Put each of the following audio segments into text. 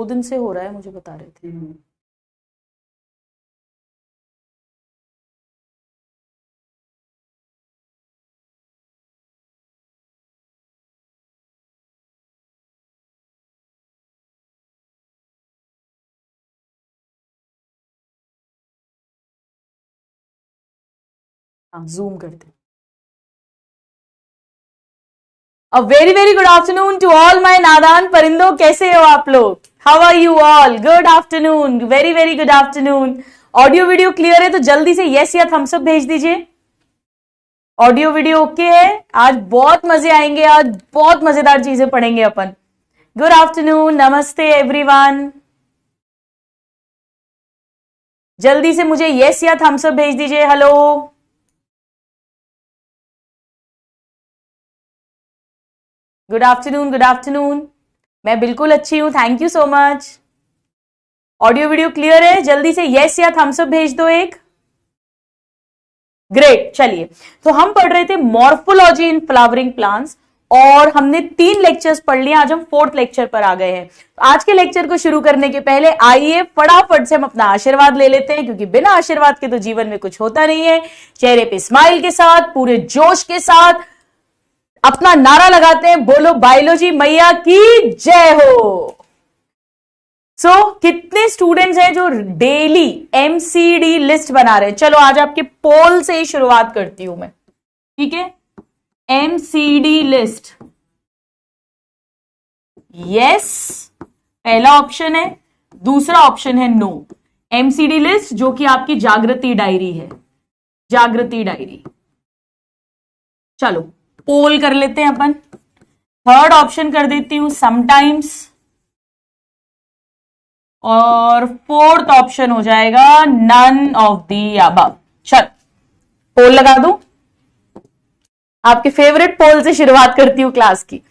दिन से हो रहा है, मुझे बता रहे थे। हाँ, जूम करते। A very very good afternoon to all my नादान परिंदों, कैसे हो आप लोग? How are you all? Good afternoon, very very good afternoon. Audio video clear है तो जल्दी से यस या थम्स अप भेज दीजिए। ऑडियो वीडियो ओके है? आज बहुत मजे आएंगे, आज बहुत मजेदार चीजें पढ़ेंगे अपन। गुड आफ्टरनून, नमस्ते एवरीवन। जल्दी से मुझे यस या थम्स अप भेज दीजिए। Hello, good afternoon, good afternoon. मैं बिल्कुल अच्छी हूं, thank you so much. Audio video clear है? जल्दी से यस या थम्स अप भेज दो एक। ग्रेट, चलिए। तो हम पढ़ रहे थे मॉर्फोलॉजी इन फ्लावरिंग प्लांट्स और हमने 3 लेक्चर्स पढ़ लिए। आज हम 4th लेक्चर पर आ गए हैं। तो आज के लेक्चर को शुरू करने के पहले आइए फटाफट से हम अपना आशीर्वाद ले लेते हैं, क्योंकि बिना आशीर्वाद के तो जीवन में कुछ होता नहीं है। चेहरे पे स्माइल के साथ, पूरे जोश के साथ अपना नारा लगाते हैं, बोलो बायोलॉजी मैया की जय हो। कितने स्टूडेंट्स हैं जो डेली एमसीडी लिस्ट बना रहे हैं? चलो आज आपके पोल से ही शुरुआत करती हूं मैं, ठीक है? एमसीडी लिस्ट, यस पहला ऑप्शन है, दूसरा ऑप्शन है नो। एमसीडी लिस्ट जो कि आपकी जागृति डायरी है, जागृति डायरी। चलो पोल कर लेते हैं अपन। थर्ड ऑप्शन कर देती हूं समटाइम्स, और 4th ऑप्शन हो जाएगा नन ऑफ दी अबव। चल पोल लगा दूं। आपके फेवरेट पोल से शुरुआत करती हूं क्लास की।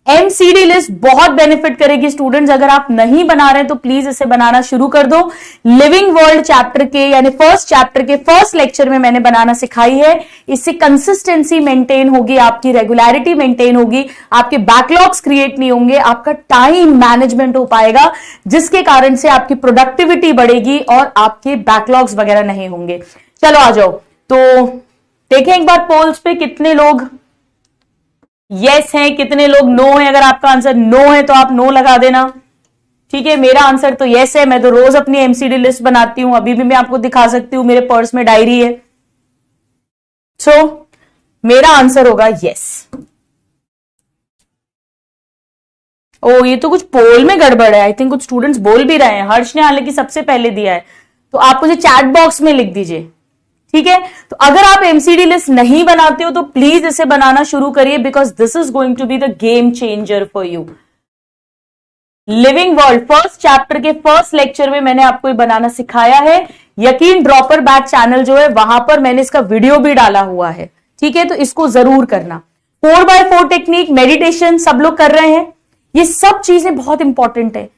एमसीडी लिस्ट बहुत बेनिफिट करेगी स्टूडेंट्स। अगर आप नहीं बना रहे तो प्लीज इसे बनाना शुरू कर दो। लिविंग वर्ल्ड चैप्टर के यानी फर्स्ट चैप्टर के फर्स्ट लेक्चर में मैंने बनाना सिखाई है। इससे कंसिस्टेंसी मेंटेन होगी, आपकी रेगुलरिटी मेंटेन होगी, आपके बैकलॉग्स क्रिएट नहीं होंगे, आपका टाइम मैनेजमेंट हो पाएगा, जिसके कारण से आपकी प्रोडक्टिविटी बढ़ेगी और आपके बैकलॉग्स वगैरह नहीं होंगे। चलो आ जाओ, तो देखें एक बार पोल्स पे कितने लोग यस हैं, कितने लोग नो हैं। अगर आपका आंसर नो है तो आप नो लगा देना, ठीक है? मेरा आंसर तो यस है। मैं तो रोज अपनी एमसीडी लिस्ट बनाती हूं, अभी भी मैं आपको दिखा सकती हूं, मेरे पर्स में डायरी है। मेरा आंसर होगा यस। ओ ये तो कुछ पोल में गड़बड़ है। आई थिंक कुछ स्टूडेंट्स बोल भी रहे हैं। हर्ष ने हालांकि सबसे पहले दिया है, तो आप मुझे चैट बॉक्स में लिख दीजिए, ठीक है? तो अगर आप एमसीडी लिस्ट नहीं बनाते हो तो प्लीज इसे बनाना शुरू करिए, because this is going to be the game changer for you. Living world first chapter के फर्स्ट लेक्चर में मैंने आपको ये बनाना सिखाया है। यकीन ड्रॉपर बैच चैनल जो है वहां पर मैंने इसका वीडियो भी डाला हुआ है, ठीक है? तो इसको जरूर करना। 4x4 टेक्निक, मेडिटेशन सब लोग कर रहे हैं। ये सब चीजें बहुत इंपॉर्टेंट है।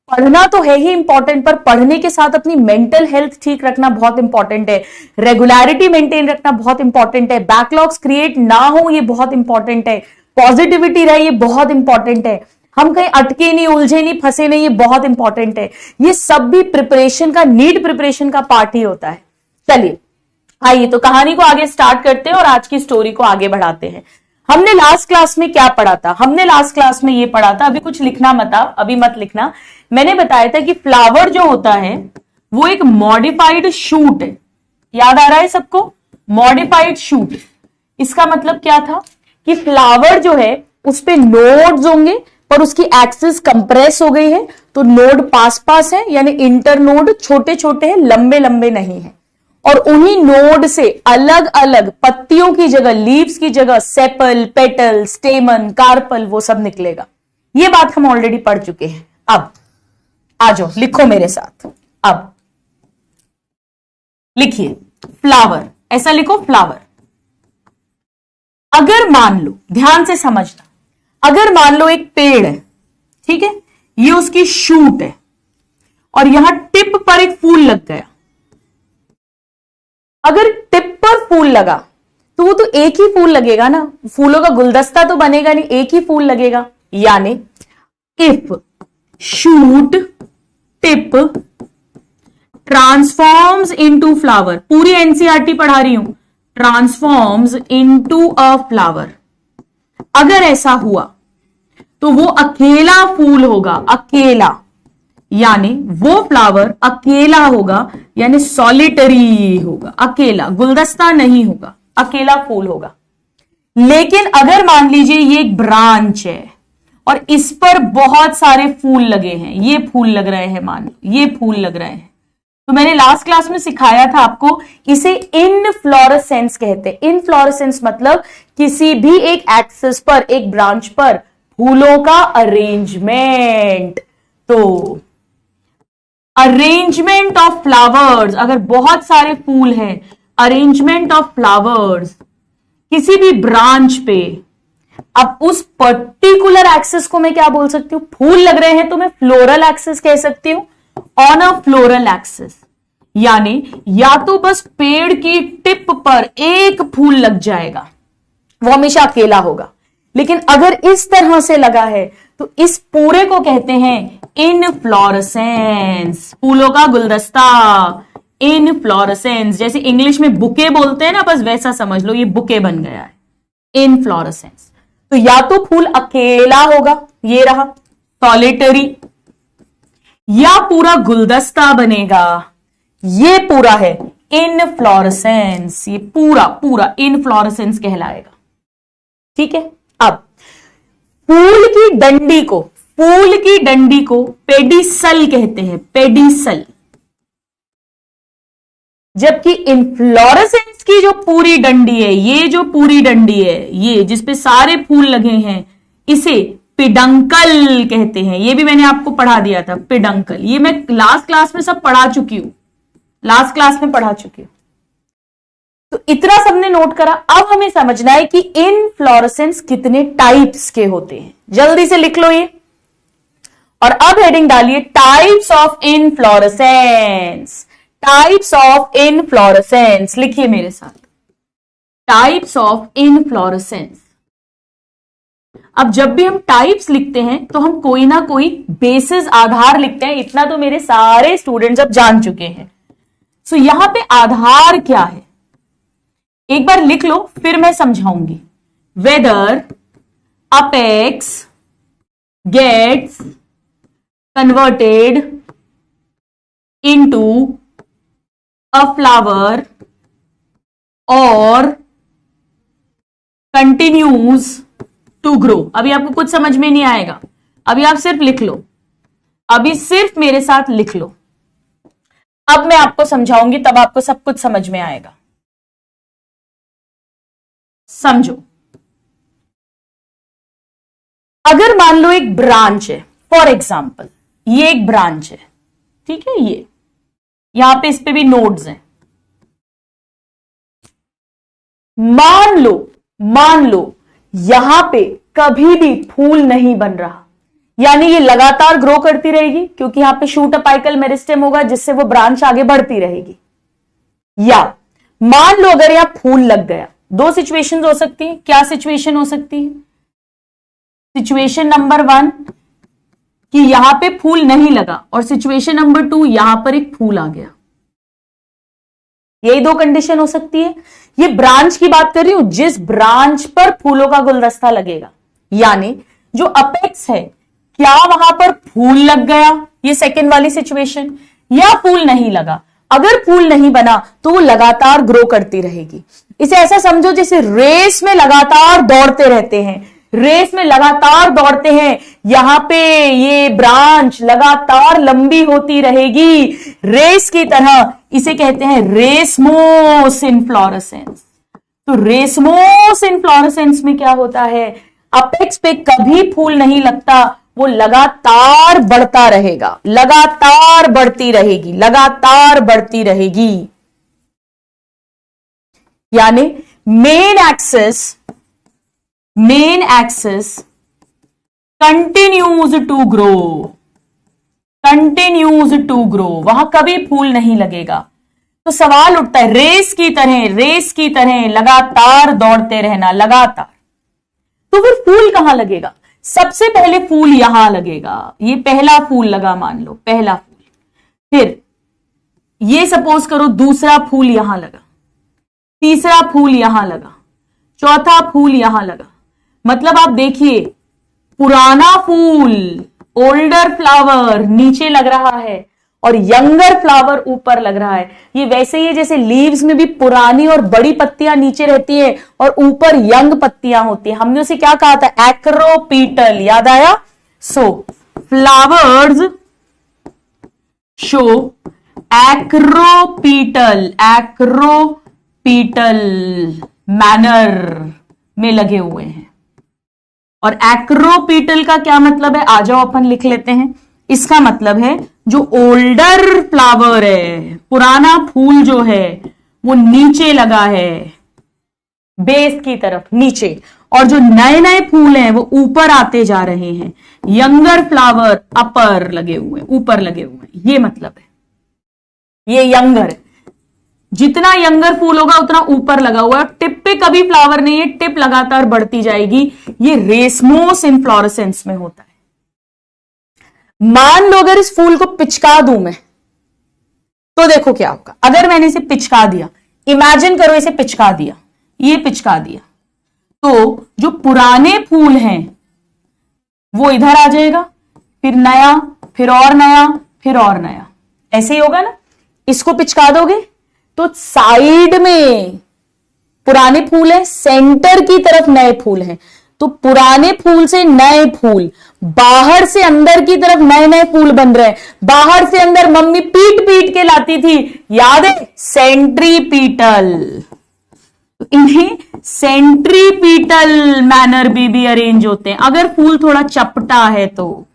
पढ़ना तो है ही इंपॉर्टेंट, पर पढ़ने के साथ अपनी मेंटल हेल्थ ठीक रखना बहुत इंपॉर्टेंट है। रेगुलरिटी मेंटेन रखना बहुत इंपॉर्टेंट है। बैकलॉग्स क्रिएट ना हो ये बहुत इंपॉर्टेंट है। पॉजिटिविटी रहे ये बहुत इंपॉर्टेंट है। हम कहीं अटके नहीं, उलझे नहीं, फंसे नहीं, ये बहुत इंपॉर्टेंट है। ये सब भी प्रिपरेशन का, नीट प्रिपरेशन का पार्ट ही होता है। चलिए आइए तो कहानी को आगे स्टार्ट करते हैं और आज की स्टोरी को आगे बढ़ाते हैं। हमने लास्ट क्लास में क्या पढ़ा था? हमने लास्ट क्लास में ये पढ़ा था, अभी कुछ लिखना मत, अभी मत लिखना। मैंने बताया था कि फ्लावर जो होता है वो एक मॉडिफाइड शूट है। याद आ रहा है सबको? मॉडिफाइड शूट, इसका मतलब क्या था कि फ्लावर जो है उस पे नोड्स होंगे, पर उसकी एक्सिस कंप्रेस हो गई है, तो नोड पास पास है, यानी इंटर नोड छोटे छोटे हैं, लंबे लंबे नहीं है। और उन्हीं नोड से अलग अलग पत्तियों की जगह, लीव्स की जगह सेपल, पेटल, स्टेमन, कार्पल वो सब निकलेगा। ये बात हम ऑलरेडी पढ़ चुके हैं। अब आ जाओ, लिखो मेरे साथ। अब लिखिए फ्लावर, ऐसा लिखो फ्लावर। अगर मान लो, ध्यान से समझना, अगर मान लो एक पेड़ है, ठीक है? ये उसकी शूट है और यहां टिप पर एक फूल लग गया। अगर टिप पर फूल लगा तो वो तो एक ही फूल लगेगा ना, फूलों का गुलदस्ता तो बनेगा नहीं, एक ही फूल लगेगा। यानी if shoot tip transforms into flower, पूरी एनसीईआरटी पढ़ा रही हूं, ट्रांसफॉर्म्स इनटू अ फ्लावर, अगर ऐसा हुआ तो वो अकेला फूल होगा, अकेला, यानी वो फ्लावर अकेला होगा, यानी सॉलिटरी होगा, अकेला, गुलदस्ता नहीं होगा, अकेला फूल होगा। लेकिन अगर मान लीजिए ये एक ब्रांच है और इस पर बहुत सारे फूल लगे हैं, ये फूल लग रहे हैं, मान लो ये फूल लग रहे हैं, तो मैंने लास्ट क्लास में सिखाया था आपको, इसे इनफ्लोरेसेंस कहते हैं। इनफ्लोरेसेंस मतलब किसी भी एक एक्सिस पर, एक ब्रांच पर फूलों का अरेंजमेंट। तो अरेंजमेंट ऑफ फ्लावर्स, अगर बहुत सारे फूल हैं, अरेंजमेंट ऑफ फ्लावर्स किसी भी ब्रांच पे, अब उस पर्टिकुलर एक्सिस को मैं क्या बोल सकती हूं, फूल लग रहे हैं तो मैं फ्लोरल एक्सिस कह सकती हूं, ऑन अ फ्लोरल एक्सिस, यानी या तो बस पेड़ की टिप पर एक फूल लग जाएगा, वो हमेशा अकेला होगा, लेकिन अगर इस तरह से लगा है तो इस पूरे को कहते हैं इनफ्लोरेसेंस, फूलों का गुलदस्ता, इनफ्लोरेसेंस। जैसे इंग्लिश में बुके बोलते हैं ना, बस वैसा समझ लो, ये बुके बन गया है, इनफ्लोरेसेंस। तो या तो फूल अकेला होगा, ये रहा सॉलिटरी, या पूरा गुलदस्ता बनेगा, ये पूरा है इनफ्लोरेसेंस, ये पूरा पूरा इनफ्लोरेसेंस कहलाएगा। ठीक है, अब फूल की डंडी को पेडिसल कहते हैं, पेडिसल, जबकि इनफ्लोरेसेंस की जो पूरी डंडी है, ये जो पूरी डंडी है, ये जिसपे सारे फूल लगे हैं, इसे पिडंकल कहते हैं। ये भी मैंने आपको पढ़ा दिया था, पिडंकल, ये मैं लास्ट क्लास में सब पढ़ा चुकी हूं, लास्ट क्लास में पढ़ा चुकी हूं। तो इतना सबने नोट करा। अब हमें समझना है कि इनफ्लोरेसेंस कितने टाइप्स के होते हैं, जल्दी से लिख लो ये, और अब हेडिंग डालिए types of inflorescence. Types of inflorescence लिखिए मेरे साथ, टाइप्स ऑफ इनफ्लोरेसेंस। अब जब भी हम टाइप्स लिखते हैं तो हम कोई ना कोई बेसिस, आधार लिखते हैं, इतना तो मेरे सारे स्टूडेंट्स अब जान चुके हैं। सो यहां पे आधार क्या है एक बार लिख लो, फिर मैं समझाऊंगी। Whether apex gets converted into a flower और कंटिन्यूज टू ग्रो। अभी आपको कुछ समझ में नहीं आएगा, अभी आप सिर्फ लिख लो, अभी सिर्फ मेरे साथ लिख लो, अब मैं आपको समझाऊंगी, तब आपको सब कुछ समझ में आएगा। समझो, अगर मान लो एक ब्रांच है, फॉर एग्जाम्पल ये एक ब्रांच है, ठीक है, ये यहां पे इस पे भी नोड्स हैं। मान लो यहां पे कभी भी फूल नहीं बन रहा, यानी ये लगातार ग्रो करती रहेगी, क्योंकि यहां पे शूट अपाइकल मेरिस्टेम होगा, जिससे वो ब्रांच आगे बढ़ती रहेगी। या मान लो अगर यहां फूल लग गया, दो सिचुएशंस हो सकती है। क्या सिचुएशन हो सकती है? सिचुएशन नंबर 1 कि यहां पे फूल नहीं लगा, और सिचुएशन नंबर 2 यहां पर एक फूल आ गया। यही दो कंडीशन हो सकती है। ये ब्रांच की बात कर रही हूं, जिस ब्रांच पर फूलों का गुलदस्ता लगेगा, यानी जो अपेक्स है, क्या वहां पर फूल लग गया, ये सेकेंड वाली सिचुएशन, या फूल नहीं लगा। अगर फूल नहीं बना तो वो लगातार ग्रो करती रहेगी। इसे ऐसा समझो जैसे रेस में लगातार दौड़ते रहते हैं, रेस में लगातार दौड़ते हैं, यहां पे ये ब्रांच लगातार लंबी होती रहेगी, रेस की तरह। इसे कहते हैं रेसमोस इनफ्लोरेसेंस। तो रेसमोस इनफ्लोरेसेंस में क्या होता है, अपेक्स पे कभी फूल नहीं लगता, वो लगातार बढ़ता रहेगा, लगातार बढ़ती रहेगी, लगातार बढ़ती रहेगी। यानी main axis continues to grow, वहां कभी फूल नहीं लगेगा। तो सवाल उठता है, रेस की तरह लगातार दौड़ते रहना, लगातार, तो फिर फूल कहां लगेगा? सबसे पहले फूल यहां लगेगा, ये पहला फूल लगा, मान लो पहला फूल, फिर ये सपोज करो दूसरा फूल यहां लगा, तीसरा फूल यहां लगा, चौथा फूल यहां लगा। मतलब आप देखिए, पुराना फूल ओल्डर फ्लावर नीचे लग रहा है और यंगर फ्लावर ऊपर लग रहा है। ये वैसे ही है जैसे लीव्स में भी पुरानी और बड़ी पत्तियां नीचे रहती है और ऊपर यंग पत्तियां होती है। हमने उसे क्या कहा था? एक्रोपीटल। याद आया? सो फ्लावर्स शो एक्रोपीटल मैनर में लगे हुए हैं। और एक्रोपीटल का क्या मतलब है? आ जाओ अपन लिख लेते हैं। इसका मतलब है जो ओल्डर फ्लावर है, पुराना फूल जो है वो नीचे लगा है, बेस की तरफ नीचे, और जो नए नए फूल हैं वो ऊपर आते जा रहे हैं। यंगर फ्लावर अपर लगे हुए, ऊपर लगे हुए, ये मतलब है। ये यंगर है, जितना यंगर फूल होगा उतना ऊपर लगा हुआ है। टिप पे कभी फ्लावर नहीं है, टिप लगातार बढ़ती जाएगी। ये रेसमोस इनफ्लोरेसेंस में होता है। मान लो अगर इस फूल को पिचका दूं मैं, तो देखो क्या होगा। अगर मैंने इसे पिचका दिया, इमेजिन करो इसे पिचका दिया, ये पिचका दिया, तो जो पुराने फूल हैं वो इधर आ जाएगा, फिर नया, फिर और नया, फिर और नया, ऐसे ही होगा ना। इसको पिचका दोगे तो साइड में पुराने फूल है, सेंटर की तरफ नए फूल हैं। तो पुराने फूल से नए फूल, बाहर से अंदर की तरफ नए नए फूल बन रहे हैं। बाहर से अंदर मम्मी पीट पीट के लाती थी, याद है? सेंट्रीपीटल। इन्हें सेंट्रीपीटल मैनर भी अरेंज होते हैं। अगर फूल थोड़ा चपटा है तो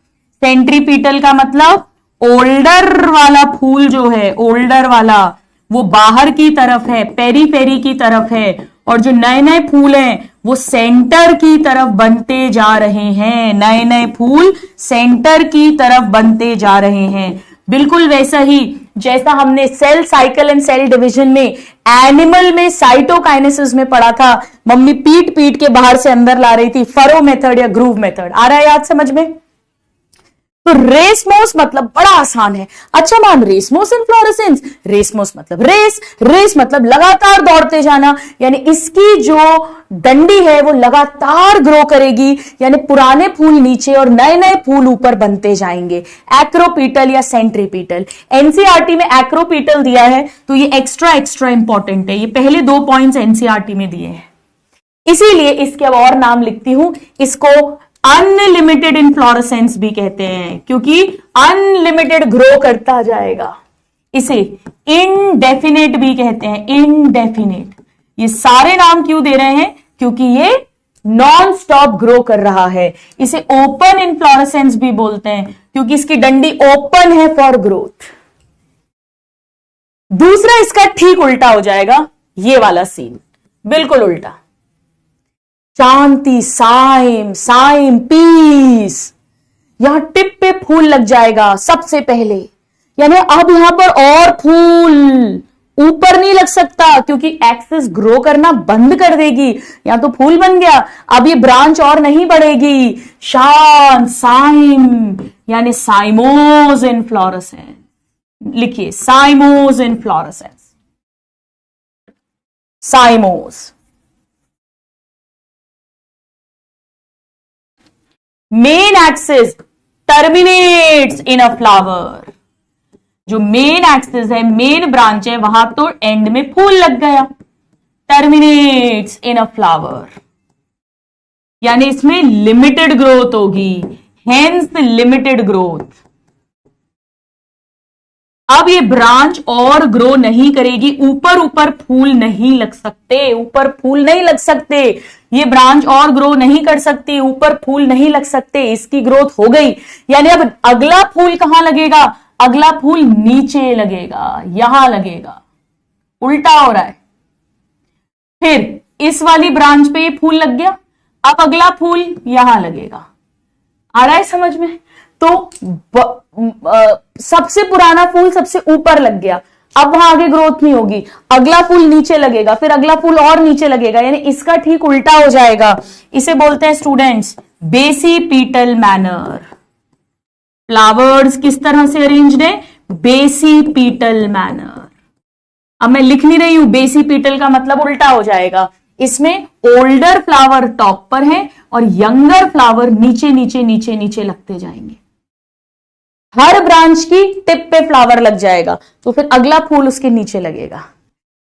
सेंट्रीपीटल का मतलब ओल्डर वाला फूल जो है, ओल्डर वाला, वो बाहर की तरफ है, पेरी की तरफ है, और जो नए नए फूल हैं वो सेंटर की तरफ बनते जा रहे हैं। नए नए फूल सेंटर की तरफ बनते जा रहे हैं। बिल्कुल वैसा ही जैसा हमने cell cycle and cell division में एनिमल में साइटोकाइनेसिस में पढ़ा था। मम्मी पीट पीट के बाहर से अंदर ला रही थी, फरो मेथड या ग्रूव मेथड। आ रहा है याद समझ में? तो रेसमोस मतलब बड़ा आसान है। अच्छा मान, रेसमोस इनफ्लोरेसेंस, रेसमोस मतलब रेस मतलब लगातार दौड़ते जाना, यानी इसकी जो डंडी है वो लगातार ग्रो करेगी, यानी पुराने फूल नीचे और नए नए फूल ऊपर बनते जाएंगे। एक्रोपीटल या सेंट्रीपीटल। एनसीईआरटी में एक्रोपीटल दिया है तो ये एक्स्ट्रा इंपॉर्टेंट है। ये पहले 2 पॉइंट्स एनसीईआरटी में दिए हैं, इसीलिए इसके अब और नाम लिखती हूं। इसको अनलिमिटेड इनफ्लोरेसेंस भी कहते हैं, क्योंकि अनलिमिटेड ग्रो करता जाएगा। इसे इनडेफिनेट भी कहते हैं, इनडेफिनेट। ये सारे नाम क्यों दे रहे हैं? क्योंकि ये नॉन स्टॉप ग्रो कर रहा है। इसे ओपन इनफ्लोरेसेंस भी बोलते हैं, क्योंकि इसकी डंडी ओपन है फॉर ग्रोथ। दूसरा इसका ठीक उल्टा हो जाएगा, ये वाला सीन बिल्कुल उल्टा। शांति, साइम, पीस। यहां टिप पे फूल लग जाएगा सबसे पहले, यानी अब यहां पर और फूल ऊपर नहीं लग सकता, क्योंकि एक्सेस ग्रो करना बंद कर देगी। यहां तो फूल बन गया, अब ये ब्रांच और नहीं बढ़ेगी। शांत, साइम, यानी साइमोस इनफ्लोरेसेंस। लिखिए साइमोस inflorescence, साइमोस। Main axis terminates in a flower. जो मेन एक्सिस है, मेन ब्रांच है, वहां तो एंड में फूल लग गया। टर्मिनेट्स इन अ फ्लावर, यानी इसमें लिमिटेड ग्रोथ होगी, हेंस लिमिटेड ग्रोथ। अब ये ब्रांच और ग्रो नहीं करेगी, ऊपर ऊपर फूल नहीं लग सकते, ऊपर फूल नहीं लग सकते। ये ब्रांच और ग्रो नहीं कर सकती, ऊपर फूल नहीं लग सकते, इसकी ग्रोथ हो गई। यानी अब अगला फूल कहां लगेगा? अगला फूल नीचे लगेगा, यहां लगेगा। उल्टा हो रहा है। फिर इस वाली ब्रांच पे ये फूल लग गया, अब अगला फूल यहां लगेगा। आ रहा है समझ में? तो सबसे पुराना फूल सबसे ऊपर लग गया, अब वहां आगे ग्रोथ नहीं होगी। अगला फूल नीचे लगेगा, फिर अगला फूल और नीचे लगेगा, यानी इसका ठीक उल्टा हो जाएगा। इसे बोलते हैं स्टूडेंट्स बेसिपीटल मैनर। फ्लावर्स किस तरह से अरेंज्ड है? बेसिपीटल मैनर। अब मैं लिख नहीं रही हूं, बेसिपीटल का मतलब उल्टा हो जाएगा। इसमें ओल्डर फ्लावर टॉप पर है और यंगर फ्लावर नीचे नीचे नीचे नीचे लगते जाएंगे। हर ब्रांच की टिप पे फ्लावर लग जाएगा, तो फिर अगला फूल उसके नीचे लगेगा।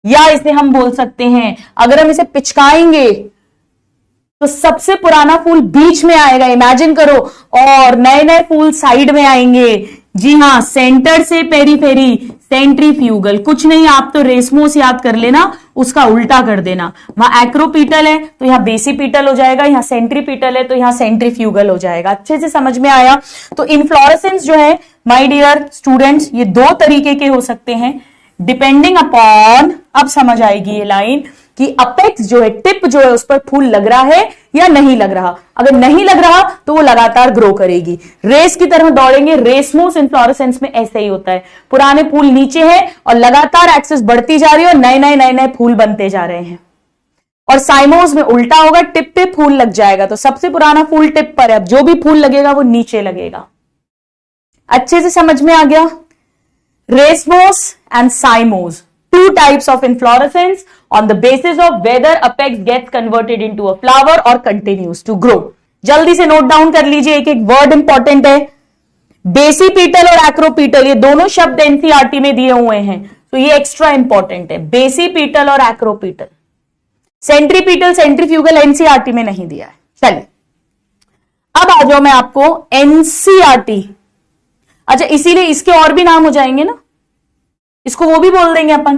या इसे हम बोल सकते हैं, अगर हम इसे पिचकाएंगे तो सबसे पुराना फूल बीच में आएगा, इमेजिन करो, और नए नए फूल साइड में आएंगे। जी हां, सेंटर से पेरीफेरी, सेंट्रीफ्यूगल। कुछ नहीं, आप तो रेसमोस याद कर लेना, उसका उल्टा कर देना। वहां एक्रोपीटल है तो यहां बेसिपीटल हो जाएगा, यहां सेंट्रीपीटल है तो यहां सेंट्रीफ्यूगल हो जाएगा। अच्छे से समझ में आया? तो इनफ्लोरेसेंस जो है माय डियर स्टूडेंट्स, ये दो तरीके के हो सकते हैं, डिपेंडिंग अपॉन, अब समझ आएगी ये लाइन, कि अपेक्स जो है, टिप जो है, उस पर फूल लग रहा है या नहीं लग रहा। अगर नहीं लग रहा तो वो लगातार ग्रो करेगी, रेस की तरह दौड़ेंगे। रेसमोस इन्फ्लोरेसेंस में ऐसे ही होता है, पुराने फूल नीचे हैं और लगातार एक्सेस बढ़ती जा रही है और नए नए नए नए फूल बनते जा रहे हैं। और साइमोस में उल्टा होगा, टिप पे फूल लग जाएगा, तो सबसे पुराना फूल टिप पर है, अब जो भी फूल लगेगा वो नीचे लगेगा। अच्छे से समझ में आ गया? Racemose and cymose, two types of inflorescence on the basis of whether apex gets converted into a flower or continues to grow. जल्दी से नोट डाउन कर लीजिए, एक एक वर्ड इंपॉर्टेंट है। बेसिपीटल और एक्रोपीटल, ये दोनों शब्द एनसीईआरटी में दिए हुए हैं, तो ये एक्स्ट्रा इंपॉर्टेंट है। बेसिपीटल और एक्रोपीटल, सेंट्रीपीटल सेंट्रीफ्यूगल एनसीईआरटी में नहीं दिया है। चलिए अब आ जाओ, मैं आपको एनसीईआरटी, अच्छा इसीलिए इसके और भी नाम हो जाएंगे ना, इसको वो भी बोल देंगे अपन,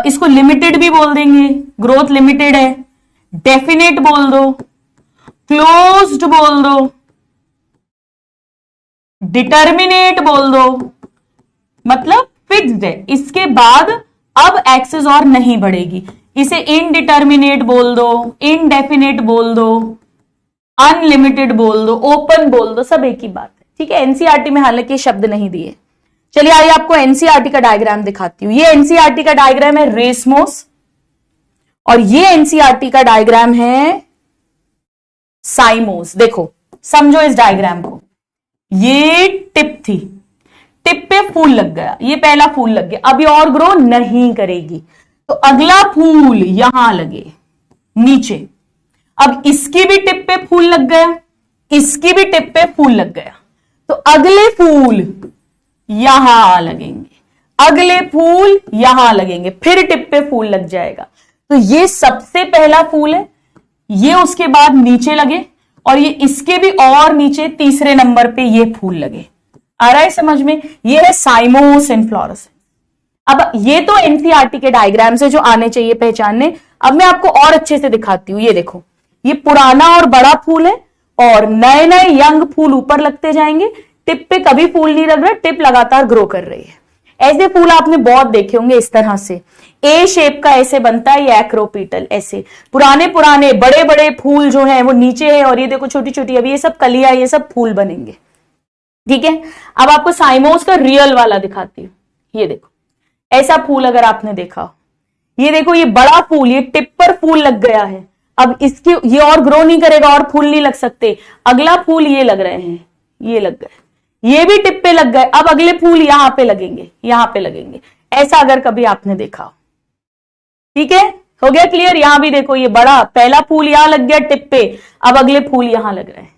इसको लिमिटेड भी बोल देंगे, ग्रोथ लिमिटेड है, डेफिनेट बोल दो, क्लोज्ड बोल दो, डिटर्मिनेट बोल दो, मतलब फिक्स्ड है, इसके बाद अब एक्सेस और नहीं बढ़ेगी। इसे इनडिटर्मिनेट बोल दो, इनडेफिनेट बोल दो, अनलिमिटेड बोल दो, ओपन बोल दो, सब एक ही बात है। ठीक है, एनसीईआरटी में हालांकि शब्द नहीं दिए। चलिए आइए आपको एनसीईआरटी का डायग्राम दिखाती हूं। ये एनसीईआरटी का डायग्राम है रेसमोस, और ये एनसीईआरटी का डायग्राम है साइमोस। देखो समझो इस डायग्राम को, ये टिप थी, टिप पे फूल लग गया, ये पहला फूल लग गया, अभी और ग्रो नहीं करेगी, तो अगला फूल यहां लगे नीचे। अब इसकी भी टिप पे फूल लग गया, इसकी भी टिप पे फूल लग गया, तो अगले फूल यहां लगेंगे, अगले फूल यहां लगेंगे, फिर टिप पे फूल लग जाएगा। तो ये सबसे पहला फूल है, ये उसके बाद नीचे लगे, और ये इसके भी और नीचे तीसरे नंबर पे ये फूल लगे। आ रहा है समझ में? ये है साइमोस इन्फ्लोरेसेंस। अब ये तो एनसीईआरटी के डायग्राम से जो आने चाहिए पहचानने, अब मैं आपको और अच्छे से दिखाती हूं। ये देखो, ये पुराना और बड़ा फूल है, और नए नए यंग फूल ऊपर लगते जाएंगे। टिप पे कभी फूल नहीं लग रहा, टिप लगातार ग्रो कर रही है। ऐसे फूल आपने बहुत देखे होंगे, इस तरह से ए शेप का ऐसे बनता है, ये एक्रोपीटल। ऐसे पुराने पुराने बड़े बड़े फूल जो हैं वो नीचे है, और ये देखो छोटी छोटी, अभी ये सब कलियां, ये सब फूल बनेंगे। ठीक है, अब आपको साइमोस का रियल वाला दिखाती हूं। ये देखो, ऐसा फूल अगर आपने देखा, ये देखो ये बड़ा फूल, ये टिप पर फूल लग गया है। अब इसकी ये और ग्रो नहीं करेगा, और फूल नहीं लग सकते। अगला फूल ये लग रहे हैं, ये लग गए, ये भी टिप पे लग गए, अब अगले फूल यहां पे लगेंगे, यहां पे लगेंगे। ऐसा अगर कभी आपने देखा, ठीक है, हो गया क्लियर? यहां भी देखो, ये बड़ा पहला फूल यहां लग गया टिप पे, अब अगले फूल यहां लग रहे हैं।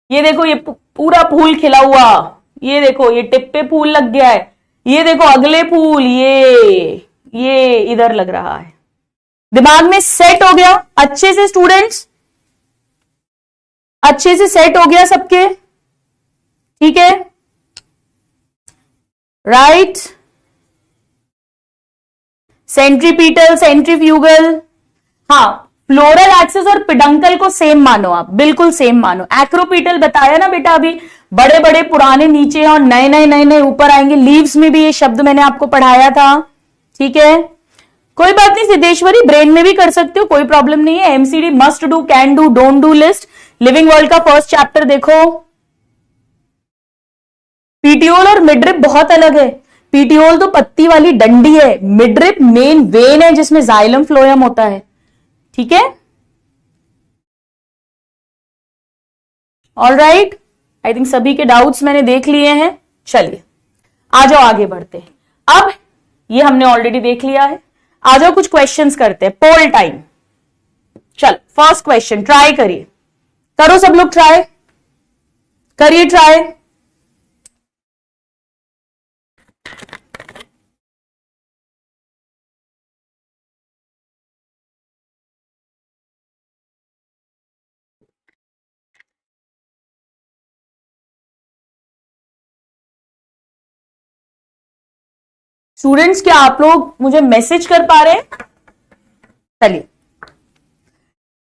ये देखो, ये पूरा फूल खिला हुआ, ये देखो ये टिप पे फूल लग गया है। ये देखो अगले फूल, ये इधर लग रहा है। दिमाग में सेट हो गया अच्छे से स्टूडेंट्स? अच्छे से सेट हो गया सबके? ठीक है, राइट। सेंट्रीपीटल सेंट्रीफ्यूगल, हाँ, फ्लोरल एक्सिस और पिडंकल को सेम मानो, आप बिल्कुल सेम मानो। एक्रोपीटल बताया ना बेटा अभी, बड़े बड़े पुराने नीचे और नए नए नए नए ऊपर आएंगे। लीव्स में भी ये शब्द मैंने आपको पढ़ाया था। ठीक है, कोई बात नहीं सिद्धेश्वरी, ब्रेन में भी कर सकते हो, कोई प्रॉब्लम नहीं है। MCD must do, can do, don't do list, living world का फर्स्ट चैप्टर देखो। पीटियोल और मिडरिप बहुत अलग है। पीटियोल तो पत्ती वाली डंडी है, मिडरिप मेन वेन है जिसमें जाइलम फ्लोएम होता है। ठीक है, ऑल राइट, आई थिंक सभी के डाउट्स मैंने देख लिए हैं। चलिए आ जाओ आगे बढ़ते हैं। अब ये हमने ऑलरेडी देख लिया है, आ जाओ कुछ क्वेश्चंस करते हैं, पोल टाइम। चल फर्स्ट क्वेश्चन ट्राई करिए, करो सब लोग ट्राई करिए, ट्राई। स्टूडेंट्स क्या आप लोग मुझे मैसेज कर पा रहे हैं? चलिए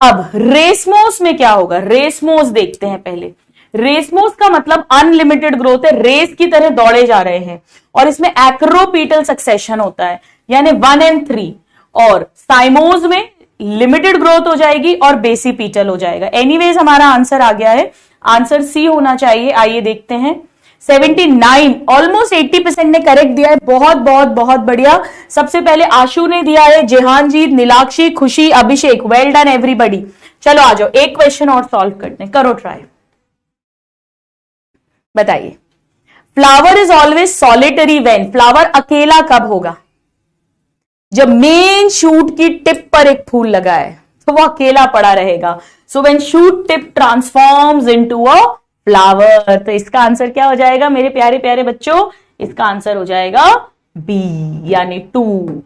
अब रेसमोस में क्या होगा, रेसमोस देखते हैं पहले। रेसमोस का मतलब अनलिमिटेड ग्रोथ है, रेस की तरह दौड़े जा रहे हैं, और इसमें एक्रोपीटल सक्सेशन होता है, यानी 1 and 3। और साइमोज में लिमिटेड ग्रोथ हो जाएगी और बेसिपीटल हो जाएगा। एनीवेज हमारा आंसर आ गया है, आंसर सी होना चाहिए। आइए देखते हैं, 79 ऑलमोस्ट 80% ने करेक्ट दिया है। बहुत बहुत बहुत बढ़िया। सबसे पहले आशु ने दिया है, जहांगीर, नीलाक्षी, खुशी, अभिषेक, वेल डन एवरीबॉडी। चलो आ जाओ एक क्वेश्चन और सॉल्व करते हैं, करो ट्राई। बताइए, flower is always solitary when, flower अकेला कब होगा? जब मेन शूट की टिप पर एक फूल लगा है तो वो अकेला पड़ा रहेगा। So when shoot tip transforms into a flower. तो इसका आंसर क्या हो जाएगा मेरे प्यारे प्यारे बच्चों? इसका आंसर हो जाएगा बी, यानी 2।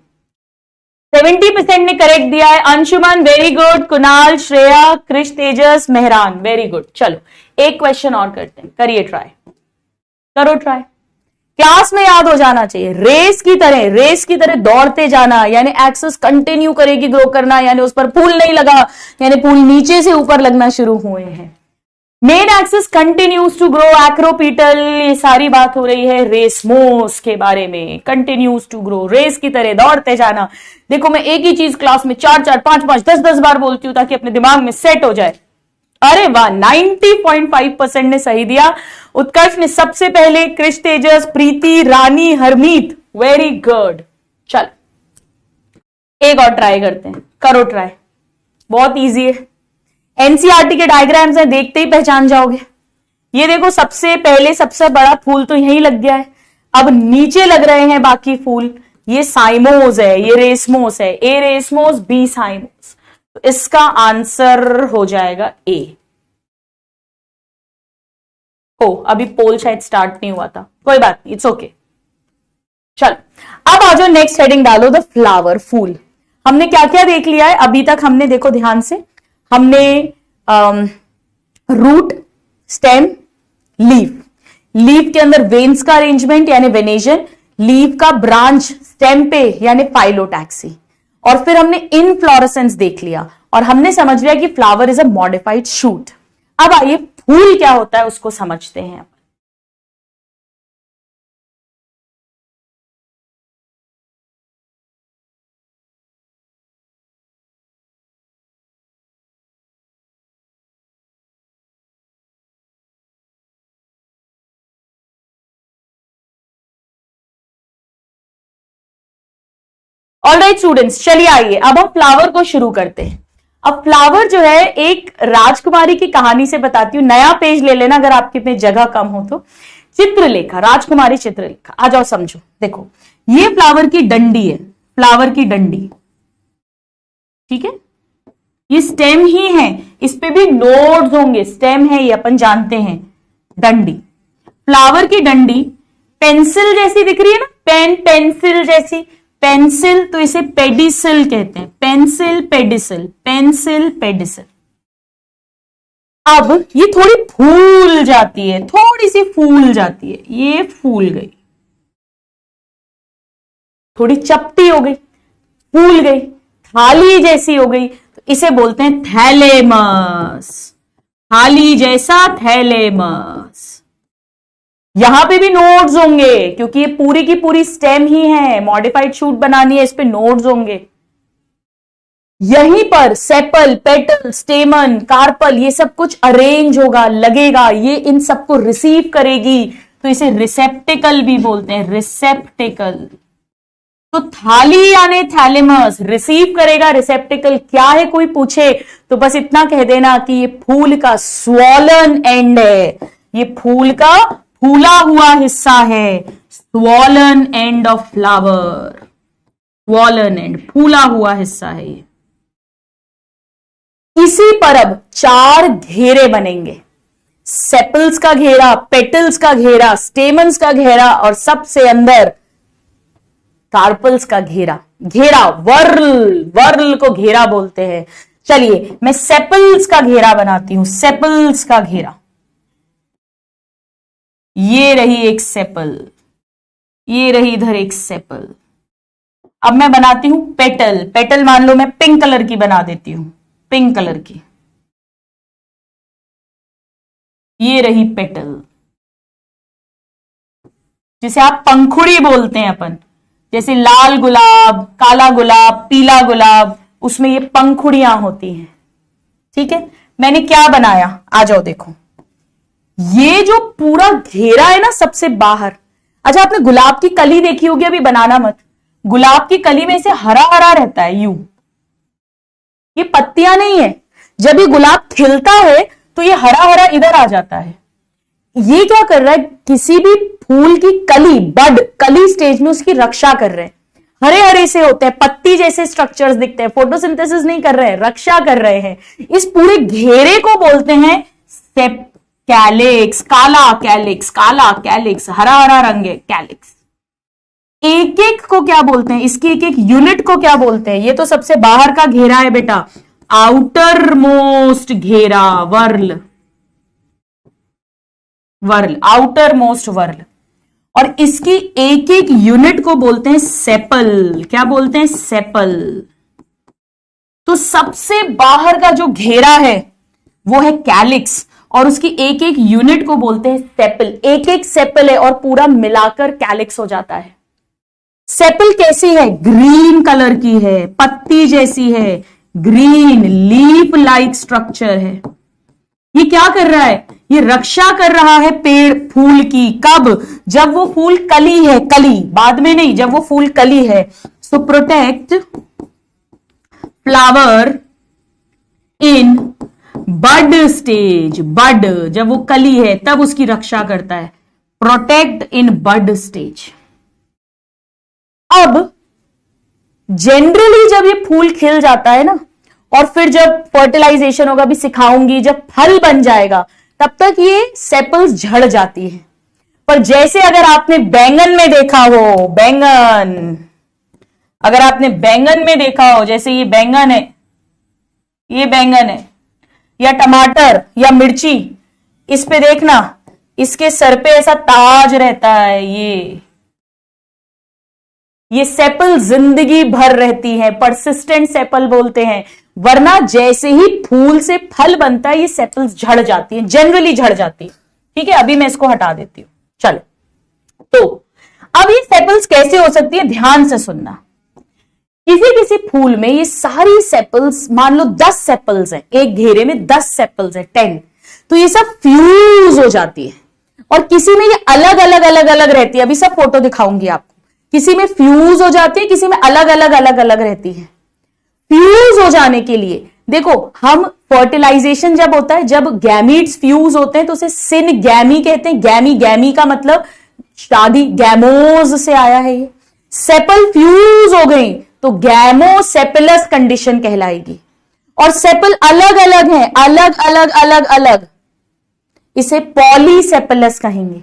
70% ने करेक्ट दिया है। अंशुमन वेरी गुड, कुणाल, श्रेया, कृष, तेजस, मेहरान वेरी गुड। चलो एक क्वेश्चन और करते हैं, करिए ट्राई, करो ट्राई। क्लास में याद हो जाना चाहिए, रेस की तरह दौड़ते जाना, यानी एक्सेस कंटिन्यू करेगी ग्रो करना, यानी उस पर फूल नहीं लगा, यानी फूल नीचे से ऊपर लगना शुरू हुए हैं। Main axis continues to grow, acropetal, ये सारी बात हो रही है रेसमोस के बारे में। कंटिन्यूज टू ग्रो, रेस की तरह दौड़ते जाना। देखो मैं एक ही चीज क्लास में 4-4, 5-5, 10-10 बार बोलती हूं ताकि अपने दिमाग में सेट हो जाए। अरे वाह, 90.5% ने सही दिया। उत्कर्ष ने सबसे पहले, कृष, तेजस, प्रीति, रानी, हरमीत वेरी गुड। चल एक और ट्राई करते हैं, करो ट्राई, बहुत इजी है। एनसीईआरटी के डायग्राम्स हैं, देखते ही पहचान जाओगे। ये देखो सबसे पहले सबसे बड़ा फूल तो यहीं लग गया है, अब नीचे लग रहे हैं बाकी फूल। ये साइमोस है, ये रेसमोस है, ए रेसमोस बी साइमोस। तो इसका आंसर हो जाएगा ए। ओ अभी पोल शायद स्टार्ट नहीं हुआ था, कोई बात नहीं, इट्स ओके। चल अब आ जाओ, नेक्स्ट हेडिंग डालो, द फ्लावर, फूल। हमने क्या क्या देख लिया है अभी तक? हमने देखो ध्यान से, हमने रूट, स्टेम, लीफ, लीफ के अंदर वेन्स का अरेंजमेंट यानी वेनेजन, लीफ का ब्रांच स्टेम पे यानी फाइलोटैक्सी, और फिर हमने इनफ्लोरेसेंस देख लिया और हमने समझ लिया कि flower is a modified shoot. अब आइए फूल क्या होता है उसको समझते हैं। ऑलराइट स्टूडेंट्स, चलिए आइए अब हम फ्लावर को शुरू करते हैं। अब फ्लावर जो है एक राजकुमारी की कहानी से बताती हूं। नया पेज ले लेना अगर आपके में जगह कम हो तो। चित्रलेखा, राजकुमारी चित्रलेखा, आ जाओ समझो। देखो ये फ्लावर की डंडी है, फ्लावर की डंडी, ठीक है, ये स्टेम ही है, इस पे भी नोड्स होंगे, स्टेम है ये अपन जानते हैं। डंडी, फ्लावर की डंडी पेंसिल जैसी दिख रही है ना, पेन पेंसिल जैसी, पेंसिल तो इसे पेडिसिल कहते हैं, पेंसिल पेडिसिल, पेंसिल पेडिसिल। अब ये थोड़ी फूल जाती है, थोड़ी सी फूल जाती है, ये फूल गई, थोड़ी चपटी हो गई, फूल गई, थाली जैसी हो गई, तो इसे बोलते हैं थैलेमस, थाली जैसा थैलेमस। यहां पे भी नोड्स होंगे क्योंकि ये पूरी की पूरी स्टेम ही है, मॉडिफाइड शूट बनानी है, इस पे नोड्स होंगे। यहीं पर सेपल, पेटल, स्टेमन, कार्पल, ये सब कुछ अरेंज होगा, लगेगा, ये इन सबको रिसीव करेगी, तो इसे रिसेप्टिकल भी बोलते हैं, रिसेप्टिकल। तो थाली यानी थैलेमस, रिसीव करेगा, रिसेप्टिकल क्या है कोई पूछे तो बस इतना कह देना कि ये फूल का स्वॉलन एंड है, ये फूल का फूला हुआ हिस्सा है, swollen end of flower, swollen and, फूला हुआ हिस्सा है ये। इसी पर अब 4 घेरे बनेंगे, सेपल्स का घेरा, पेटल्स का घेरा, स्टेमन्स का घेरा और सबसे अंदर कार्पल्स का घेरा। घेरा, वर्ल, वर्ल को घेरा बोलते हैं। चलिए मैं सेपल्स का घेरा बनाती हूं, सेपल्स का घेरा। ये रही एक सेपल, ये रही इधर एक सेपल। अब मैं बनाती हूं पेटल। पेटल मान लो मैं पिंक कलर की बना देती हूं, पिंक कलर की। ये रही पेटल, जिसे आप पंखुड़ी बोलते हैं अपन। जैसे लाल गुलाब, काला गुलाब, पीला गुलाब, उसमें ये पंखुड़ियां होती हैं। ठीक है, मैंने क्या बनाया, आ जाओ देखो। ये जो पूरा घेरा है ना सबसे बाहर, अच्छा आपने गुलाब की कली देखी होगी, अभी बनाना मत। गुलाब की कली में से हरा हरा रहता है यूं, ये पत्तियां नहीं है। जब ये गुलाब खिलता है तो ये हरा हरा इधर आ जाता है। ये क्या कर रहा है, किसी भी फूल की कली, बड, कली स्टेज में उसकी रक्षा कर रहे हैं। हरे हरे से होते हैं, पत्ती जैसे स्ट्रक्चर्स दिखते हैं, फोटोसिंथेसिस नहीं कर रहे हैं, रक्षा कर रहे हैं। इस पूरे घेरे को बोलते हैं कैलिक्स, काला कैलिक्स, काला कैलिक्स, हरा हरा रंग है कैलिक्स। एक एक को क्या बोलते हैं, इसकी एक एक यूनिट को क्या बोलते हैं? ये तो सबसे बाहर का घेरा है बेटा, आउटर मोस्ट घेरा, whorl, whorl, outer most whorl. और इसकी एक एक यूनिट को बोलते हैं सेपल। क्या बोलते हैं? सेपल। तो सबसे बाहर का जो घेरा है वो है कैलिक्स, और उसकी एक एक यूनिट को बोलते हैं सेपल। एक एक सेपल है और पूरा मिलाकर कैलिक्स हो जाता है। सेपल कैसी है? ग्रीन कलर की है, पत्ती जैसी है, ग्रीन लीफ लाइक स्ट्रक्चर है। ये क्या कर रहा है? ये रक्षा कर रहा है पेड़, फूल की। कब? जब वो फूल कली है, कली, बाद में नहीं, जब वो फूल कली है। So protect flower in bud stage, bud जब वो कली है तब उसकी रक्षा करता है। Protect in bud stage. अब जनरली जब ये फूल खिल जाता है ना, और फिर जब फर्टिलाइजेशन होगा, भी सिखाऊंगी, जब फल बन जाएगा तब तक ये सेपल्स झड़ जाती है। पर जैसे अगर आपने बैंगन में देखा हो, बैंगन, अगर आपने बैंगन में देखा हो, जैसे ये बैंगन है, ये बैंगन है, या टमाटर या मिर्ची, इस पे देखना, इसके सर पे ऐसा ताज रहता है। ये सेपल जिंदगी भर रहती है, परसिस्टेंट सेपल बोलते हैं। वरना जैसे ही फूल से फल बनता है ये सेपल्स झड़ जाती है, जनरली झड़ जाती है। ठीक है, अभी मैं इसको हटा देती हूं। चलो, तो अब ये सेपल्स कैसे हो सकती है, ध्यान से सुनना। किसी किसी फूल में ये सारी सेपल्स, मान लो 10 सेपल्स हैं, एक घेरे में 10 सेपल्स हैं, 10, तो ये सब फ्यूज हो जाती है। और किसी में ये अलग अलग अलग अलग रहती है, अभी सब फोटो दिखाऊंगी आपको। किसी में फ्यूज हो जाती है, किसी में अलग अलग अलग अलग रहती है। फ्यूज हो जाने के लिए देखो, हम फर्टिलाइजेशन जब होता है, जब गैमीट्स फ्यूज होते हैं तो उसे सिन गैमी कहते हैं। गैमी, गैमी का मतलब शादी, गैमोज से आया है ये। सेपल फ्यूज हो गई तो गैमोसेपलस कंडीशन कहलाएगी। और सेपल अलग अलग हैं, अलग अलग अलग अलग, इसे पॉलीसेपलस कहेंगे।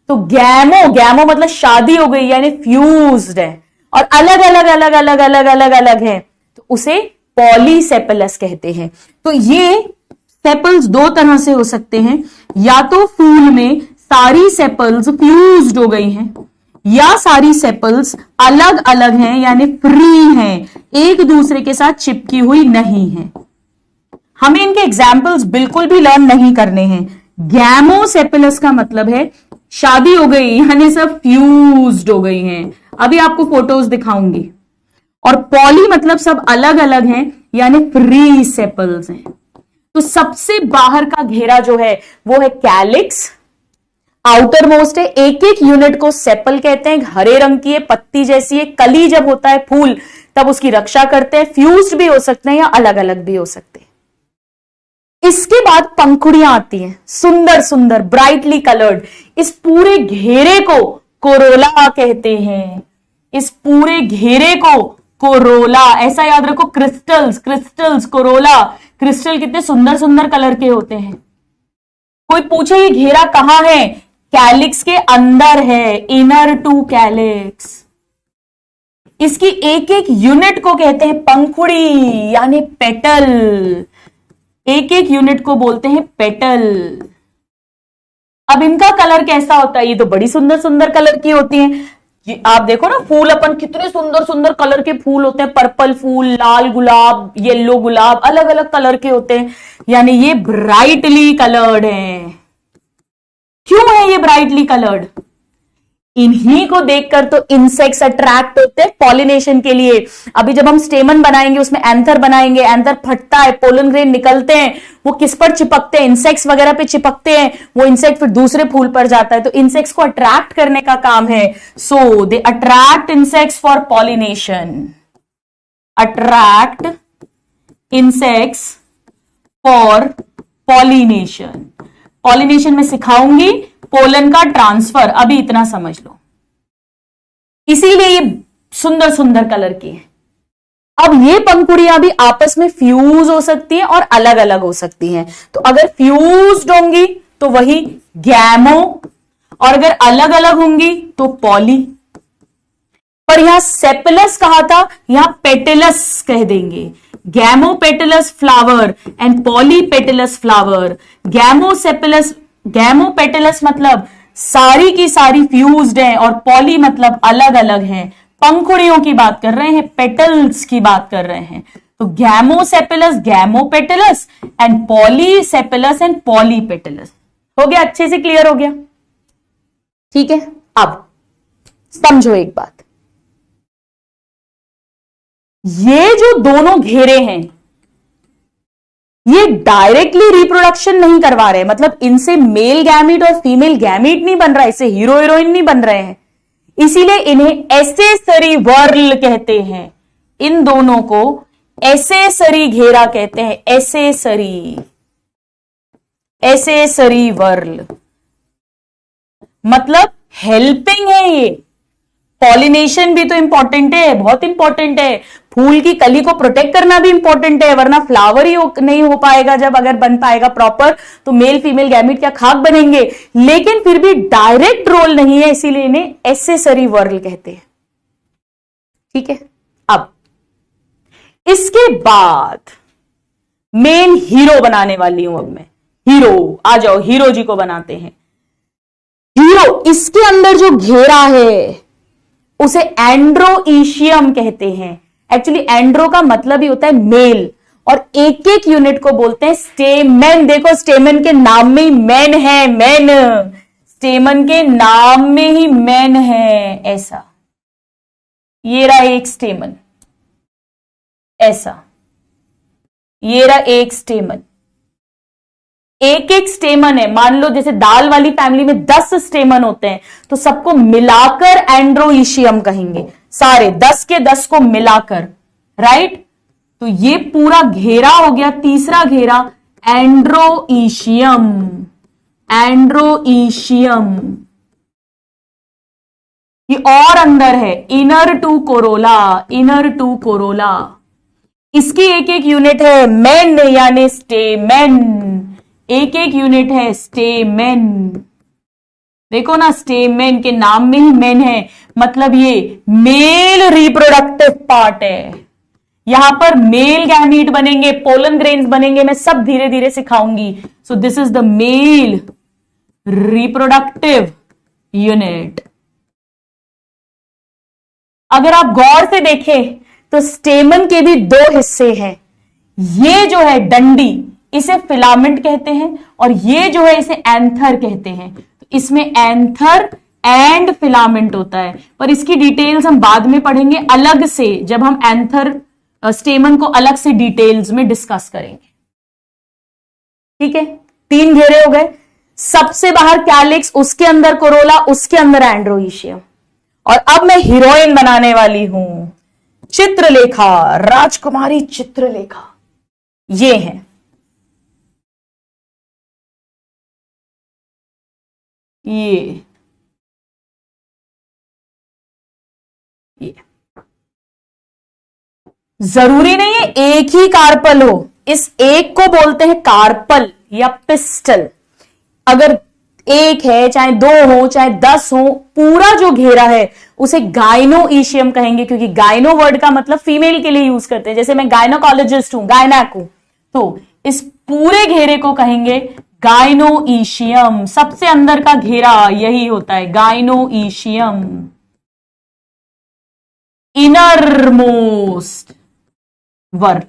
तो गैमो, गैमो मतलब शादी हो गई, यानी फ्यूज्ड है, और अलग अलग अलग अलग अलग अलग अलग है, तो उसे पॉलीसेपलस कहते हैं। तो ये सेपल्स दो तरह से हो सकते हैं, या तो फूल में सारी सेपल्स फ्यूज्ड हो गई हैं, या सारी सेपल्स अलग अलग हैं, यानी फ्री हैं, एक दूसरे के साथ चिपकी हुई नहीं है। हमें इनके एग्जाम्पल्स बिल्कुल भी लर्न नहीं करने हैं। गैमोसेपलस का मतलब है शादी हो गई, यानी सब फ्यूज्ड हो गई हैं। अभी आपको फोटोज दिखाऊंगी। और पॉली मतलब सब अलग अलग हैं, यानी फ्री सेपल्स हैं। तो सबसे बाहर का घेरा जो है वो है कैलिक्स, आउटर मोस्ट है। एक एक यूनिट को सेपल कहते हैं। हरे रंग की है, पत्ती जैसी है, कली जब होता है फूल तब उसकी रक्षा करते हैं। फ्यूज्ड भी हो सकते हैं या अलग अलग भी हो सकते हैं। इसके बाद पंखुड़ियां आती हैं, सुंदर सुंदर, ब्राइटली कलर्ड। इस पूरे घेरे को कोरोला कहते हैं। इस पूरे घेरे को कोरोला, ऐसा याद रखो। Crystals, crystals, Corolla. क्रिस्टल कितने सुंदर सुंदर कलर के होते हैं। कोई पूछे ये घेरा कहां है? कैलिक्स के अंदर है, इनर टू कैलिक्स। इसकी एक एक यूनिट को कहते हैं पंखुड़ी यानी पेटल। एक एक यूनिट को बोलते हैं पेटल। अब इनका कलर कैसा होता है? ये तो बड़ी सुंदर सुंदर कलर की होती हैं। ये आप देखो ना, फूल अपन कितने सुंदर सुंदर कलर के फूल होते हैं। पर्पल फूल, लाल गुलाब, येलो गुलाब, अलग अलग कलर के होते हैं। यानी ये ब्राइटली कलर्ड हैं। क्यों है ये ब्राइटली कलर्ड? इन्हीं को देखकर तो इंसेक्ट्स अट्रैक्ट होते हैं पॉलिनेशन के लिए। अभी जब हम स्टेमन बनाएंगे, उसमें एंथर बनाएंगे, एंथर फटता है, पोलन ग्रेन निकलते हैं, वो किस पर चिपकते हैं? इंसेक्ट्स वगैरह पे चिपकते हैं। वो इंसेक्ट फिर दूसरे फूल पर जाता है, तो इंसेक्ट्स को अट्रैक्ट करने का काम है। So they attract insects for pollination. Attract insects for pollination. Pollination में सिखाऊंगी, पोलन का ट्रांसफर, अभी इतना समझ लो। इसीलिए ये सुंदर सुंदर कलर की है। अब ये पंखुड़ियां भी आपस में फ्यूज हो सकती हैं और अलग अलग हो सकती हैं। तो अगर फ्यूज्ड होंगी तो वही गैमो, और अगर अलग अलग होंगी तो पॉली। पर यहां सेपलस कहा था, यहां पेटिलस कह देंगे। गैमोपेटिलस फ्लावर एंड पॉलीपेटिलस फ्लावर। गैमोसेपिलस, गैमोपेटिलस मतलब सारी की सारी फ्यूज्ड हैं, और पॉली मतलब अलग अलग हैं। पंखुड़ियों की बात कर रहे हैं, पेटल्स की बात कर रहे हैं। तो गैमोसेपिलस, गैमोपेटिलस एंड पॉलीसेपिलस एंड पॉलीपेटिलस। हो गया? अच्छे से क्लियर हो गया? ठीक है। अब समझो एक बात, ये जो दोनों घेरे हैं ये डायरेक्टली रिप्रोडक्शन नहीं करवा रहे, मतलब इनसे मेल गैमीट और फीमेल गैमीट नहीं बन रहा है, इससे हीरो हीरोइन नहीं बन रहे हैं। इसीलिए इन्हें एसेसरी वर्ल कहते हैं। इन दोनों को एसेसरी घेरा कहते हैं। एसेसरी, एसेसरी वर्ल मतलब हेल्पिंग है। ये पॉलिनेशन भी तो इंपॉर्टेंट है, बहुत इंपॉर्टेंट है। फूल की कली को प्रोटेक्ट करना भी इंपॉर्टेंट है, वरना फ्लावर ही नहीं हो पाएगा। जब अगर बन पाएगा प्रॉपर तो मेल फीमेल गैमीट क्या खाक बनेंगे। लेकिन फिर भी डायरेक्ट रोल नहीं है, इसीलिए इन्हें एसेसरी वर्ल कहते हैं। ठीक है। अब इसके बाद मेन हीरो बनाने वाली हूं। अब मैं हीरो, आ जाओ, हीरो जी को बनाते हैं। हीरो, इसके अंदर जो घेरा है उसे एंड्रोईशियम कहते हैं। एक्चुअली एंड्रो का मतलब ही होता है मेल, और एक एक यूनिट को बोलते हैं स्टेमेन। देखो स्टेमन के नाम में ही मैन है, मैन। स्टेमन के नाम में ही मैन है। ऐसा, ये रहा एक स्टेमन, ऐसा, ये रहा एक स्टेमन। एक एक स्टेमन है। मान लो जैसे दाल वाली फैमिली में 10 स्टेमन होते हैं, तो सबको मिलाकर एंड्रोईशियम कहेंगे। सारे 10 के 10 को मिलाकर, राइट। तो ये पूरा घेरा हो गया, तीसरा घेरा एंड्रोईशियम। एंड्रोईशियम ये और अंदर है, inner to corolla. Inner to corolla, इसकी एक एक यूनिट है मेन यानी स्टेमेन। एक एक यूनिट है स्टेमेन। देखो ना, स्टेमेन के नाम में ही मेन है, मतलब ये मेल रिप्रोडक्टिव पार्ट है। यहां पर मेल गैमीट बनेंगे, पोलन ग्रेन्स बनेंगे, मैं सब धीरे धीरे सिखाऊंगी। So this is the male reproductive unit. अगर आप गौर से देखें तो स्टेमन के भी 2 हिस्से हैं। ये जो है डंडी, इसे फिलामेंट कहते हैं, और ये जो है इसे एंथर कहते हैं। तो इसमें एंथर एंड फिलामेंट होता है, पर इसकी डिटेल्स हम बाद में पढ़ेंगे अलग से, जब हम एंथर स्टेमन को अलग से डिटेल्स में डिस्कस करेंगे। ठीक है, 3 घेरे हो गए। सबसे बाहर कैलिक्स, उसके अंदर कोरोला, उसके अंदर एंड्रोईशियम। और अब मैं हीरोइन बनाने वाली हूं, चित्रलेखा, राजकुमारी चित्रलेखा। ये है, ये ये जरूरी नहीं है एक ही कार्पल हो, इस एक को बोलते हैं कार्पल या पिस्टल। अगर एक है, चाहे 2 हो, चाहे 10 हो, पूरा जो घेरा है उसे गाइनोईशियम कहेंगे, क्योंकि गाइनो वर्ड का मतलब फीमेल के लिए यूज करते हैं। जैसे मैं गायनोकोलॉजिस्ट हूं, गायनैक हूं, तो इस पूरे घेरे को कहेंगे गाइनोईशियम। सबसे अंदर का घेरा यही होता है, गाइनोईशियम, इनर मोस्ट वर्ल।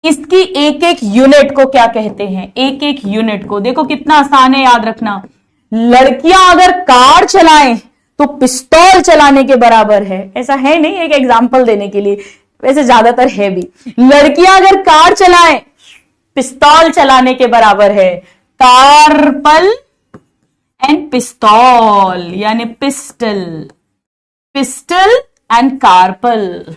इसकी एक एक यूनिट को क्या कहते हैं? एक एक यूनिट को देखो कितना आसान है याद रखना। लड़कियां अगर कार चलाएं तो पिस्तौल चलाने के बराबर है। ऐसा है नहीं, एक एग्जांपल देने के लिए, वैसे ज्यादातर है भी। लड़कियां अगर कार चलाएं पिस्तौल चलाने के बराबर है। कार्पल एंड पिस्तौल यानी पिस्टल, पिस्टल एंड कार्पल,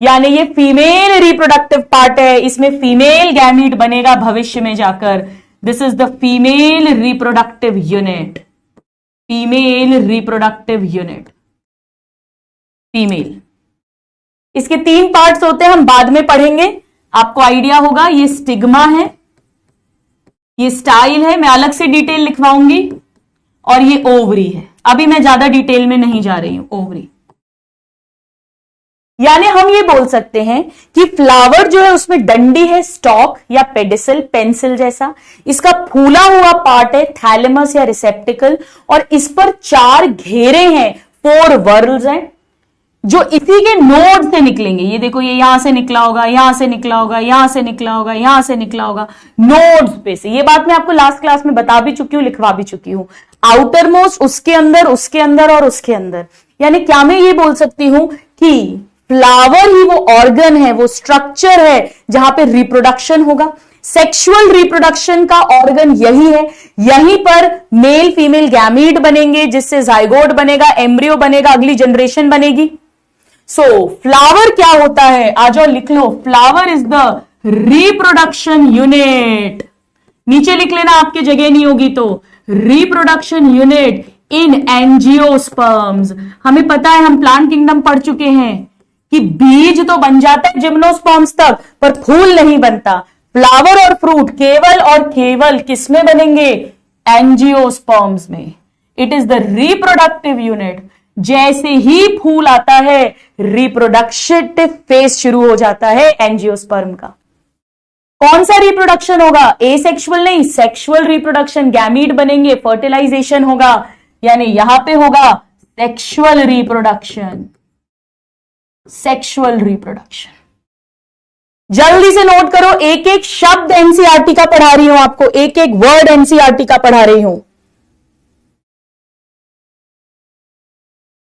यानी ये फीमेल रिप्रोडक्टिव पार्ट है, इसमें फीमेल गैमीट बनेगा भविष्य में जाकर। This is the female reproductive unit, female reproductive unit, female. इसके 3 पार्ट्स होते हैं, हम बाद में पढ़ेंगे, आपको आइडिया होगा। ये स्टिग्मा है, ये स्टाइल है, मैं अलग से डिटेल लिखवाऊंगी, और ये ओवरी है। अभी मैं ज्यादा डिटेल में नहीं जा रही हूं। ओवरी यानी हम ये बोल सकते हैं कि फ्लावर जो है उसमें डंडी है, स्टॉक या पेडिसल, पेंसिल जैसा। इसका फूला हुआ पार्ट है थैलेमस या रिसेप्टिकल, और इस पर 4 घेरे हैं, 4 वर्ल्स हैं, जो इसी के नोड से निकलेंगे। ये देखो, ये यहां से निकला होगा, यहां से निकला होगा, यहां से निकला होगा, यहां से निकला होगा, नोड्स पे से। ये बात मैं आपको लास्ट क्लास में बता भी चुकी हूं, लिखवा भी चुकी हूं। आउटर मोस्ट, उसके अंदर, उसके अंदर और उसके अंदर। यानी क्या मैं ये बोल सकती हूं कि फ्लावर ही वो ऑर्गन है, वो स्ट्रक्चर है जहां पे रिप्रोडक्शन होगा। सेक्सुअल रिप्रोडक्शन का ऑर्गन यही है, यहीं पर मेल फीमेल गैमीट बनेंगे, जिससे जाइगोट बनेगा, एम्ब्रियो बनेगा, अगली जनरेशन बनेगी। सो फ्लावर क्या होता है? आ जाओ लिख लो, flower is the reproduction unit. नीचे लिख लेना, आपकी जगह नहीं होगी तो। Reproduction unit in angiosperms. हमें पता है, हम प्लांट किंगडम पढ़ चुके हैं कि बीज तो बन जाता है जिम्नोस्पर्म्स तक, पर फूल नहीं बनता। फ्लावर और फ्रूट केवल और केवल किसमें बनेंगे? एंजियोस्पर्म्स में। It is the reproductive unit. जैसे ही फूल आता है, रिप्रोडक्टिव फेज शुरू हो जाता है एंजियोस्पर्म का। कौन सा रिप्रोडक्शन होगा? एसेक्सुअल नहीं, सेक्सुअल रिप्रोडक्शन। गैमीट बनेंगे, फर्टिलाइजेशन होगा, यानी यहां पे होगा सेक्सुअल रिप्रोडक्शन, सेक्सुअल रिप्रोडक्शन। जल्दी से नोट करो, एक एक शब्द एनसीईआरटी का पढ़ा रही हूं आपको, एक एक वर्ड एनसीईआरटी का पढ़ा रही हूं।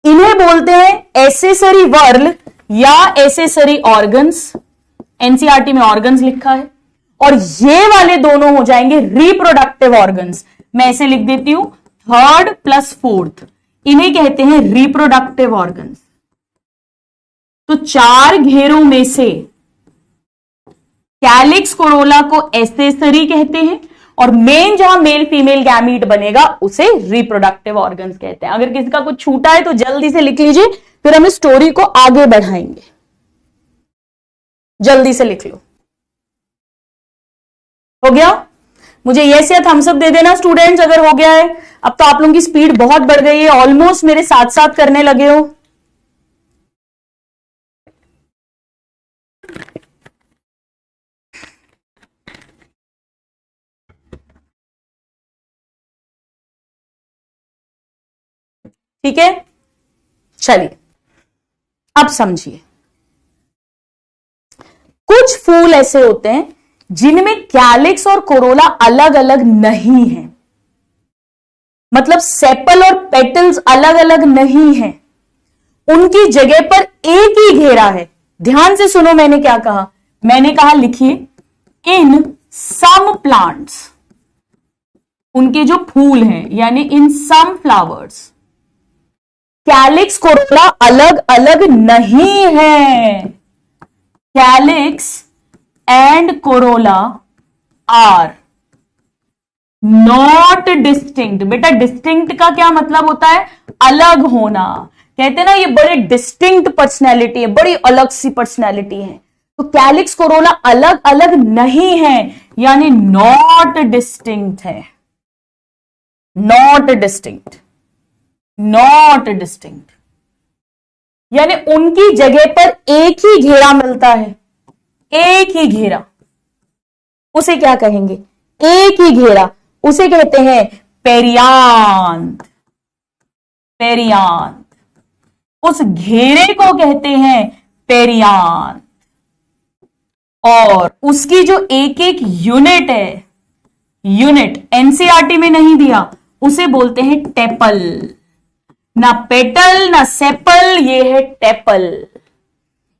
इन्हें बोलते हैं एसेसरी वर्ल या एसेसरी ऑर्गन्स। एनसीईआरटी में ऑर्गन्स लिखा है, और ये वाले दोनों हो जाएंगे रिप्रोडक्टिव ऑर्गन्स। मैं ऐसे लिख देती हूं, 3rd + 4th, इन्हें कहते हैं रिप्रोडक्टिव ऑर्गन्स। तो 4 घेरों में से कैलिक्स कोरोला को एसेसरी कहते हैं, और मेन जहां मेल फीमेल गैमीट बनेगा उसे रिप्रोडक्टिव ऑर्गन्स कहते हैं। अगर किसी का कुछ छूटा है तो जल्दी से लिख लीजिए, फिर हम स्टोरी को आगे बढ़ाएंगे। जल्दी से लिख लो। हो गया? मुझे यस या थम्स अप दे देना स्टूडेंट्स अगर हो गया है। अब तो आप लोगों की स्पीड बहुत बढ़ गई है, ऑलमोस्ट मेरे साथ साथ करने लगे हो। ठीक है, चलिए अब समझिए। कुछ फूल ऐसे होते हैं जिनमें कैलिक्स और कोरोला अलग अलग नहीं है, मतलब सेपल और पेटल्स अलग अलग नहीं है, उनकी जगह पर एक ही घेरा है। ध्यान से सुनो, मैंने क्या कहा? मैंने कहा लिखिए, इन सम प्लांट्स, उनके जो फूल हैं यानी in some flowers, calyx corolla अलग अलग नहीं है। Calyx and corolla are not distinct. बेटा डिस्टिंक्ट का क्या मतलब होता है? अलग होना। कहते हैं ना ये बड़े डिस्टिंक्ट पर्सनैलिटी है, बड़ी अलग सी पर्सनैलिटी है। तो कैलिक्स कोरोला अलग अलग नहीं है, यानी नॉट डिस्टिंक्ट है, नॉट डिस्टिंक्ट, नॉट डिस्टिंक्ट, यानी उनकी जगह पर एक ही घेरा मिलता है, एक ही घेरा, उसे क्या कहेंगे? एक ही घेरा, उसे कहते हैं पेरियांथ, पेरियांथ, उस घेरे को कहते हैं पेरियांथ। और उसकी जो एक एक यूनिट है, यूनिट एनसीईआरटी में नहीं दिया, उसे बोलते हैं टेपल। ना पेटल ना सेपल, ये है टेपल।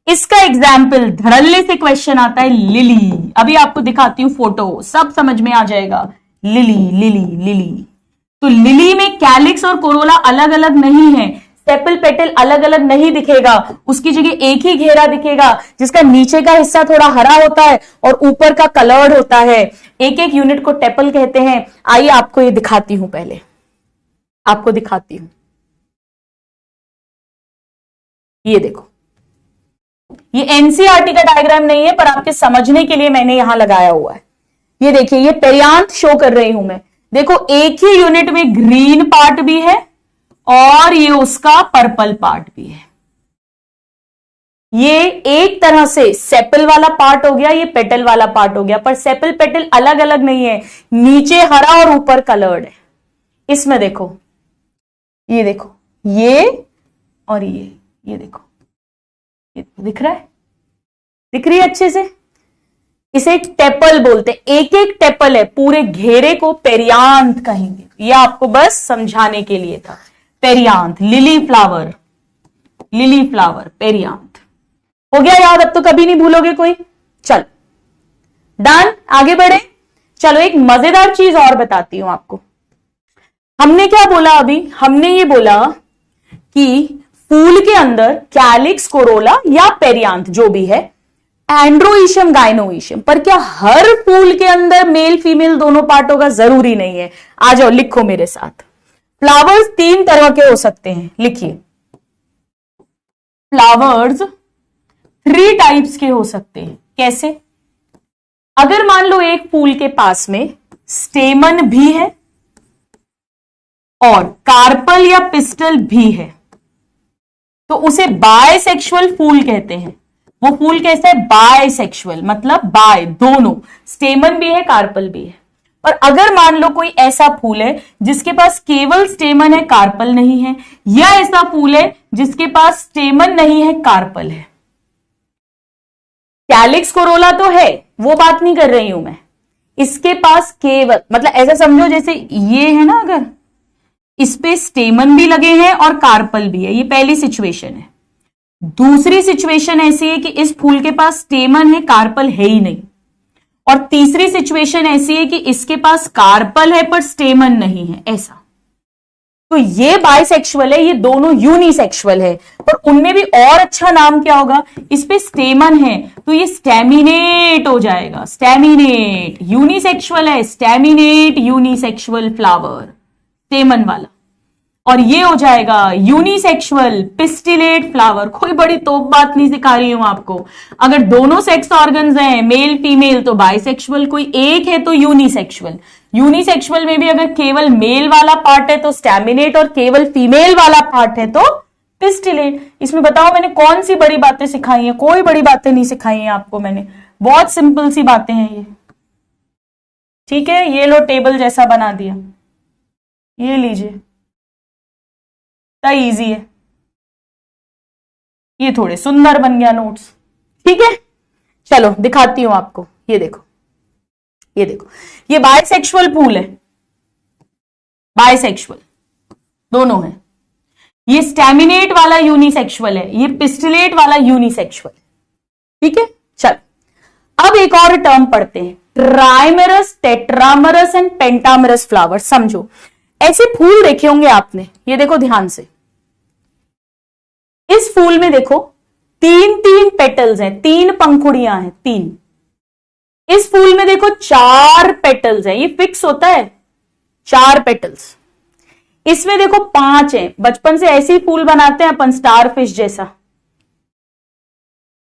इसका एग्जाम्पल धड़ल्ले से क्वेश्चन आता है लिली। अभी आपको दिखाती हूं फोटो, सब समझ में आ जाएगा। लिली लिली लिली, तो लिली में कैलिक्स और कोरोला अलग अलग नहीं है, सेपल पेटल अलग अलग नहीं दिखेगा, उसकी जगह एक ही घेरा दिखेगा जिसका नीचे का हिस्सा थोड़ा हरा होता है और ऊपर का कलर्ड होता है। एक एक यूनिट को टेपल कहते हैं। आइए आपको ये दिखाती हूं, पहले आपको दिखाती हूं। ये देखो, ये एनसीईआरटी का डायग्राम नहीं है, पर आपके समझने के लिए मैंने यहां लगाया हुआ है। ये देखिए, ये पेरियांथ शो कर रही हूं मैं। देखो, एक ही यूनिट में ग्रीन पार्ट भी है और ये उसका पर्पल पार्ट भी है। ये एक तरह से सेपल वाला पार्ट हो गया, ये पेटल वाला पार्ट हो गया, पर सेपल पेटल अलग अलग नहीं है, नीचे हरा और ऊपर कलर्ड है। इसमें देखो, ये देखो, ये और ये देखो, ये दिख रहा है, दिख रही है अच्छे से। इसे टेपल बोलते हैं, एक एक टेपल है, पूरे घेरे को पेरियांथ कहेंगे। यह आपको बस समझाने के लिए था। Perianth, lily flower, lily flower, perianth. हो गया याद? अब तो कभी नहीं भूलोगे कोई। चल डन, आगे बढ़े। चलो एक मजेदार चीज और बताती हूं आपको। हमने क्या बोला अभी? हमने ये बोला कि फूल के अंदर कैलिक्स, कोरोला या पेरियांथ जो भी है, एंड्रोइशियम, गाइनोइशियम, पर क्या हर फूल के अंदर मेल फीमेल दोनों पार्ट होगा? जरूरी नहीं है। आ जाओ, लिखो मेरे साथ। फ्लावर्स 3 तरह के हो सकते हैं, लिखिए। फ्लावर्स 3 टाइप्स के हो सकते हैं। कैसे? अगर मान लो एक फूल के पास में स्टेमन भी है और कार्पल या पिस्टल भी है, तो उसे बायसेक्सुअल फूल कहते हैं। वो फूल कैसा है? बायसेक्सुअल, मतलब बाय, दोनों, स्टेमन भी है, कार्पल भी है। और अगर मान लो कोई ऐसा फूल है जिसके पास केवल स्टेमन है, कार्पल नहीं है, या ऐसा फूल है जिसके पास स्टेमन नहीं है, कार्पल है। कैलिक्स, कोरोला तो है, वो बात नहीं कर रही हूं मैं। इसके पास केवल, मतलब ऐसा समझो जैसे ये है ना, अगर इस पे स्टेमन भी लगे हैं और कार्पल भी है, ये पहली सिचुएशन है। दूसरी सिचुएशन ऐसी है कि इस फूल के पास स्टेमन है, कार्पल है ही नहीं। और तीसरी सिचुएशन ऐसी है कि इसके पास कार्पल है पर स्टेमन नहीं है, ऐसा। तो ये बाइसेक्सुअल है, ये दोनों यूनिसेक्सुअल है। पर उनमें भी और अच्छा नाम क्या होगा? इस पे स्टेमन है तो ये स्टेमिनेट हो जाएगा, स्टेमिनेट। यूनिसेक्सुअल है, स्टेमिनेट यूनिसेक्सुअल फ्लावर, स्टेमन वाला। और ये हो जाएगा यूनिसेक्सुअल पिस्टिलेट फ्लावर। कोई बड़ी तोप बात नहीं सिखा रही हूं आपको। अगर दोनों सेक्स ऑर्गन्स हैं, मेल फीमेल, तो बाइसेक्सुअल, कोई एक है तो यूनिसेक्सुअल। यूनिसेक्सुअल में भी अगर केवल मेल वाला पार्ट है तो स्टैमिनेट और केवल फीमेल वाला पार्ट है तो पिस्टिलेट। इसमें बताओ मैंने कौन सी बड़ी बातें सिखाई हैं? कोई बड़ी बातें नहीं सिखाई हैं आपको मैंने, बहुत सिंपल सी बातें हैं ये। ठीक है, ये लो टेबल जैसा बना दिया, ये लीजिए, इतना इजी है। ये थोड़े सुंदर बन गया नोट्स। ठीक है, चलो दिखाती हूं आपको। ये देखो, ये देखो, ये बाइसेक्सुअल फूल है, बाइसेक्सुअल दोनों है। ये स्टैमिनेट वाला यूनिसेक्सुअल है, ये पिस्टिलेट वाला यूनिसेक्सुअल। ठीक है, चल अब एक और टर्म पढ़ते हैं, ट्राइमेरस, टेट्रामेरस एंड पेंटामेरस फ्लावर। समझो, ऐसे फूल देखे होंगे आपने, ये देखो ध्यान से। इस फूल में देखो 3 पेटल्स हैं, 3 पंखुड़ियां हैं, 3। इस फूल में देखो 4 पेटल्स हैं, ये फिक्स होता है, 4 पेटल्स। इसमें देखो 5 है, बचपन से ऐसे ही फूल बनाते हैं अपन स्टार फिश जैसा।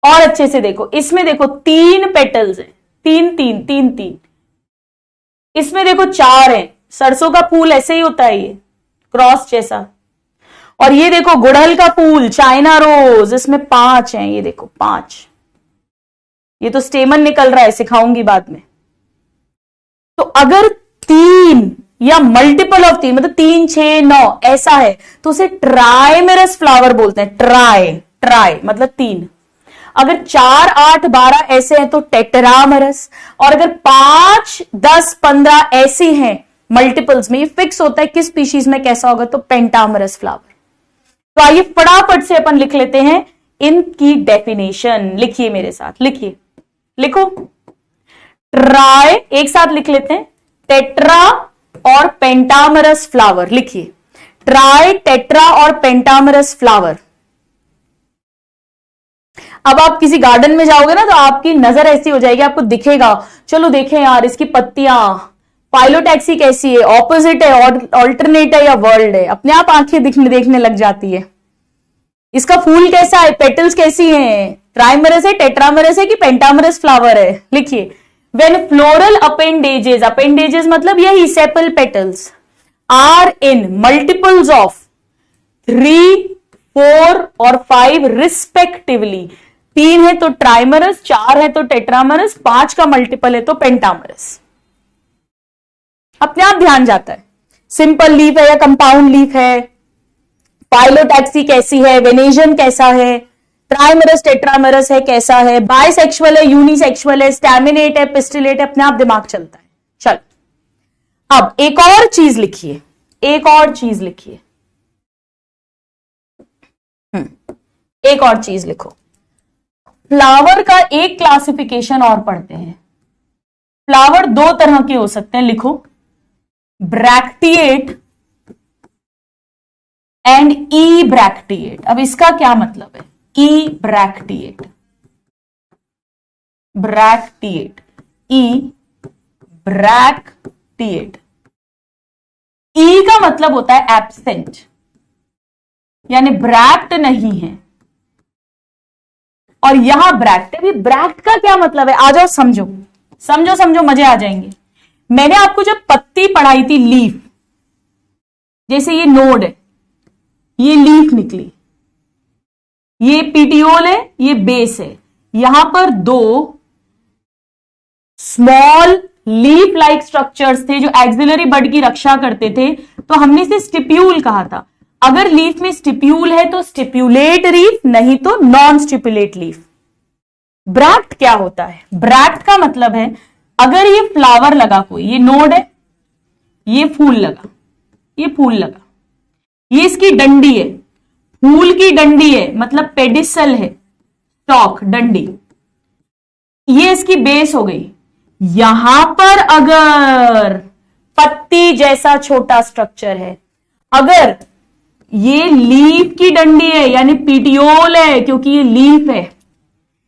और अच्छे से देखो, इसमें देखो 3 पेटल्स हैं, 3 3 3 3। इसमें देखो 4 है, सरसों का फूल ऐसे ही होता है ये क्रॉस जैसा। और ये देखो गुड़हल का फूल चाइना रोज, इसमें 5 है, ये देखो 5। ये तो स्टेमन निकल रहा है, सिखाऊंगी बाद में। तो अगर 3 या मल्टीपल ऑफ 3 मतलब 3 6 9 ऐसा है तो उसे ट्राइमेरस फ्लावर बोलते हैं। ट्राई मतलब 3। अगर 4 8 12 ऐसे हैं तो टेट्रामरस। और अगर 5 10 15 ऐसी हैं मल्टीपल्स में, ये फिक्स होता है किस स्पीशीज में कैसा होगा, तो पेंटामरस फ्लावर। तो आइए फटाफट से अपन लिख लेते हैं इनकी डेफिनेशन। लिखिए मेरे साथ, लिखिए, लिखो। ट्राई एक साथ लिख लेते हैं, टेट्रा और पेंटामरस फ्लावर। लिखिए ट्राई, टेट्रा और पेंटामरस फ्लावर। अब आप किसी गार्डन में जाओगे ना तो आपकी नजर ऐसी हो जाएगी, आपको दिखेगा, चलो देखें यार इसकी पत्तियां, पाइलोटैक्सी कैसी है, ऑपोजिट है, ऑल्टरनेट है या वर्ल्ड है, अपने आप आंखें देखने लग जाती है। इसका फूल कैसा है, पेटल्स कैसी हैं, ट्राइमरस है, टेट्रामरस है कि पेंटामरस फ्लावर है। लिखिए व्हेन फ्लोरल अपेंडेजेस, अपेंडेजेस मतलब यही sepal petals, are in multiples of 3 4 और 5 रिस्पेक्टिवली। 3 है तो ट्राइमरस, 4 है तो टेट्रामरस, 5 का मल्टीपल है तो पेंटामरस। अपने आप ध्यान जाता है, सिंपल लीफ है या कंपाउंड लीफ है, पाइलोटैक्सी कैसी है, वेनेशियन कैसा है, ट्राइमरस टेट्रामरस है कैसा है, बाइसेक्सुअल है, यूनिसेक्सुअल है, स्टैमिनेट है, पिस्टिलेट है, अपने आप दिमाग चलता है। चलो अब एक और चीज लिखिए, एक और चीज लिखिए, एक और चीज लिखो। फ्लावर का एक क्लासिफिकेशन और पढ़ते हैं। फ्लावर 2 तरह के हो सकते हैं, लिखो ब्रैक्टिएट एंड ई ब्रैक्टिएट। अब इसका क्या मतलब है, ई ब्रैक्टिएट, ब्रैक्टिएट, ई ब्रैक्टिएट। ई का मतलब होता है एब्सेंट, यानी ब्रैक्ट नहीं है, और यहां ब्रैक्ट है। ब्रैक्ट का क्या मतलब है, आ जाओ समझो समझो समझो, मजे आ जाएंगे। मैंने आपको जब पत्ती पढ़ाई थी, लीफ, जैसे ये नोड है, ये लीफ निकली, ये पीटियोल है, ये बेस है, यहां पर 2 स्मॉल लीफ लाइक स्ट्रक्चर्स थे जो एक्सिलरी बड की रक्षा करते थे, तो हमने इसे स्टिप्यूल कहा था। अगर लीफ में स्टिप्यूल है तो स्टिप्यूलेट लीफ, नहीं तो नॉन स्टिप्यूलेट लीफ। ब्रैक्ट क्या होता है, ब्रैक्ट का मतलब है अगर ये फ्लावर लगा, कोई ये नोड है, ये फूल लगा, ये फूल लगा, ये इसकी डंडी है, फूल की डंडी है मतलब पेडिसल है, स्टॉक डंडी, ये इसकी बेस हो गई। यहां पर अगर पत्ती जैसा छोटा स्ट्रक्चर है, अगर ये लीफ की डंडी है यानी पीटियोल है क्योंकि ये लीफ है,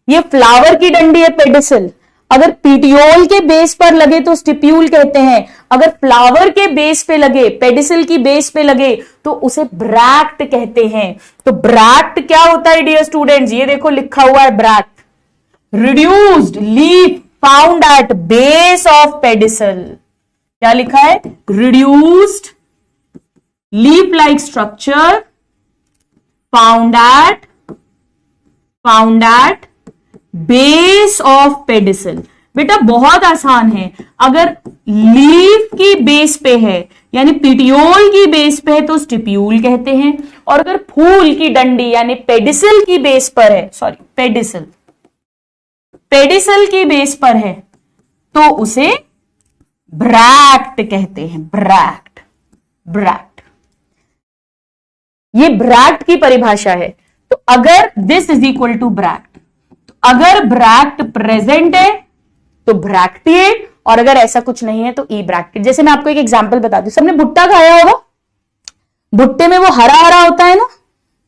ये फ्लावर की डंडी है पेडिसल, अगर पीटियोल के बेस पर लगे तो स्टिप्यूल कहते हैं, अगर फ्लावर के बेस पे लगे, पेडिसल की बेस पे लगे तो उसे ब्रैक्ट कहते हैं। तो ब्रैक्ट क्या होता है डियर स्टूडेंट्स, ये देखो लिखा हुआ है bract, reduced leaf found at base of pedicel. क्या लिखा है, reduced leaf like structure found at base of pedicel. बेटा बहुत आसान है, अगर लीफ की बेस पे है यानी पिटियोल की बेस पे है तो स्टिप्यूल कहते हैं, और अगर फूल की डंडी यानी पेडिसल की बेस पर है, सॉरी पेडिसल की बेस पर है तो उसे ब्रैक्ट कहते हैं। ब्रैक्ट ये ब्रैक्ट की परिभाषा है। तो अगर this is equal to bract, अगर ब्रैक्ट प्रेजेंट है तो ब्रैक्टिएट, और अगर ऐसा कुछ नहीं है तो ई ब्रैक्टिएट। जैसे मैं आपको एक एग्जांपल बता दूं, सबने भुट्टा खाया होगा, भुट्टे में वो हरा हरा होता है ना,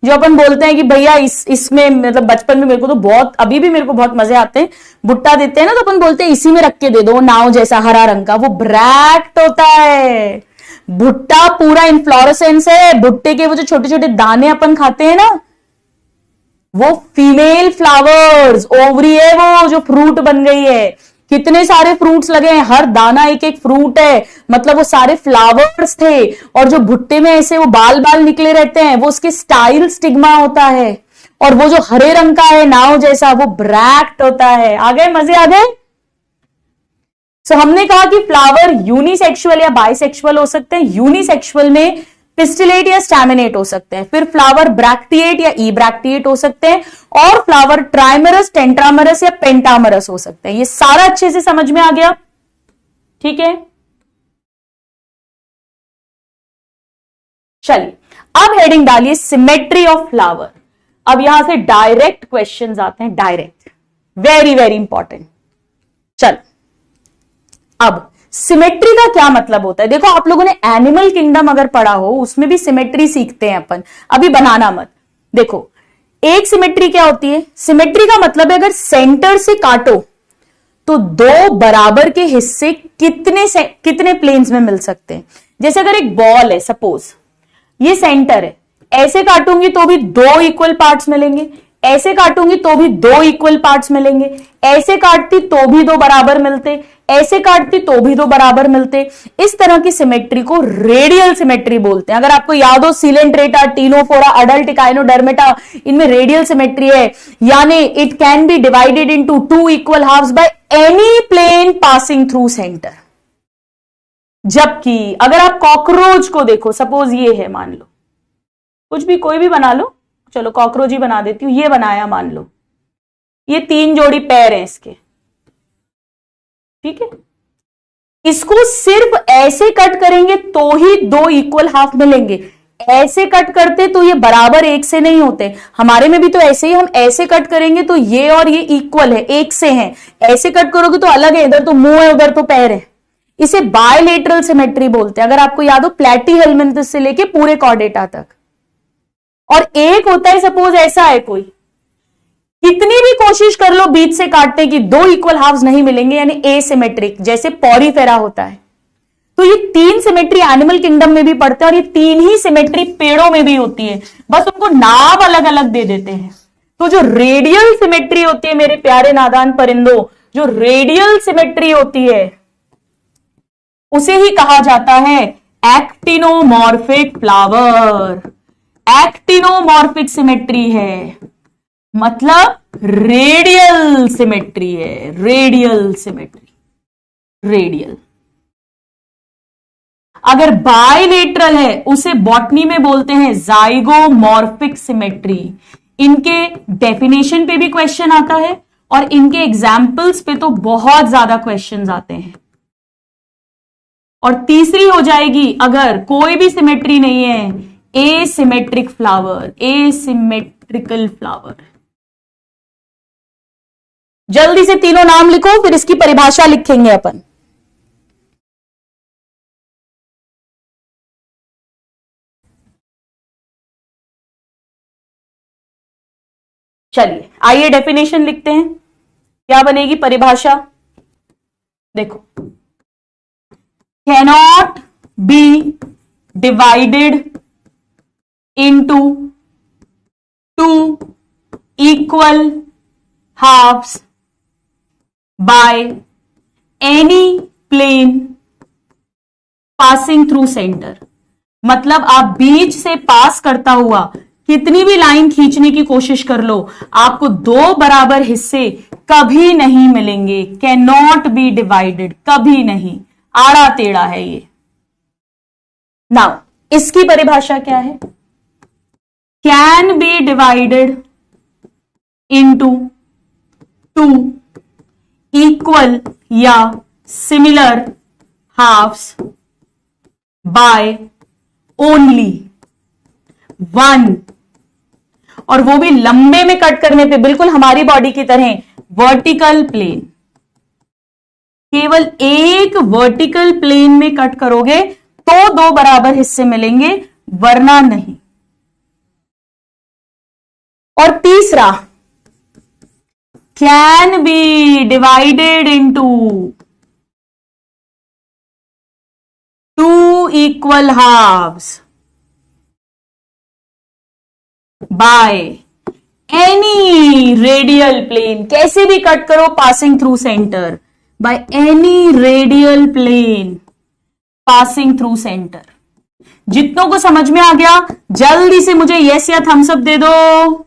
जो अपन बोलते हैं कि भैया इसमें, मतलब बचपन में मेरे को तो बहुत, अभी भी मेरे को बहुत मजे आते हैं, भुट्टा देते हैं ना तो अपन बोलते हैं इसी में रख के दे दो, नाव जैसा हरा रंग का, वो ब्रैक्ट होता है। भुट्टा पूरा इन्फ्लोरेसेंस है, भुट्टे के वो जो छोटे छोटे दाने अपन खाते हैं ना, वो फीमेल फ्लावर्स, ओवरी है वो जो फ्रूट बन गई है। कितने सारे फ्रूट्स लगे हैं, हर दाना एक एक फ्रूट है, मतलब वो सारे फ्लावर्स थे। और जो भुट्टे में ऐसे वो बाल बाल निकले रहते हैं, वो उसके स्टाइल स्टिग्मा होता है। और वो जो हरे रंग का है नाव जैसा, वो ब्रैक्ट होता है। आ गए, मजे आ गए। सो हमने कहा कि फ्लावर यूनिसेक्सुअल या बाइसेक्सुअल हो सकते हैं। यूनिसेक्सुअल में पिस्टिलेट या स्टैमिनेट हो सकते हैं, फिर फ्लावर ब्रैक्टिएट या ई ब्रैक्टिएट हो सकते हैं, और फ्लावर ट्राइमरस, टेंट्रामरस या पेंटामरस हो सकते हैं। ये सारा अच्छे से समझ में आ गया, ठीक है। चलिए अब हेडिंग डालिए सिमेट्री ऑफ फ्लावर। अब यहां से डायरेक्ट क्वेश्चंस आते हैं, डायरेक्ट, वेरी वेरी इंपॉर्टेंट। चल अब सिमेट्री का क्या मतलब होता है। देखो आप लोगों ने एनिमल किंगडम अगर पढ़ा हो, उसमें भी सिमेट्री सीखते हैं अपन, अभी बनाना मत। देखो एक सिमेट्री क्या होती है, सिमेट्री का मतलब है अगर सेंटर से काटो तो दो बराबर के हिस्से कितने प्लेन्स में मिल सकते हैं। जैसे अगर एक बॉल है, सपोज ये सेंटर है, ऐसे काटूंगी तो भी दो इक्वल पार्ट्स मिलेंगे, ऐसे काटूंगी तो भी दो इक्वल पार्ट्स मिलेंगे, ऐसे काटती तो भी दो बराबर मिलते, ऐसे काटती तो भी दो बराबर मिलते। इस तरह की सिमेट्री को रेडियल सिमेट्री बोलते हैं। अगर आपको याद हो सीलेंट्रेटा, टीनोफोरा, अडल्ट इकाइनोडर्मेटा, इनमें रेडियल सिमेट्री है, यानी it can be divided into two equal halves by any plane passing through centre. जबकि अगर आप कॉकरोच को देखो, सपोज ये है, मान लो कुछ भी कोई भी बना लो, चलो कॉकरोच ही बना देती हूं, ये बनाया मान लो, ये तीन जोड़ी पैर हैं इसके, ठीक है। इसको सिर्फ ऐसे कट करेंगे तो ही दो इक्वल हाफ मिलेंगे, ऐसे कट करते तो ये बराबर एक से नहीं होते। हमारे में भी तो ऐसे ही, हम ऐसे कट करेंगे तो ये और ये इक्वल है, एक से हैं, ऐसे कट करोगे तो अलग है, इधर तो मुंह है उधर तो पैर है। इसे बायलेटरल सिमेट्री बोलते हैं। अगर आपको याद हो प्लैटीहेल्मिन्थस से लेके पूरे कॉर्डेटा तक। और एक होता है सपोज ऐसा है कोई, कितनी भी कोशिश कर लो बीच से काटने की, दो इक्वल हाफ्स नहीं मिलेंगे, यानी एसिमेट्रिक, जैसे पॉरीफेरा होता है। तो ये तीन सिमेट्री एनिमल किंगडम में भी पड़ते हैं, और ये तीन ही सिमेट्री पेड़ों में भी होती है, बस उनको नाम अलग अलग दे देते हैं। तो जो रेडियल सिमेट्री होती है मेरे प्यारे नादान परिंदों, जो रेडियल सिमेट्री होती है उसे ही कहा जाता है एक्टिनोमॉर्फिक फ्लावर। एक्टिनोमॉर्फिक सिमेट्री है, मतलब रेडियल सिमेट्री है, रेडियल सिमेट्री, रेडियल। अगर बायलेटरल है उसे बॉटनी में बोलते हैं जाइगोमॉर्फिक सिमेट्री। इनके डेफिनेशन पे भी क्वेश्चन आता है, और इनके एग्जाम्पल्स पे तो बहुत ज्यादा क्वेश्चंस आते हैं। और तीसरी हो जाएगी, अगर कोई भी सिमेट्री नहीं है, एसिमेट्रिक फ्लावर, एसिमेट्रिकल फ्लावर। जल्दी से तीनों नाम लिखो, फिर इसकी परिभाषा लिखेंगे अपन। चलिए आइए डेफिनेशन लिखते हैं, क्या बनेगी परिभाषा। देखो, cannot be divided into two equal halves by any plane passing through center। मतलब आप बीच से पास करता हुआ कितनी भी लाइन खींचने की कोशिश कर लो, आपको दो बराबर हिस्से कभी नहीं मिलेंगे। कैन नॉट बी डिवाइडेड, कभी नहीं, आड़ा टेढ़ा है ये। नाउ इसकी परिभाषा क्या है, can be divided into two equal या similar halves by only one, और वो भी लंबे में कट करने पे, बिल्कुल हमारी बॉडी की तरह वर्टिकल प्लेन। केवल एक वर्टिकल प्लेन में कट करोगे तो दो बराबर हिस्से मिलेंगे, वरना नहीं। और तीसरा, can be divided into two equal halves by any radial plane, कैसे भी कट करो passing through centre, by any radial plane passing through centre. जितनों को समझ में आ गया जल्दी से मुझे यस या थम्स अप दे दो।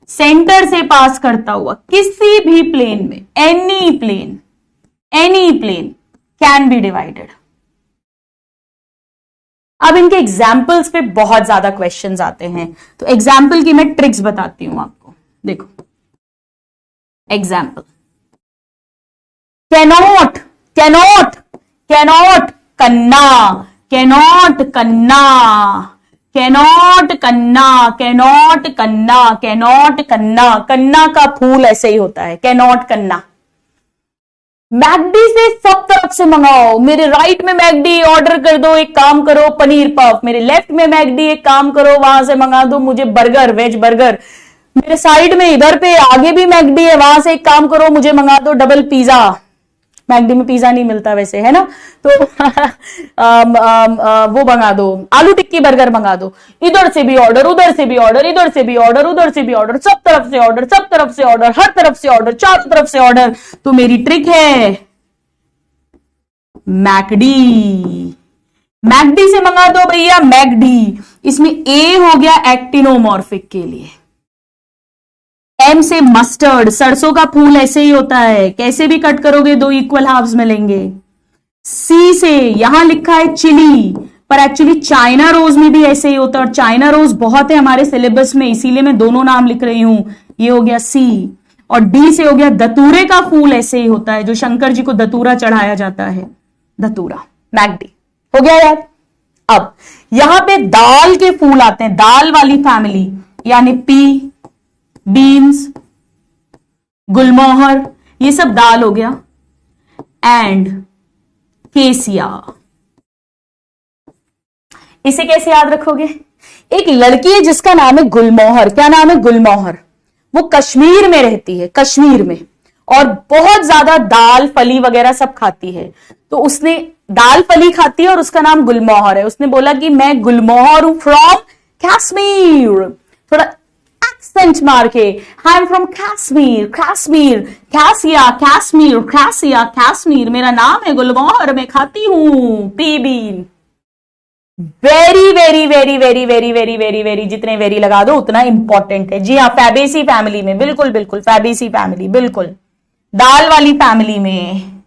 सेंटर से पास करता हुआ किसी भी प्लेन में, any plane can be divided. अब इनके एग्जाम्पल्स पे बहुत ज्यादा क्वेश्चंस आते हैं, तो एग्जाम्पल की मैं ट्रिक्स बताती हूं आपको। देखो एग्जाम्पल, कैनॉट कैनॉट कैनॉट कन्ना, कैनॉट कन्ना, कैनॉट कन्ना, कैनॉट कन्ना, कैनॉट कन्ना, कन्ना का फूल ऐसे ही होता है, कैनॉट कन्ना। मैकडी से सब तरफ से मंगाओ, मेरे राइट में मैकडी ऑर्डर कर दो, एक काम करो पनीर पफ, मेरे लेफ्ट में मैकडी एक काम करो वहां से मंगा दो मुझे बर्गर, वेज बर्गर, मेरे साइड में इधर पे आगे भी मैकडी है वहां से एक काम करो मुझे मंगा दो डबल पिज्जा। मैकडी में पिज्जा नहीं मिलता वैसे, है ना, तो वो मंगा दो, आलू टिक्की बर्गर मंगा दो, इधर से भी ऑर्डर, उधर से भी ऑर्डर, इधर से भी ऑर्डर, उधर से भी ऑर्डर, सब तरफ से ऑर्डर, सब तरफ से ऑर्डर, हर तरफ से ऑर्डर, चारों तरफ से ऑर्डर। तो मेरी ट्रिक है मैकडी, मैकडी से मंगा दो भैया मैकडी। इसमें ए हो गया एक्टिनोमॉर्फिक के लिए, एम से मस्टर्ड, सरसों का फूल ऐसे ही होता है, कैसे भी कट करोगे दो इक्वल हाफ्स मिलेंगे। सी से यहां लिखा है चिली, पर एक्चुअली चाइना रोज में भी ऐसे ही होता है, और चाइना रोज बहुत है हमारे सिलेबस में, इसीलिए मैं दोनों नाम लिख रही हूं। ये हो गया सी, और डी से हो गया दतूरे का फूल ऐसे ही होता है, जो शंकर जी को दतूरा चढ़ाया जाता है, दतूरा, मैकडी हो गया यार। अब यहां पे दाल के फूल आते हैं, दाल वाली फैमिली, यानी पी, बीन्स, गुलमोहर, ये सब दाल हो गया, एंड केसिया। इसे कैसे याद रखोगे? एक लड़की है जिसका नाम है गुलमोहर, क्या नाम है? गुलमोहर। वो कश्मीर में रहती है, कश्मीर में, और बहुत ज्यादा दाल फली वगैरह सब खाती है। तो उसने दाल फली खाती है और उसका नाम गुलमोहर है। उसने बोला कि मैं गुलमोहर हूं फ्रॉम कश्मीर, थोड़ा एक्सेंट मार के, I am from Kashmir, Kashmir, cassia, Kashmir, cassia, Kashmir, मेरा नाम है गुलमोहर, मैं खाती हूं pea bean. Very very very very very very very very, जितने वेरी लगा दो उतना इंपॉर्टेंट है। जी हाँ, फैबेसी फैमिली में, बिल्कुल बिल्कुल फैबेसी फैमिली, बिल्कुल दाल वाली फैमिली में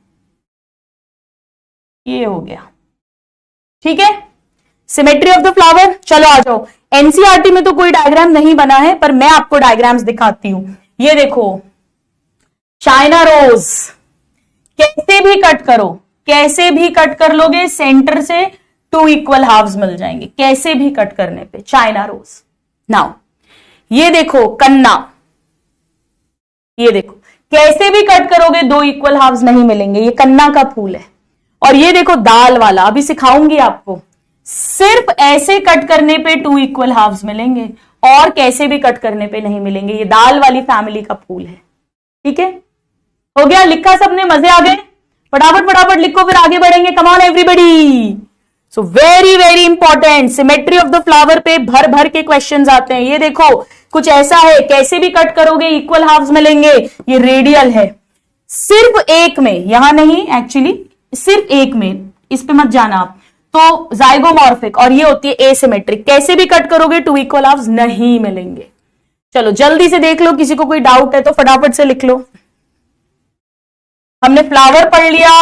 ये हो गया। ठीक है, सिमेट्री ऑफ द फ्लावर। चलो आ जाओ, एनसीईआरटी में तो कोई डायग्राम नहीं बना है, पर मैं आपको डायग्राम्स दिखाती हूं। ये देखो, चाइना रोज, कैसे भी कट करो, कैसे भी कट कर लोगे सेंटर से टू इक्वल हाफ्स मिल जाएंगे, कैसे भी कट करने पे, चाइना रोज। नाउ ये देखो कन्ना, ये देखो कैसे भी कट करोगे दो इक्वल हाफ्स नहीं मिलेंगे, ये कन्ना का फूल है। और ये देखो दाल वाला, अभी सिखाऊंगी आपको, सिर्फ ऐसे कट करने पे टू इक्वल हाफ्स मिलेंगे, और कैसे भी कट करने पे नहीं मिलेंगे। ये दाल वाली फैमिली का फूल है। ठीक है, हो गया, लिखा सबने, मजे आ गए? फटाफट फटाफट लिखो, फिर आगे बढ़ेंगे। Come on everybody. So very very important, symmetry of the flower पे भर भर के क्वेश्चंस आते हैं। ये देखो कुछ ऐसा है, कैसे भी कट करोगे इक्वल हाफ्स मिलेंगे। ये रेडियल है, सिर्फ एक में, यहां नहीं एक्चुअली, सिर्फ एक में, इस पे मत जाना आप। तो जाइगोमॉर्फिक, और ये होती है एसिमेट्रिक, कैसे भी कट करोगे टू इक्वल हाफ्स नहीं मिलेंगे। चलो जल्दी से देख लो, किसी को कोई डाउट है तो फटाफट से लिख लो। हमने फ्लावर पढ़ लिया,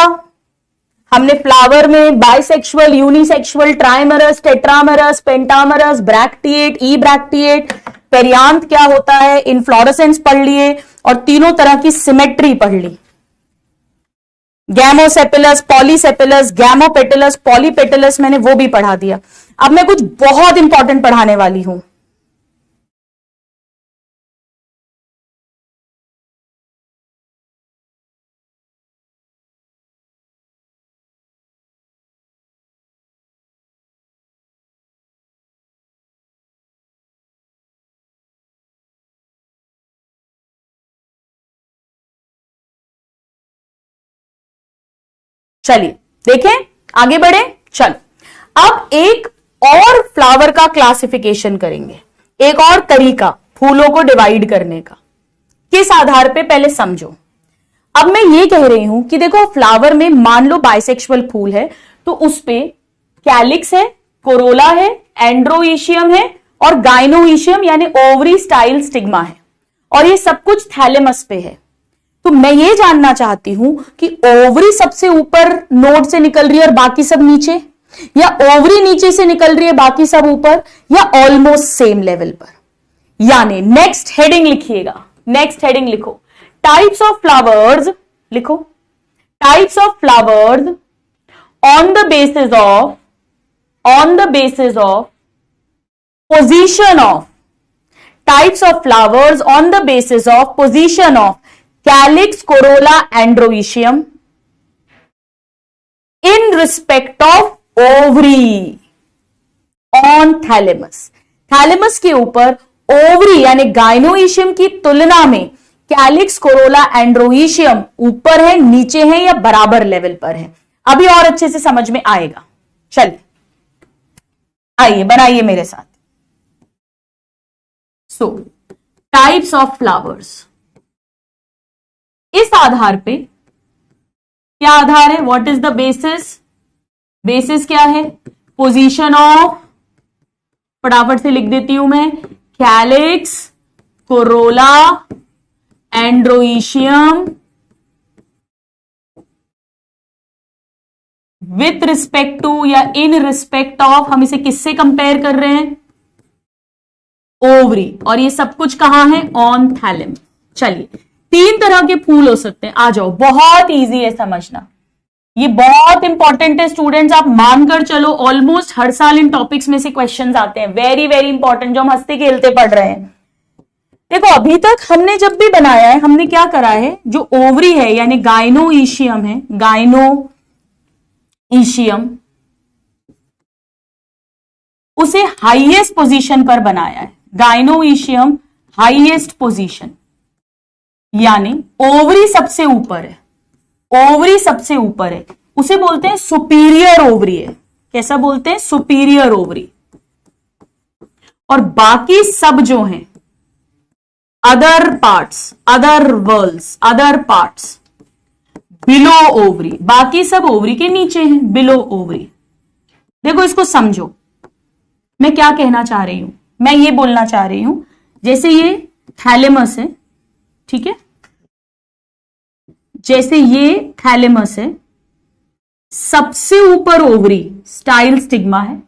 हमने फ्लावर में bisexual, unisexual, ट्राइमरस, tetramerous, pentamerous, bracteate, ई ब्रैक्टिएट, पेरियांथ क्या होता है, इनफ्लोरेसेंस पढ़ लिए, और तीनों तरह की सिमेट्री पढ़ ली। गैमोसेपिलस, पॉलीसेपिलस, गैमोपेटिलस, पॉलीपेटिलस, मैंने वो भी पढ़ा दिया। अब मैं कुछ बहुत इंपॉर्टेंट पढ़ाने वाली हूं। चलिए देखें, आगे बढ़े। चलो अब एक और फ्लावर का क्लासिफिकेशन करेंगे, एक और तरीका फूलों को डिवाइड करने का। किस आधार पे, पहले समझो। अब मैं ये कह रही हूं कि देखो फ्लावर में मान लो बाइसेक्सुअल फूल है तो उस पे कैलिक्स है, कोरोला है, एंड्रोइशियम है और गाइनोइशियम यानी ओवरी स्टाइल स्टिग्मा है, और ये सब कुछ थैलेमस पे है। तो मैं ये जानना चाहती हूं कि ओवरी सबसे ऊपर नोड से निकल रही है और बाकी सब नीचे, या ओवरी नीचे से निकल रही है बाकी सब ऊपर, या ऑलमोस्ट सेम लेवल पर। यानी नेक्स्ट हेडिंग लिखिएगा, नेक्स्ट हेडिंग लिखो, टाइप्स ऑफ फ्लावर्स, लिखो types of flowers on the basis of position of, types of flowers on the basis of position of calyx, corolla, androecium in respect of ovary on thalamus. thalamus के ऊपर ovary यानी गाइनोइशियम की तुलना में calyx, corolla, एंड्रोइशियम ऊपर है, नीचे है या बराबर लेवल पर है। अभी और अच्छे से समझ में आएगा। चलिए आइए बनाइए मेरे साथ। सो टाइप्स ऑफ फ्लावर्स, इस आधार पे, क्या आधार है, what is the basis, basis क्या है, पोजीशन ऑफ, फटाफट से लिख देती हूं मैं, calyx, corolla, androecium with respect to या इन रिस्पेक्ट ऑफ, हम इसे किससे कंपेयर कर रहे हैं, ओवरी, और ये सब कुछ कहां है, ऑन थैलेमस। चलिए तीन तरह के फूल हो सकते हैं, आ जाओ, बहुत इजी है समझना, ये बहुत इंपॉर्टेंट है स्टूडेंट्स, आप मानकर चलो ऑलमोस्ट हर साल इन टॉपिक्स में से क्वेश्चंस आते हैं, वेरी वेरी इंपॉर्टेंट, जो हम हंसते खेलते पढ़ रहे हैं। देखो अभी तक हमने जब भी बनाया है हमने क्या करा है, जो ओवरी है यानी गाइनोइशियम है, गाइनोइशियम उसे हाईएस्ट पोजीशन पर बनाया है, गाइनोइशियम हाईएस्ट पोजीशन, यानी ओवरी सबसे ऊपर है, ओवरी सबसे ऊपर है, उसे बोलते हैं सुपीरियर ओवरी है। कैसा बोलते हैं, सुपीरियर ओवरी। और बाकी सब जो हैं other parts, other whorls, other parts below ovary, बाकी सब ओवरी के नीचे हैं, बिलो ओवरी। देखो इसको समझो, मैं क्या कहना चाह रही हूं, मैं ये बोलना चाह रही हूं, जैसे ये थैलेमस है, ठीक है, जैसे ये थैलेमस है, सबसे ऊपर ओवरी स्टाइल स्टिग्मा है,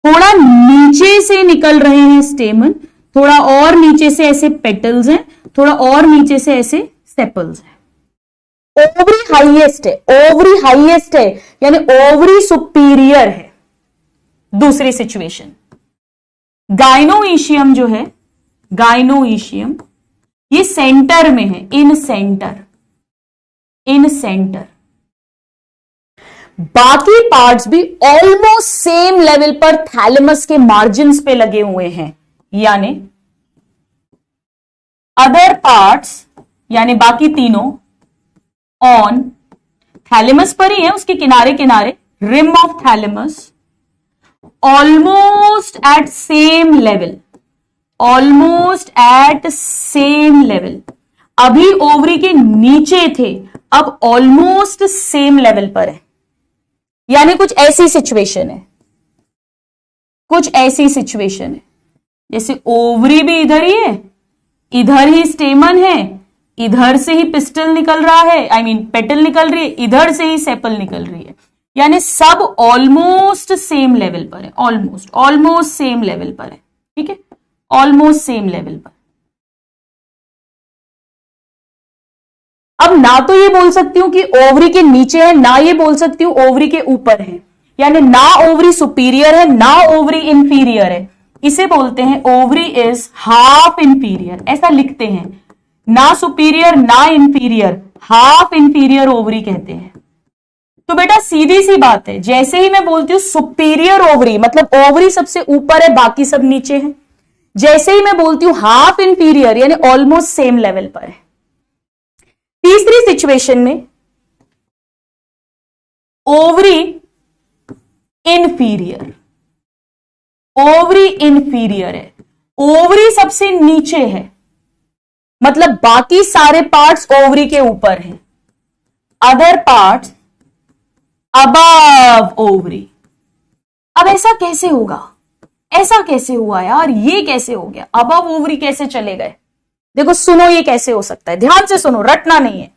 थोड़ा नीचे से निकल रहे हैं स्टेमन, थोड़ा और नीचे से ऐसे पेटल्स हैं, थोड़ा और नीचे से ऐसे सेपल्स हैं। ओवरी हाईएस्ट है, ओवरी हाईएस्ट है यानी ओवरी सुपीरियर है। दूसरी सिचुएशन, गाइनोइशियम जो है, गाइनोइशियम ये सेंटर में है, इन सेंटर, इन सेंटर, बाकी पार्ट्स भी ऑलमोस्ट सेम लेवल पर थैलेमस के मार्जिन्स पे लगे हुए हैं, यानी अदर पार्ट्स यानी बाकी तीनों ऑन थैलेमस पर ही है, उसके किनारे किनारे, rim of thalamus, almost at same level, almost at same level. अभी ओवरी के नीचे थे, अब ऑलमोस्ट सेम लेवल पर है, यानी कुछ ऐसी सिचुएशन है, कुछ ऐसी सिचुएशन है जैसे ओवरी भी इधर ही है, इधर ही स्टेमन है, इधर से ही पिस्टल निकल रहा है, आई मीन पेटल निकल रही है, इधर से ही सेपल निकल रही है, यानी सब ऑलमोस्ट सेम लेवल पर है, ऑलमोस्ट, ऑलमोस्ट सेम लेवल पर है, ठीक है, ऑलमोस्ट सेम लेवल पर। अब ना तो ये बोल सकती हूं कि ओवरी के नीचे है, ना ये बोल सकती हूं ओवरी के ऊपर है, यानी ना ओवरी सुपीरियर है ना ओवरी इंफीरियर है, इसे बोलते हैं ओवरी इज हाफ इंफीरियर, ऐसा लिखते हैं, ना सुपीरियर ना इंफीरियर, हाफ इंफीरियर ओवरी कहते हैं। तो बेटा सीधी सी बात है, जैसे ही मैं बोलती हूं सुपीरियर ओवरी मतलब ओवरी सबसे ऊपर है बाकी सब नीचे है, जैसे ही मैं बोलती हूं हाफ इंफीरियर यानी ऑलमोस्ट सेम लेवल पर है। तीसरी सिचुएशन में ओवरी इंफीरियर, ओवरी इंफीरियर है, ओवरी सबसे नीचे है, मतलब बाकी सारे पार्ट्स ओवरी के ऊपर हैं, अदर पार्ट्स अबव ओवरी। अब ऐसा कैसे होगा, ऐसा कैसे हुआ यार, ये कैसे हो गया, अबव ओवरी कैसे चले गए? देखो सुनो ये कैसे हो सकता है, ध्यान से सुनो, रटना नहीं है।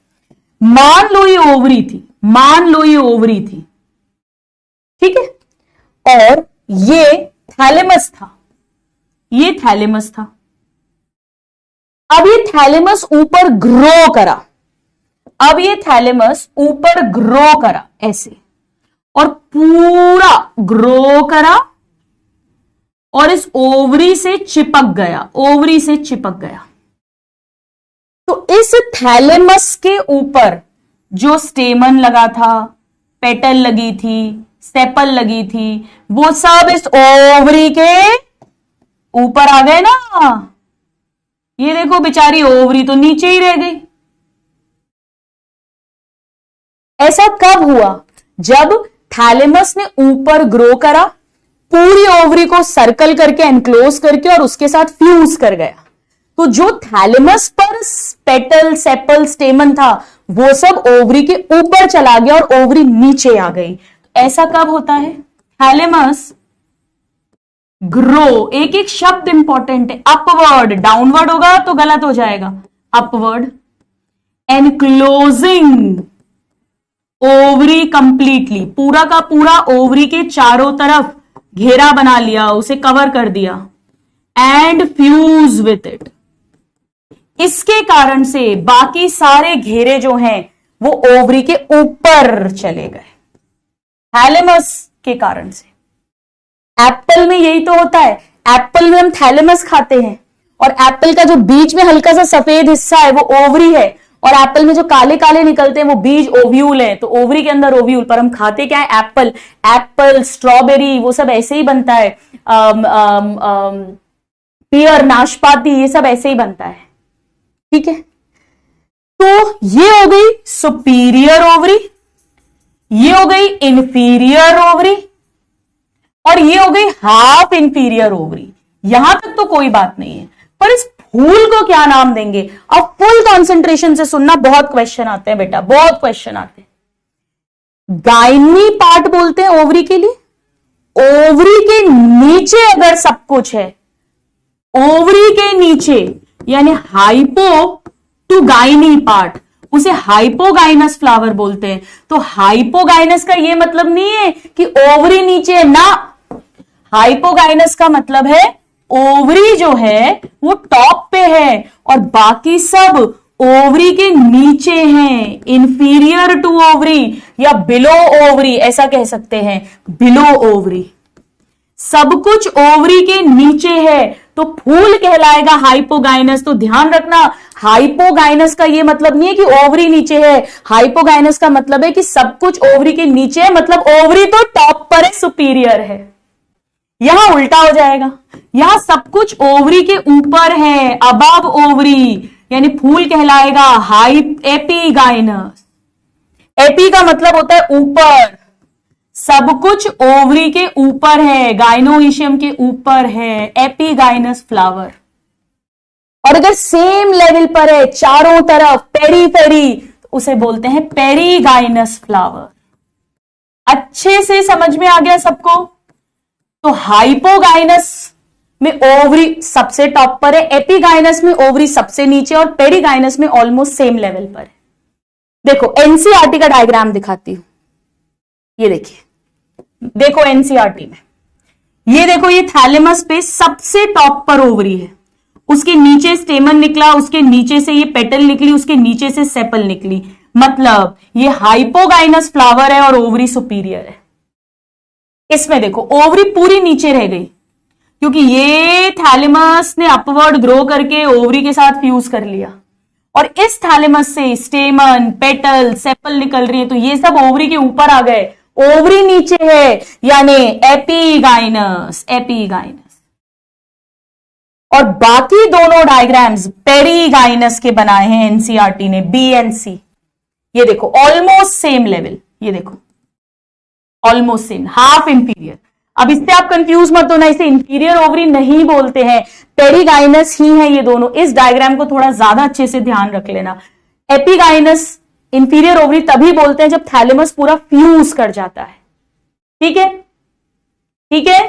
मान लो ये ओवरी थी, मान लो ये ओवरी थी, ठीक है, और ये थैलेमस था, ये थैलेमस था। अब ये थैलेमस ऊपर ग्रो करा, अब ये थैलेमस ऊपर ग्रो करा ऐसे, और पूरा ग्रो करा और इस ओवरी से चिपक गया, ओवरी से चिपक गया। तो इस थैलेमस के ऊपर जो स्टेमन लगा था, पेटल लगी थी, सेपल लगी थी, वो सब इस ओवरी के ऊपर आ गए ना। ये देखो बेचारी ओवरी तो नीचे ही रह गई। ऐसा कब हुआ? जब थैलेमस ने ऊपर ग्रो करा, पूरी ओवरी को सर्कल करके एनक्लोज करके और उसके साथ फ्यूज कर गया। तो जो थैलेमस पर पेटल, सेपल, स्टेमन था, वो सब ओवरी के ऊपर चला गया और ओवरी नीचे आ गई। ऐसा कब होता है? थैलेमस ग्रो, एक एक शब्द इंपॉर्टेंट है। अपवर्ड, डाउनवर्ड होगा तो गलत हो जाएगा। अपवर्ड, एनक्लोजिंग ओवरी कंप्लीटली, पूरा का पूरा ओवरी के चारों तरफ घेरा बना लिया, उसे कवर कर दिया। एंड फ्यूज विथ इट, इसके कारण से बाकी सारे घेरे जो हैं वो ओवरी के ऊपर चले गए, थैलेमस के कारण से। एप्पल में यही तो होता है, एप्पल में हम थैलेमस खाते हैं और एप्पल का जो बीच में हल्का सा सफेद हिस्सा है वो ओवरी है, और एप्पल में जो काले काले निकलते हैं वो बीज ओव्यूल है। तो ओवरी के अंदर ओव्यूल, पर हम खाते क्या है? एप्पल। एप्पल, स्ट्रॉबेरी, वो सब ऐसे ही बनता है। पियर, नाशपाती, ये सब ऐसे ही बनता है, ठीक है। तो ये हो गई सुपीरियर ओवरी, ये हो गई इंफीरियर ओवरी, और ये हो गई हाफ इंफीरियर ओवरी। यहां तक तो कोई बात नहीं है, पर इस फूल को क्या नाम देंगे? अब फुल कंसंट्रेशन से सुनना, बहुत क्वेश्चन आते हैं बेटा, बहुत क्वेश्चन आते हैं। गाइनी पार्ट बोलते हैं ओवरी के लिए। ओवरी के नीचे अगर सब कुछ है, ओवरी के नीचे, यानी हाइपो टू गाइनी पार्ट, उसे हाइपोगाइनस फ्लावर बोलते हैं। तो हाइपोगाइनस का यह मतलब नहीं है कि ओवरी नीचे है ना, हाइपोगाइनस का मतलब है ओवरी जो है वो टॉप पे है और बाकी सब ओवरी के नीचे हैं। इंफीरियर टू ओवरी या बिलो ओवरी, ऐसा कह सकते हैं, बिलो ओवरी। सब कुछ ओवरी के नीचे है तो फूल कहलाएगा हाइपोगाइनस। तो ध्यान रखना, हाइपोगाइनस का यह मतलब नहीं है कि ओवरी नीचे है, हाइपोगाइनस का मतलब है कि सब कुछ ओवरी के नीचे है, मतलब ओवरी तो टॉप पर है, सुपीरियर है। यहां उल्टा हो जाएगा, यहां सब कुछ ओवरी के ऊपर है, अबव ओवरी, यानी फूल कहलाएगा एपीगाइनस। एपी का मतलब होता है ऊपर, सब कुछ ओवरी के ऊपर है, गाइनोइशियम के ऊपर है, एपीगाइनस फ्लावर। और अगर सेम लेवल पर है, चारों तरफ पेरीफेरी, तो उसे बोलते हैं पेरीगाइनस फ्लावर। अच्छे से समझ में आ गया सबको? तो हाइपोगाइनस में ओवरी सबसे टॉप पर है, एपीगाइनस में ओवरी सबसे नीचे, और पेरीगाइनस में ऑलमोस्ट सेम लेवल पर है। देखो एनसीईआरटी का डायग्राम दिखाती हूं, ये देखिए, देखो एनसीईआरटी में ये देखो, ये थैलेमस पे सबसे टॉप पर ओवरी है, उसके नीचे स्टेमन निकला, उसके नीचे से ये पेटल निकली, उसके नीचे से सेपल निकली, मतलब ये हाइपोगाइनस फ्लावर है और ओवरी सुपीरियर है। इसमें देखो ओवरी पूरी नीचे रह गई क्योंकि ये थैलेमस ने अपवर्ड ग्रो करके ओवरी के साथ फ्यूज कर लिया, और इस थैलेमस से स्टेमन, पेटल, सेपल निकल रही है, तो ये सब ओवरी के ऊपर आ गए, ओवरी नीचे है, यानी एपीगाइनस, एपीगाइनस। और बाकी दोनों डायग्राम्स पेरीगाइनस के बनाए हैं एनसीईआरटी ने, बी एंड सी। ये देखो ऑलमोस्ट सेम लेवल, ये देखो ऑलमोस्ट सेम, हाफ इंफीरियर। अब इससे आप कंफ्यूज मत होना, इसे इंफीरियर ओवरी नहीं बोलते हैं, पेरीगाइनस ही है ये दोनों। इस डायग्राम को थोड़ा ज्यादा अच्छे से ध्यान रख लेना। एपिगाइनस इंफीरियर ओवरी तभी बोलते हैं जब थैलेमस पूरा फ्यूज कर जाता है। ठीक है, ठीक है।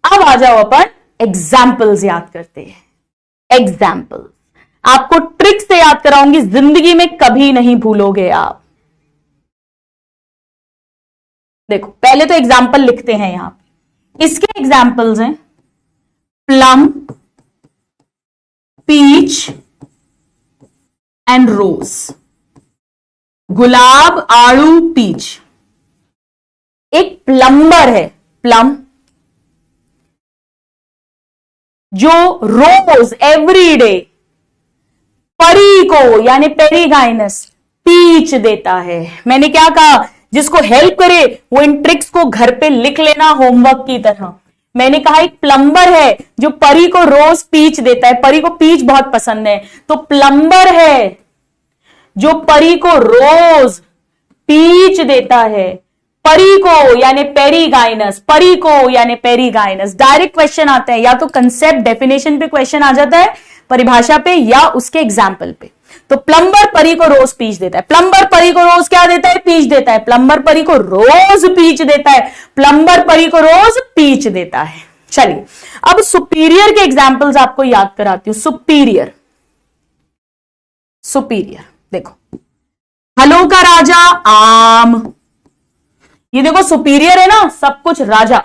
अब आ जाओ अपन एग्जाम्पल्स याद करते हैं। एग्जाम्पल्स आपको ट्रिक से याद कराऊंगी, जिंदगी में कभी नहीं भूलोगे आप। देखो पहले तो एग्जाम्पल लिखते हैं यहां पे। इसके एग्जाम्पल्स हैं प्लम, पीच एंड रोज। गुलाब, आड़ू, पीच। एक प्लम्बर है, प्लम, जो रोज एवरी डे परी को यानी पेरीगाइनस पीच देता है। मैंने क्या कहा, जिसको हेल्प करे वो इन ट्रिक्स को घर पे लिख लेना होमवर्क की तरह। मैंने कहा एक प्लम्बर है जो परी को रोज पीच देता है, परी को पीच बहुत पसंद है, तो प्लम्बर है जो परी को रोज पीच देता है। परी को यानी पेरीगाइनस, परी को यानी पेरीगाइनस। डायरेक्ट क्वेश्चन आते हैं, या तो कंसेप्ट डेफिनेशन पे क्वेश्चन आ जाता है, परिभाषा पे, या उसके एग्जाम्पल पे। तो प्लम्बर परी को रोज पीच देता है, प्लम्बर परी को रोज क्या देता है, पीच देता है, प्लम्बर परी को रोज पीच देता है, प्लम्बर परी को रोज पीच देता है। चलिए अब सुपीरियर के एग्जाम्पल्स आपको याद कराती हूं। सुपीरियर, सुपीरियर देखो, फलों का राजा आम, ये देखो सुपीरियर है ना, सब कुछ राजा।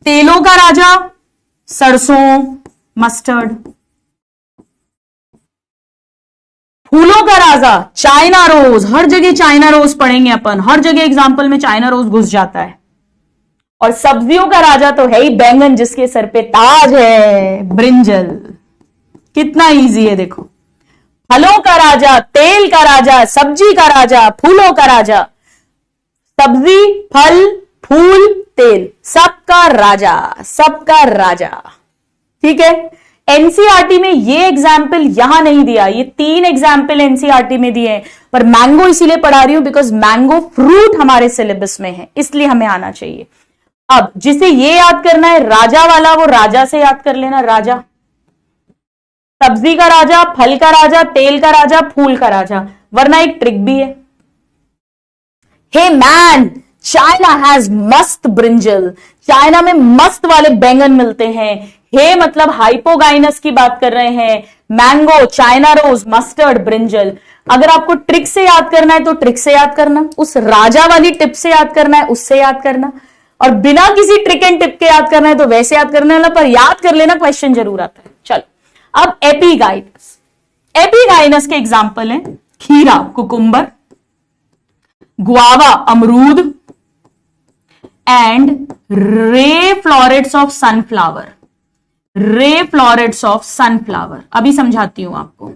तेलों का राजा सरसों, मस्टर्ड। फूलों का राजा चाइना रोज, हर जगह चाइना रोज पढ़ेंगे अपन, हर जगह एग्जाम्पल में चाइना रोज घुस जाता है। और सब्जियों का राजा तो है ही बैंगन, जिसके सर पे ताज है, ब्रिंजल। कितना इजी है देखो। फलों का राजा, तेल का राजा, सब्जी का राजा, फूलों का राजा। सब्जी, फल, फूल, तेल, सबका राजा, सबका राजा। ठीक है। एनसीईआरटी में ये एग्जाम्पल यहां नहीं दिया, ये 3 एग्जाम्पल एनसीईआरटी में दिए हैं, पर मैंगो इसीलिए पढ़ा रही हूं बिकॉज मैंगो फ्रूट हमारे सिलेबस में है, इसलिए हमें आना चाहिए। अब जिसे ये याद करना है राजा वाला, वो राजा से याद कर लेना, राजा। सब्जी का राजा, फल का राजा, तेल का राजा, फूल का राजा। वरना एक ट्रिक भी है, हे मैन चाइना हैज मस्त ब्रिंजल, चाइना में मस्त वाले बैंगन मिलते हैं। हे मतलब हाइपोगाइनस की बात कर रहे हैं, mango, China rose, mustard, brinjal. अगर आपको ट्रिक से याद करना है तो ट्रिक से याद करना, उस राजा वाली टिप से याद करना है उससे याद करना, और बिना किसी ट्रिक एंड टिप के याद करना है तो वैसे याद करने वाला, पर याद कर लेना, क्वेश्चन जरूर आता है। चलो अब एपिगाइनस, एपिगाइनस के एग्जाम्पल हैं खीरा, कुकुम्बर, गुआवा, अमरूद, and ray florets of sunflower, रे फ्लोरेट्स ऑफ सनफ्लावर। अभी समझाती हूं आपको।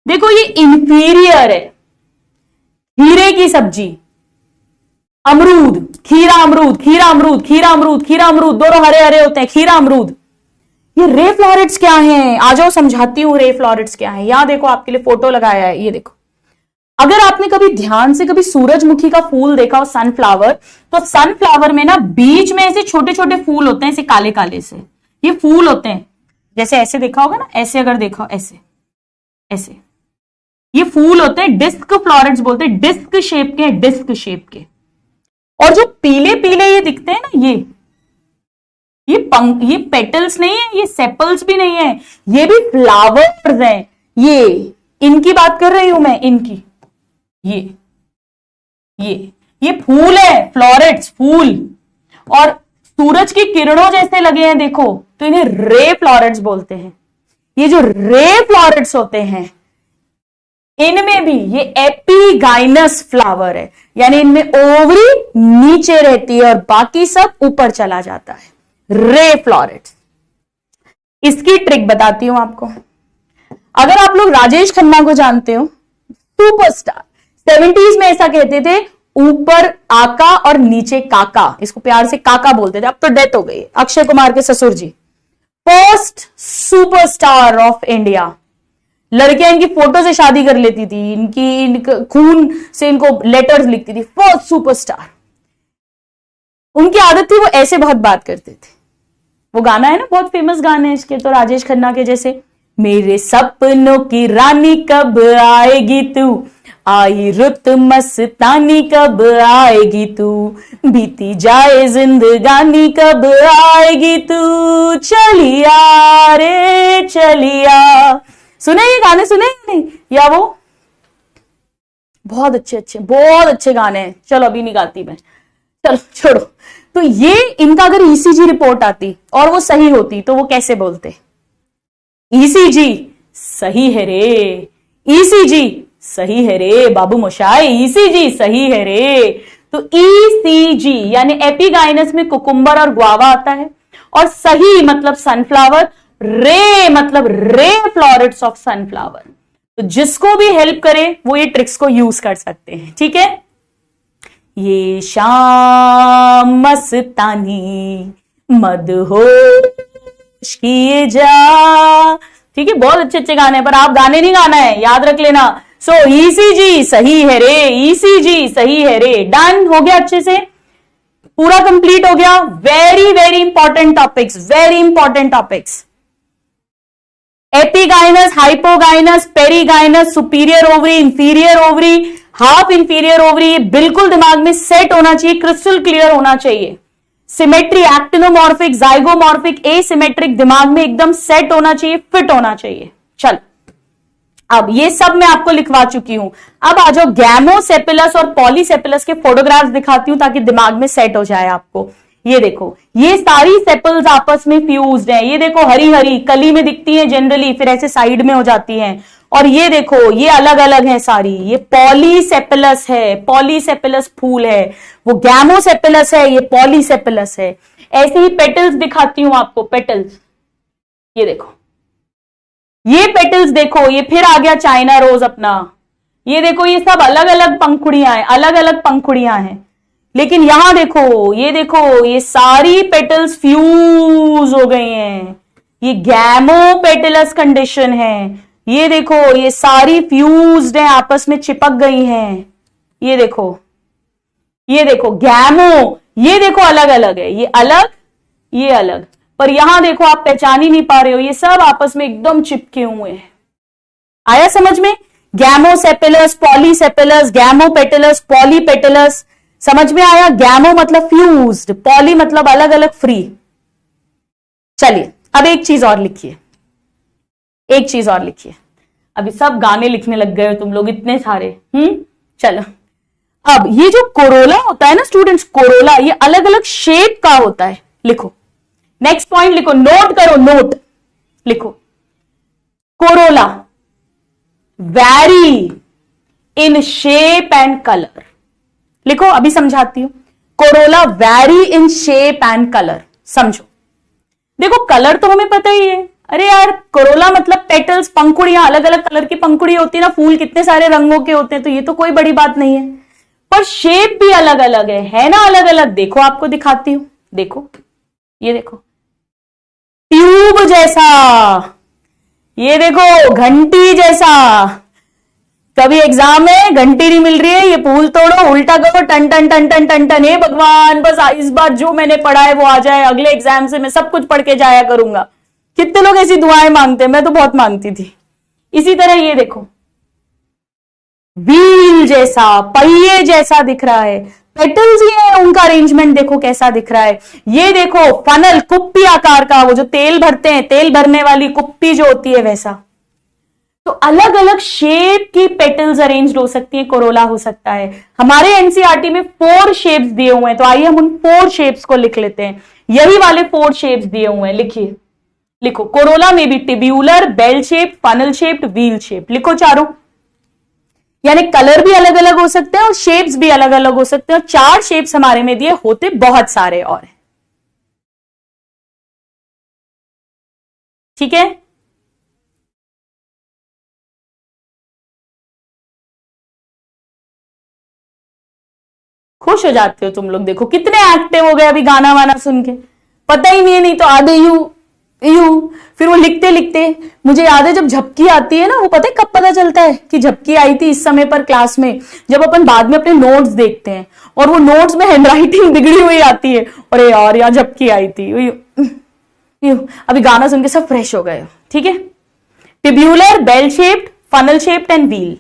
देखो ये इंफीरियर है, खीरे की सब्जी, अमरूद, खीरा अमरूद, खीरा अमरूद, खीरा अमरूद, खीरा अमरूद, दोनों हरे हरे होते हैं, खीरा अमरूद। ये रे फ्लोरेट्स क्या हैं? आ जाओ समझाती हूं रे फ्लोरेट्स क्या है। यहां देखो आपके लिए फोटो लगाया है, ये देखो। अगर आपने कभी ध्यान से कभी सूरजमुखी का फूल देखा हो, सनफ्लावर, तो सनफ्लावर में ना बीच में ऐसे छोटे छोटे फूल होते हैं, ऐसे काले काले से ये फूल होते हैं, जैसे ऐसे देखा होगा ना, ऐसे अगर देखा हो, ऐसे ऐसे ये फूल होते हैं, डिस्क फ्लोरेट्स बोलते हैं, डिस्क शेप के, डिस्क शेप के। और जो पीले पीले ये दिखते हैं ना, ये पेटल्स नहीं है, ये सेपल्स भी नहीं है, ये भी फ्लावर्स हैं। ये इनकी बात कर रही हूं मैं, इनकी, ये फूल है, फ्लोरेट्स, फूल। और सूरज की किरणों जैसे लगे हैं देखो, तो इन्हें रे फ्लोरेट्स बोलते हैं। ये जो रे फ्लोरेट्स होते हैं, इनमें भी ये एपिगाइनस फ्लावर है, यानी इनमें ओवरी नीचे रहती है और बाकी सब ऊपर चला जाता है, रे फ्लोरेट्स। इसकी ट्रिक बताती हूं आपको। अगर आप लोग राजेश खन्ना को जानते हो, सुपरस्टार, 70s में ऐसा कहते थे, ऊपर आका और नीचे काका, इसको प्यार से काका बोलते थे, अब तो डेथ हो गई। अक्षय कुमार के ससुर जी, फर्स्ट सुपरस्टार ऑफ इंडिया। लड़कियां इनकी फोटो से शादी कर लेती थी, इनकी खून से इनको लेटर्स लिखती थी, फर्स्ट सुपरस्टार। उनकी आदत थी, वो ऐसे बहुत बात करते थे। वो गाना है ना, बहुत फेमस गाने हैं इसके तो, राजेश खन्ना के जैसे, मेरे सपनों की रानी कब आएगी तू, आई रुत मस्तानी कब आएगी तू, बीती जाए जिंदगानी कब आएगी तू, चलिया रे चलिया। सुने ये गाने, सुने नहीं या वो बहुत अच्छे गाने हैं। चलो अभी नहीं गाती मैं, चलो छोड़ो। तो ये इनका अगर ईसीजी रिपोर्ट आती और वो सही होती तो वो कैसे बोलते, ईसीजी सही है रे, ईसीजी सही है रे बाबू मोशाई, ईसीजी सही है रे। तो ईसीजी यानी एपिगाइनस में कुकुम्बर और ग्वावा आता है, और सही मतलब सनफ्लावर, रे मतलब रे फ्लोरेट्स ऑफ सनफ्लावर। तो जिसको भी हेल्प करे वो ये ट्रिक्स को यूज कर सकते हैं, ठीक है। ये शाम मस्तानी मदहोश किए जा, ठीक है। बहुत अच्छे गाने, पर आप गाने नहीं गाना है, याद रख लेना। सो ईसीजी सही है रे, ईसीजी सही है रे। डन हो गया, अच्छे से पूरा कंप्लीट हो गया। Very very important topics, very important topics. Epigynous, hypogynous, perigynous, superior ovary, inferior ovary, half inferior ovary, बिल्कुल दिमाग में सेट होना चाहिए, क्रिस्टल क्लियर होना चाहिए। सिमेट्री, एक्टिनोमॉर्फिक, जाइगोमॉर्फिक, एसिमेट्रिक, दिमाग में एकदम सेट होना चाहिए, फिट होना चाहिए। चल, अब ये सब मैं आपको लिखवा चुकी हूं। अब आ जाओ गैमोसेपिलस और पॉलीसेपिलस के फोटोग्राफ्स दिखाती हूं ताकि दिमाग में सेट हो जाए आपको। ये देखो, ये सारी सेपल्स आपस में फ्यूज्ड हैं। ये देखो हरी हरी कली में दिखती हैं जनरली, फिर ऐसे साइड में हो जाती हैं। और ये देखो ये अलग अलग है सारी। ये पॉलीसेपिलस है, पॉलीसेपिलस फूल है, वो गैमोसेपिलस है, ये पॉलीसेपिलस है। ऐसे ही पेटल्स दिखाती हूं आपको, पेटल्स ये देखो, ये पेटल्स देखो, ये फिर आ गया चाइना रोज अपना। ये देखो ये सब अलग अलग पंखुड़ियां हैं, अलग अलग पंखुड़ियां हैं। लेकिन यहां देखो, ये सारी पेटल्स फ्यूज हो गई हैं। ये गैमोपेटलस कंडीशन है। ये देखो ये सारी फ्यूज्ड हैं, आपस में चिपक गई हैं। ये देखो गैमो, ये देखो अलग अलग है, ये अलग, ये अलग। पर यहां देखो आप पहचान ही नहीं पा रहे हो, ये सब आपस में एकदम चिपके हुए हैं। आया समझ में? गैमोसेपिलस, पॉलीसेपिलस, गैमोपेटलस, पॉलीपेटलस, समझ में आया? गैमो मतलब फ्यूज्ड, पॉली मतलब अलग अलग, फ्री। चलिए अब एक चीज और लिखिए, एक चीज और लिखिए। अभी सब गाने लिखने लग गए हो तुम लोग इतने सारे। चलो, अब ये जो कोरोला होता है ना स्टूडेंट्स, कोरोला ये अलग अलग शेप का होता है। लिखो, नेक्स्ट पॉइंट लिखो, नोट करो, नोट लिखो। Corolla vary in shape and colour. लिखो, अभी समझाती हूं। Corolla vary in shape and colour. समझो, देखो कलर तो हमें पता ही है। अरे यार, कोरोला मतलब पेटल्स, पंखुड़ियां, अलग अलग कलर की पंखुड़ी होती है ना, फूल कितने सारे रंगों के होते हैं, तो ये तो कोई बड़ी बात नहीं है। पर शेप भी अलग अलग है ना, अलग अलग। देखो आपको दिखाती हूं, देखो ये देखो, ट्यूब जैसा, ये देखो घंटी जैसा। कभी एग्जाम में घंटी नहीं मिल रही है, ये फूल तोड़ो, उल्टा करो, टन टन टन टन टन टन। हे भगवान, बस इस बार जो मैंने पढ़ा है वो आ जाए, अगले एग्जाम से मैं सब कुछ पढ़ के जाया करूंगा। कितने लोग ऐसी दुआएं मांगते हैं, मैं तो बहुत मांगती थी। इसी तरह ये देखो, व्हील जैसा, पहिए जैसा दिख रहा है। पेटल्स ये है, उनका अरेंजमेंट देखो कैसा दिख रहा है। ये देखो फनल, कुप्पी आकार का, वो जो तेल भरते हैं, तेल भरने वाली कुप्पी जो होती है वैसा। तो अलग अलग शेप की पेटल्स अरेंज हो सकती है, कोरोला हो सकता है। हमारे एनसीईआरटी में 4 शेप्स दिए हुए हैं, तो आइए हम उन 4 शेप्स को लिख लेते हैं। यही वाले 4 शेप्स दिए हुए हैं, लिखिए। लिखो, कोरोला में भी tubular, bell shape, funnel shaped, wheel shape. लिखो चारों। यानी कलर भी अलग अलग हो सकते हैं और शेप्स भी अलग अलग हो सकते हैं। और 4 शेप्स हमारे में दिए, होते बहुत सारे और हैं। ठीक है, खुश हो जाते हो तुम लोग। देखो कितने एक्टिव हो गए अभी गाना वाना सुन के। पता ही नहीं तो आधे यू फिर वो लिखते लिखते। मुझे याद है जब झपकी आती है ना, वो पता है कब पता चलता है कि झपकी आई थी इस समय पर क्लास में, जब अपन बाद में अपने नोट्स देखते हैं और वो नोट्स में हैंडराइटिंग बिगड़ी हुई आती है, अरे यार यहाँ झपकी आई थी, अभी गाना सुन के सब फ्रेश हो गए। ठीक है, tubular, bell shaped, funnel shaped and wheel.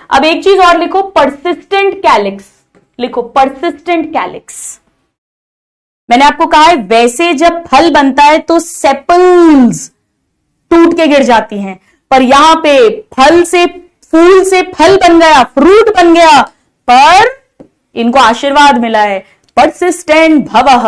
अब एक चीज और लिखो, परसिस्टेंट कैलिक्स लिखो, परसिस्टेंट कैलिक्स। मैंने आपको कहा है वैसे जब फल बनता है तो सेपल्स टूट के गिर जाती हैं, पर यहां पे फल से फूल से फल बन गया, फ्रूट बन गया, पर इनको आशीर्वाद मिला है, परसिस्टेंट भवः।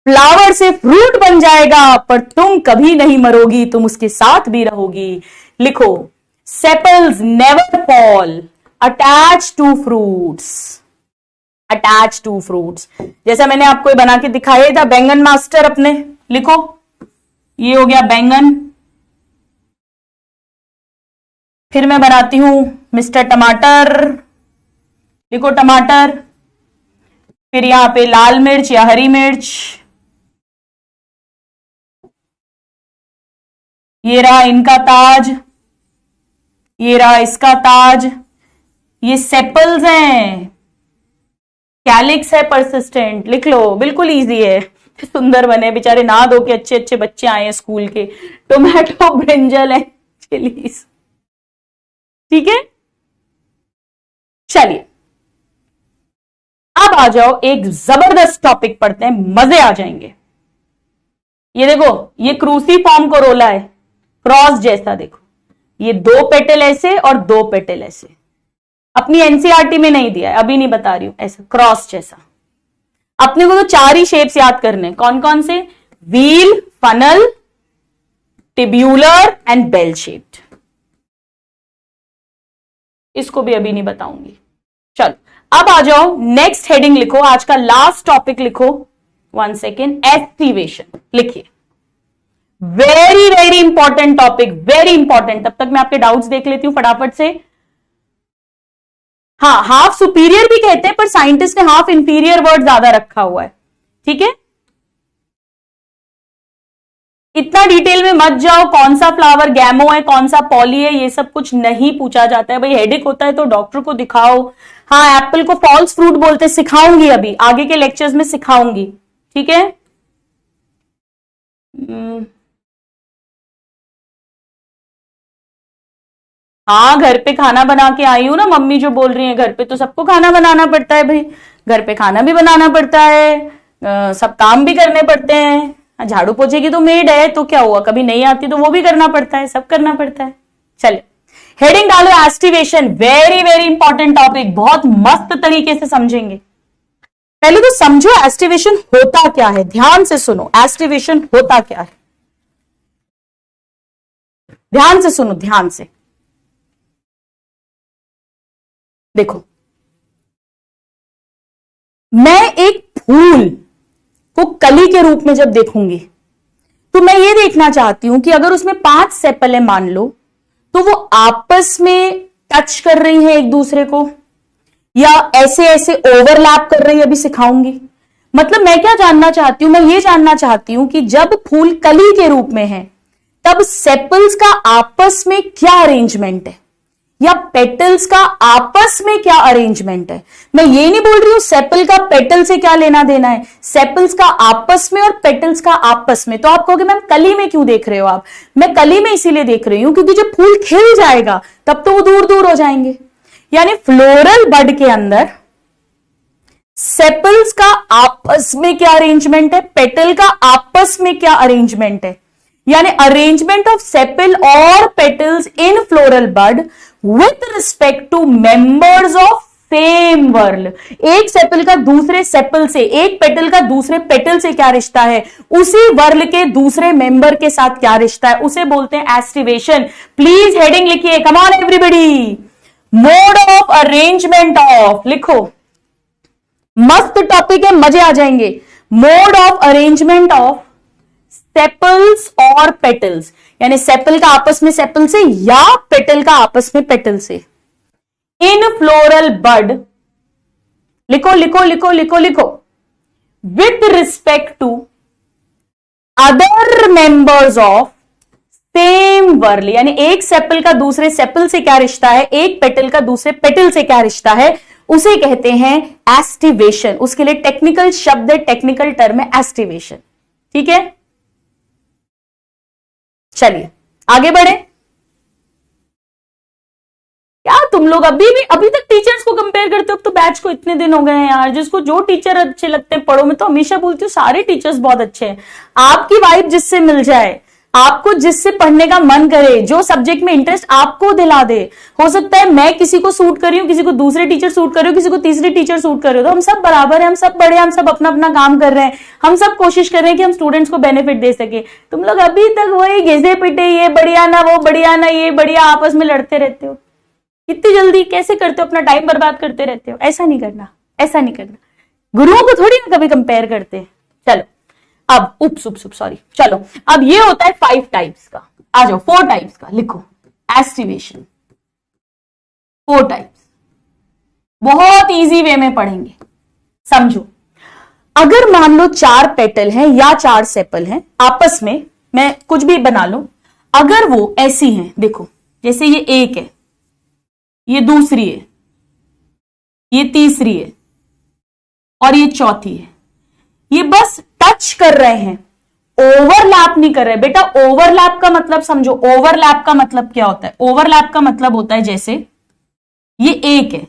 फ्लावर से फ्रूट बन जाएगा, पर तुम कभी नहीं मरोगी, तुम उसके साथ भी रहोगी। लिखो, sepals never fall, attach to fruits, attach to fruits. जैसा मैंने आपको बना के दिखाया था बैंगन मास्टर अपने, लिखो ये हो गया बैंगन। फिर मैं बनाती हूं मिस्टर टमाटर, लिखो टमाटर। फिर यहां पे लाल मिर्च या हरी मिर्च, ये रहा इनका ताज, ये रहा इसका ताज। ये सेपल्स हैं, कैलिक्स है परसिस्टेंट, लिख लो, बिल्कुल इजी है। सुंदर बने बेचारे, नहा धो के अच्छे अच्छे बच्चे आए हैं स्कूल के। टोमेटो, ब्रिंजल है, चिलीज। ठीक है, चलिए अब आ जाओ, एक जबरदस्त टॉपिक पढ़ते हैं, मजे आ जाएंगे। ये देखो, ये क्रूसीफॉर्म कोरोला है, क्रॉस जैसा। देखो ये 2 पेटल ऐसे और 2 पेटल ऐसे, अपनी एनसीईआरटी में नहीं दिया है, अभी नहीं बता रही हूं, ऐसा क्रॉस जैसा। अपने को तो 4 ही शेप्स याद करने, कौन कौन से? Wheel, funnel, tubular and bell shaped. इसको भी अभी नहीं बताऊंगी। चलो अब आ जाओ, नेक्स्ट हेडिंग लिखो, आज का लास्ट टॉपिक लिखो। 1 सेकेंड, एस्टिवेशन लिखिए। Very very important topic, very important. तब तक मैं आपके डाउट्स देख लेती हूं फटाफट से। हाँ, हाफ सुपीरियर भी कहते हैं, पर साइंटिस्ट ने हाफ इंफीरियर वर्ड ज्यादा रखा हुआ है। ठीक है, इतना डिटेल में मत जाओ, कौन सा फ्लावर गैमो है, कौन सा पॉली है, ये सब कुछ नहीं पूछा जाता है। भाई हेडेक होता है तो डॉक्टर को दिखाओ। हाँ, एप्पल को फॉल्स फ्रूट बोलते, सिखाऊंगी, अभी आगे के लेक्चर्स में सिखाऊंगी। ठीक है, हाँ, घर पे खाना बना के आई हूं ना, मम्मी जो बोल रही है, घर पे तो सबको खाना बनाना पड़ता है भाई, घर पे खाना भी बनाना पड़ता है, सब काम भी करने पड़ते हैं। झाड़ू पोछे की तो मेड है, तो क्या हुआ, कभी नहीं आती तो वो भी करना पड़ता है, सब करना पड़ता है। चले हेडिंग डालो, aestivation. Very very important topic, बहुत मस्त तरीके से समझेंगे। पहले तो समझो एस्टिवेशन होता क्या है, ध्यान से सुनो, एस्टिवेशन होता क्या है, ध्यान से सुनो, ध्यान से देखो। मैं एक फूल को कली के रूप में जब देखूंगी, तो मैं ये देखना चाहती हूं कि अगर उसमें 5 सेपल है मान लो, तो वो आपस में टच कर रही है एक दूसरे को, या ऐसे ऐसे ओवरलैप कर रही है, अभी सिखाऊंगी। मतलब मैं क्या जानना चाहती हूं, मैं ये जानना चाहती हूं कि जब फूल कली के रूप में है, तब सेपल्स का आपस में क्या अरेंजमेंट है, या पेटल्स का आपस में क्या अरेंजमेंट है। मैं ये नहीं बोल रही हूं सेपल का पेटल से क्या लेना देना है, सेपल्स का आपस में और पेटल्स का आपस में। तो आप कहोगे मैम कली में क्यों देख रहे हो आप? मैं कली में इसीलिए देख रही हूं क्योंकि जब फूल खिल जाएगा तब तो वो दूर दूर हो जाएंगे। यानी फ्लोरल बड के अंदर सेपल्स का आपस में क्या अरेंजमेंट है, पेटल का आपस में क्या अरेंजमेंट है। यानी अरेंजमेंट ऑफ सेपल और petals in floral bud with respect to members of same whorl. एक सेपल का दूसरे सेपल से, एक पेटल का दूसरे पेटल से क्या रिश्ता है, उसी वर्ल के दूसरे मेंबर के साथ क्या रिश्ता है, उसे बोलते हैं एस्टिवेशन। प्लीज हेडिंग लिखिए, come on everybody. Mode of arrangement of, लिखो, मस्त टॉपिक है, मजे आ जाएंगे। Mode of arrangement of sepals और पेटल्स, यानी सेपल का आपस में सेपल से या पेटल का आपस में पेटल से इन फ्लोरल बड। लिखो लिखो लिखो लिखो लिखो, with respect to other members of same whorl. यानी एक सेपल का दूसरे सेपल से क्या रिश्ता है, एक पेटल का दूसरे पेटल से क्या रिश्ता है, उसे कहते हैं एस्टिवेशन। उसके लिए टेक्निकल शब्द है, टेक्निकल टर्म है एस्टिवेशन। ठीक है, चलिए आगे बढ़े। यार तुम लोग अभी तक टीचर्स को कंपेयर करते हो। अब तो बैच को इतने दिन हो गए हैं यार, जिसको जो टीचर अच्छे लगते हैं पढ़ो। मैं तो हमेशा बोलती हूँ सारे टीचर्स बहुत अच्छे हैं। आपकी वाइब जिससे मिल जाए, आपको जिससे पढ़ने का मन करे, जो सब्जेक्ट में इंटरेस्ट आपको दिला दे। हो सकता है मैं किसी को सूट कर रही हूँ, किसी को दूसरे टीचर सूट कर रही हूँ, किसी को तीसरी टीचर सूट कर रही हो, तो हम सब बराबर है, हम सब बड़े, हम सब अपना अपना काम कर रहे हैं। हम सब कोशिश कर रहे हैं कि हम स्टूडेंट्स को बेनिफिट दे सके। तुम लोग अभी तक वही घिसे पिटे, ये बढ़िया ना वो बढ़िया ना ये बढ़िया, आपस में लड़ते रहते हो। इतनी जल्दी कैसे करते हो, अपना टाइम बर्बाद करते रहते हो। ऐसा नहीं करना, ऐसा नहीं करना। गुरुओं को थोड़ी ना कभी कंपेयर करते। चलो अब सॉरी, चलो अब ये होता है 5 टाइप्स का। आ जाओ 4 टाइप्स का लिखो एस्टिवेशन। 4 टाइप्स बहुत इजी वे में पढ़ेंगे, समझो। अगर मान लो 4 पेटल हैं या 4 सेपल हैं आपस में, मैं कुछ भी बना लो, अगर वो ऐसी हैं, देखो जैसे ये एक है, ये दूसरी है, ये तीसरी है और ये चौथी है, ये बस टच कर रहे हैं, ओवरलैप नहीं कर रहे। बेटा ओवरलैप का मतलब समझो। ओवरलैप का मतलब क्या होता है? ओवरलैप का मतलब होता है जैसे ये एक है,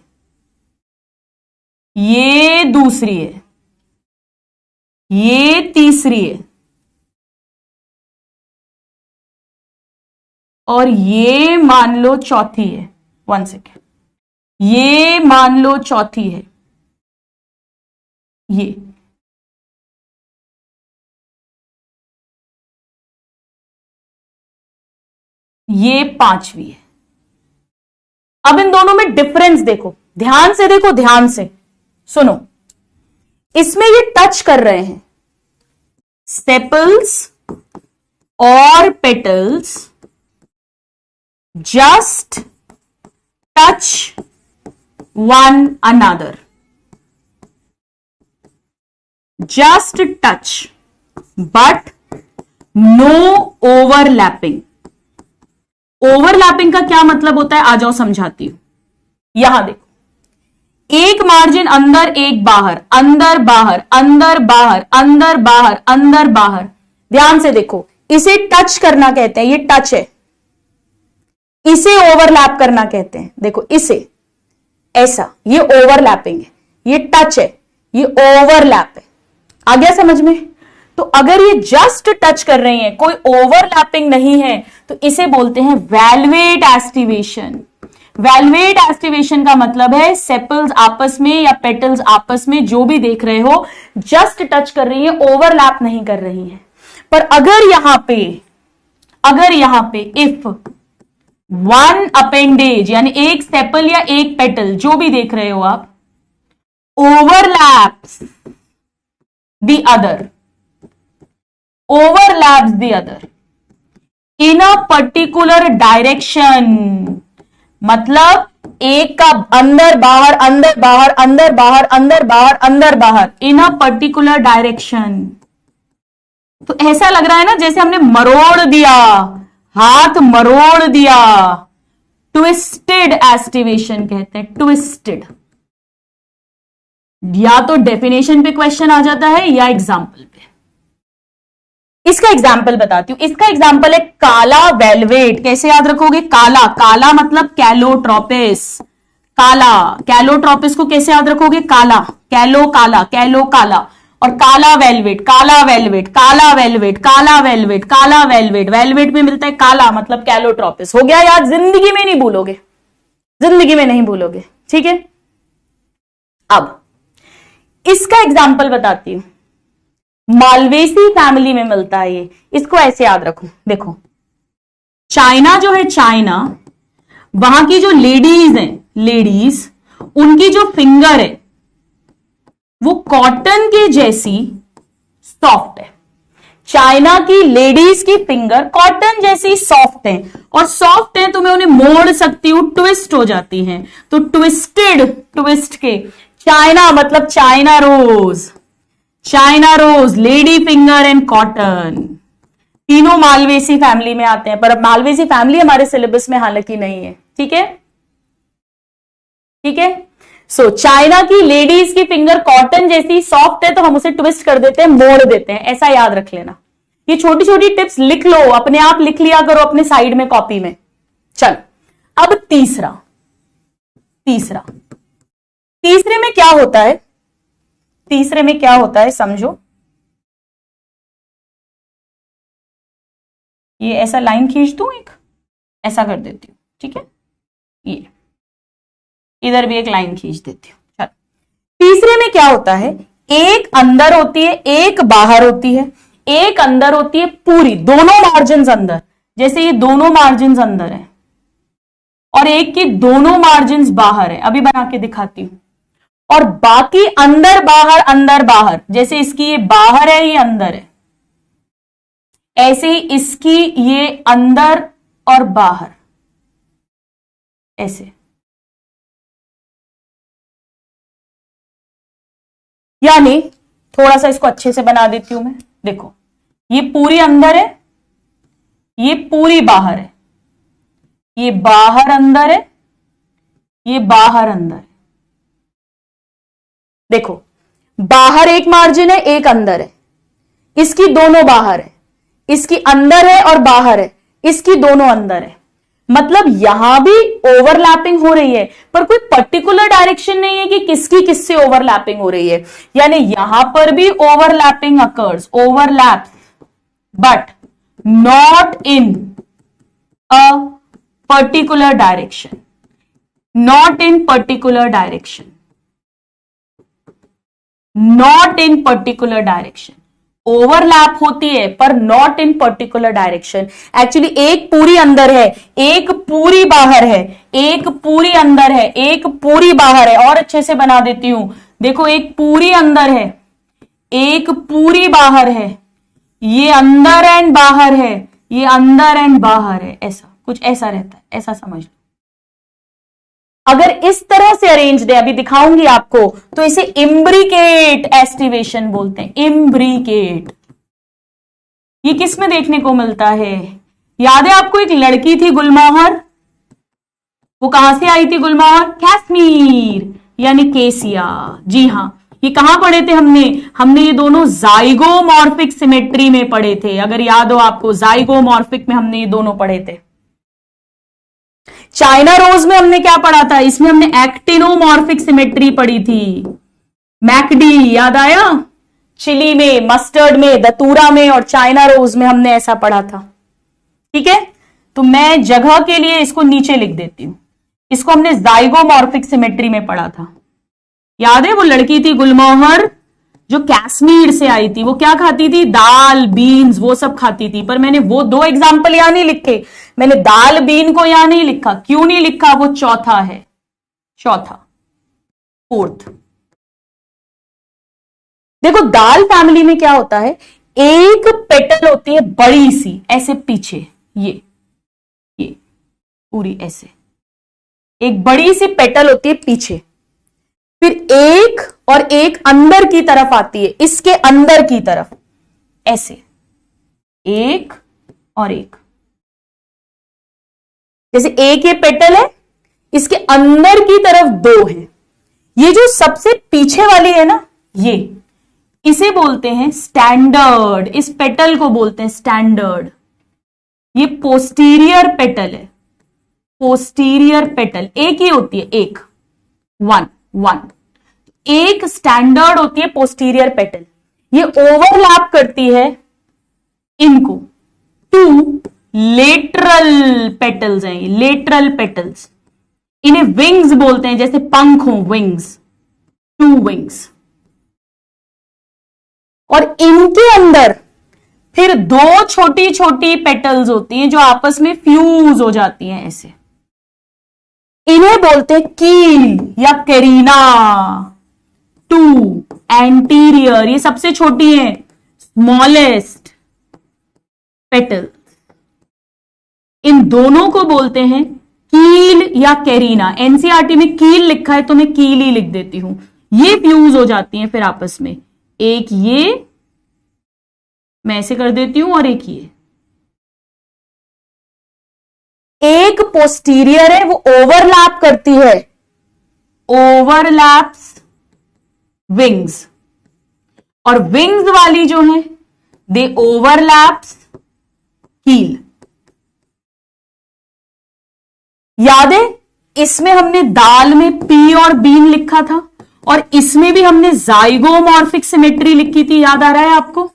ये दूसरी है, ये तीसरी है और ये मान लो चौथी है। 1 सेकेंड, ये मान लो चौथी है, ये 5वीं है। अब इन दोनों में डिफरेंस देखो, ध्यान से देखो, ध्यान से सुनो। इसमें ये टच कर रहे हैं, सेपल्स और petals just touch one another, just touch but no overlapping. Overlapping का क्या मतलब होता है, आ जाओ समझाती हूं। यहां देखो, एक मार्जिन अंदर एक बाहर, अंदर बाहर, अंदर बाहर, अंदर बाहर, अंदर बाहर। ध्यान से देखो, इसे टच करना कहते हैं, ये टच है। इसे ओवरलैप करना कहते हैं, देखो इसे ऐसा, ये ओवरलैपिंग है, ये टच है, ये ओवरलैप है। आ गया समझ में? तो अगर ये जस्ट टच कर रही हैं, कोई ओवरलैपिंग नहीं है, तो इसे बोलते हैं वेलवेट एस्टिवेशन। वेलवेट एस्टिवेशन का मतलब है सेपल्स आपस में या पेटल्स आपस में, जो भी देख रहे हो, जस्ट टच कर रही है, ओवरलैप नहीं कर रही है। पर अगर यहां पे इफ वन अपेंडेज यानी एक सेपल या एक पेटल, जो भी देख रहे हो आप, overlaps the other, overlaps the other in a particular direction, मतलब एक का अंदर बाहर, अंदर बाहर, अंदर बाहर, अंदर बाहर, अंदर बाहर, in a particular direction। तो ऐसा लग रहा है ना जैसे हमने मरोड़ दिया, हाथ मरोड़ दिया। ट्विस्टेड एस्टिवेशन कहते हैं, ट्विस्टेड। या तो डेफिनेशन पे क्वेश्चन आ जाता है या एग्जाम्पल पे। इसका एग्जाम्पल बताती हूं। इसका एग्जाम्पल है काला वेलवेट। कैसे याद रखोगे? काला, काला मतलब कैलोट्रोपिस। काला, कैलोट्रोपिस को कैसे याद रखोगे? काला, कैलो काला, कैलो काला। और काला वेलवेट, काला वेलवेट, काला वेलवेट, काला वेलवेट, काला वेलवेट। वेलवेट में मिलता है काला, मतलब कैलोट्रोपिस। हो गया याद? जिंदगी में नहीं भूलोगे, जिंदगी में नहीं भूलोगे। ठीक है, अब इसका एग्जाम्पल बताती हूं। मालवेसी फैमिली में मिलता है ये, इसको ऐसे याद रखो। देखो चाइना जो है, चाइना, वहां की जो लेडीज हैं, लेडीज, उनकी जो फिंगर है वो कॉटन के जैसी सॉफ्ट है। चाइना की लेडीज की फिंगर कॉटन जैसी सॉफ्ट है, और सॉफ्ट है तो मैं उन्हें मोड़ सकती हूं, ट्विस्ट हो जाती हैं। तो ट्विस्टेड, ट्विस्ट के, चाइना मतलब China rose, China rose, lady finger and cotton, तीनों मालवेसी फैमिली में आते हैं। पर अब मालवेसी फैमिली हमारे सिलेबस में हालांकि नहीं है। ठीक है, ठीक है। सो चाइना की लेडीज की फिंगर कॉटन जैसी सॉफ्ट है तो हम उसे ट्विस्ट कर देते हैं, मोड़ देते हैं, ऐसा याद रख लेना। ये छोटी छोटी टिप्स लिख लो, अपने आप लिख लिया करो अपने साइड में कॉपी में। चलो अब तीसरा तीसरे में क्या होता है, तीसरे में क्या होता है समझो। ये ऐसा लाइन खींच दूं, एक ऐसा कर देती हूं, ठीक है, ये इधर भी एक लाइन खींच देती हूं। चलो तीसरे में क्या होता है, एक अंदर होती है एक बाहर होती है, एक अंदर होती है पूरी, दोनों मार्जिन अंदर, जैसे ये दोनों मार्जिन अंदर है और एक की दोनों मार्जिन बाहर है, अभी बना के दिखाती हूं। और बाकी अंदर बाहर, जैसे इसकी ये बाहर है ये अंदर है, ऐसे ही इसकी ये अंदर और बाहर, ऐसे। यानी थोड़ा सा इसको अच्छे से बना देती हूं मैं, देखो ये पूरी अंदर है, ये पूरी बाहर है, ये बाहर अंदर है, ये बाहर अंदर है। देखो बाहर एक मार्जिन है एक अंदर है, इसकी दोनों बाहर है, इसकी अंदर है और बाहर है, इसकी दोनों अंदर है। मतलब यहां भी ओवरलैपिंग हो रही है, पर कोई पर्टिकुलर डायरेक्शन नहीं है कि किसकी किससे ओवरलैपिंग हो रही है। यानी यहां पर भी overlapping occurs, overlap, but not in a particular direction, not in particular direction, not in particular direction. Overlap होती है पर not in particular direction. Actually एक पूरी अंदर है एक पूरी बाहर है, एक पूरी अंदर है एक पूरी बाहर है। और अच्छे से बना देती हूं, देखो एक पूरी अंदर है एक पूरी बाहर है, ये अंदर एंड बाहर है, ये अंदर एंड बाहर है, ऐसा कुछ ऐसा रहता है, ऐसा समझ लो। अगर इस तरह से अरेंज दे, अभी दिखाऊंगी आपको, तो इसे इम्ब्रिकेट एस्टिवेशन बोलते हैं, इम्ब्रिकेट। ये किस में देखने को मिलता है, याद है आपको एक लड़की थी गुलमोहर, वो कहां से आई थी गुलमोहर, कश्मीर यानी केसिया। जी हां, ये कहां पढ़े थे हमने ये दोनों जाइगोमॉर्फिक सिमेट्री में पढ़े थे। अगर याद हो आपको, जाइगोमॉर्फिक में हमने ये दोनों पढ़े थे। चाइना रोज में हमने क्या पढ़ा था, इसमें हमने एक्टिनोमॉर्फिक सिमेट्री पढ़ी थी। मैकडी याद आया, चिली में, मस्टर्ड में, दतूरा में और चाइना रोज में हमने ऐसा पढ़ा था। ठीक है, तो मैं जगह के लिए इसको नीचे लिख देती हूं, इसको हमने जाइगोमॉर्फिक सिमेट्री में पढ़ा था। याद है वो लड़की थी गुलमोहर जो कश्मीर से आई थी, वो क्या खाती थी, दाल बीन्स वो सब खाती थी। पर मैंने वो दो एग्जाम्पल यहां नहीं लिखे, मैंने दाल बीन को यहां नहीं लिखा। क्यों नहीं लिखा, वो चौथा है, चौथा, फोर्थ। देखो दाल फैमिली में क्या होता है, एक पेटल होती है बड़ी सी ऐसे पीछे, ये पूरी ऐसे एक बड़ी सी पेटल होती है पीछे, फिर एक और एक अंदर की तरफ आती है, इसके अंदर की तरफ ऐसे एक और एक, जैसे एक ये पेटल है, इसके अंदर की तरफ दो है। ये जो सबसे पीछे वाली है ना, ये इसे बोलते हैं स्टैंडर्ड, इस पेटल को बोलते हैं स्टैंडर्ड। ये पोस्टीरियर पेटल है, पोस्टीरियर पेटल एक ही होती है, एक वन एक स्टैंडर्ड होती है पोस्टीरियर पेटल। ये ओवरलैप करती है इनको, टू लेटरल पेटल्स हैं, लेटरल पेटल्स, इन्हें विंग्स बोलते हैं, जैसे पंख हो, विंग्स, टू विंग्स। और इनके अंदर फिर दो छोटी छोटी पेटल्स होती हैं जो आपस में फ्यूज हो जाती हैं ऐसे, इन्हें बोलते हैं कील या कैरीना। टू एंटीरियर, ये सबसे छोटी है, स्मॉलेस्ट पेटल, इन दोनों को बोलते हैं कील या कैरीना। एनसीईआरटी में कील लिखा है तो मैं कील ही लिख देती हूं। ये फ्यूज हो जाती हैं फिर आपस में, एक ये मैं ऐसे कर देती हूं और एक ये, एक पोस्टीरियर है वो ओवरलैप करती है ओवरलैप्स विंग्स, और विंग्स वाली जो है दे ओवरलैप्स कील। याद है इसमें हमने दाल में पी और बीन लिखा था, और इसमें भी हमने जाइगोमॉर्फिक सिमेट्री लिखी थी, याद आ रहा है आपको?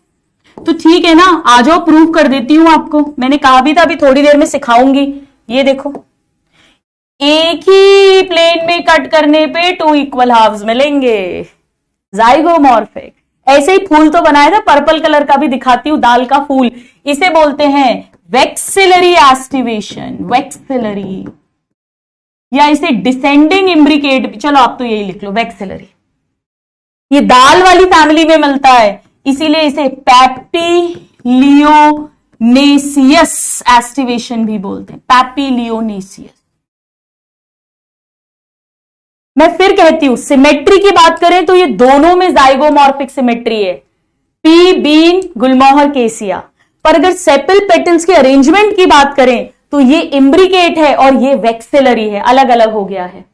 तो ठीक है ना, आ जाओ प्रूव कर देती हूं आपको। मैंने कहा भी था अभी थोड़ी देर में सिखाऊंगी। ये देखो, एक ही प्लेन में कट करने पे 2 इक्वल हाफ्स मिलेंगे, जाइगोमॉर्फिक। ऐसे ही फूल तो बनाया था, पर्पल कलर का भी दिखाती हूं, दाल का फूल, इसे बोलते हैं वेक्सिलरी एस्टिवेशन, वेक्सिलरी, या इसे डिसेंडिंग इम्ब्रिकेट भी, चलो आप तो यही लिख लो, वेक्सिलरी। ये दाल वाली फैमिली में मिलता है, इसीलिए इसे पैपिलियोनेसियस एस्टिवेशन भी बोलते हैं, पैपिलियोनेसियस। मैं फिर कहती हूं, सिमेट्री की बात करें तो ये दोनों में जाइगोमॉर्फिक सिमेट्री है, पी, बीन, गुलमोहर, केसिया। पर अगर सेपल पेटल्स के अरेंजमेंट की बात करें तो ये इम्ब्रिकेट है और ये वेक्सिलरी है, अलग अलग हो गया है।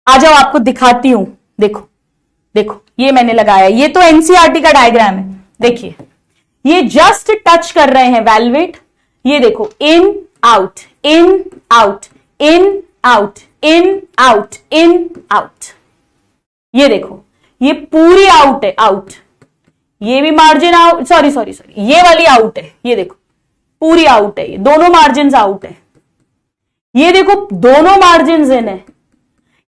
आ जाओ आपको दिखाती हूं, देखो देखो, ये मैंने लगाया, ये तो एनसीईआरटी का डायग्राम है। देखिए ये जस्ट टच कर रहे हैं वेलवेट, ये देखो, in out, in out, in out, in out, in out. ये देखो, ये पूरी आउट है, आउट। ये भी margin out, sorry sorry sorry, ये वाली आउट है, ये देखो पूरी आउट है, ये दोनों मार्जिन आउट है। ये देखो दोनों मार्जिन इन है,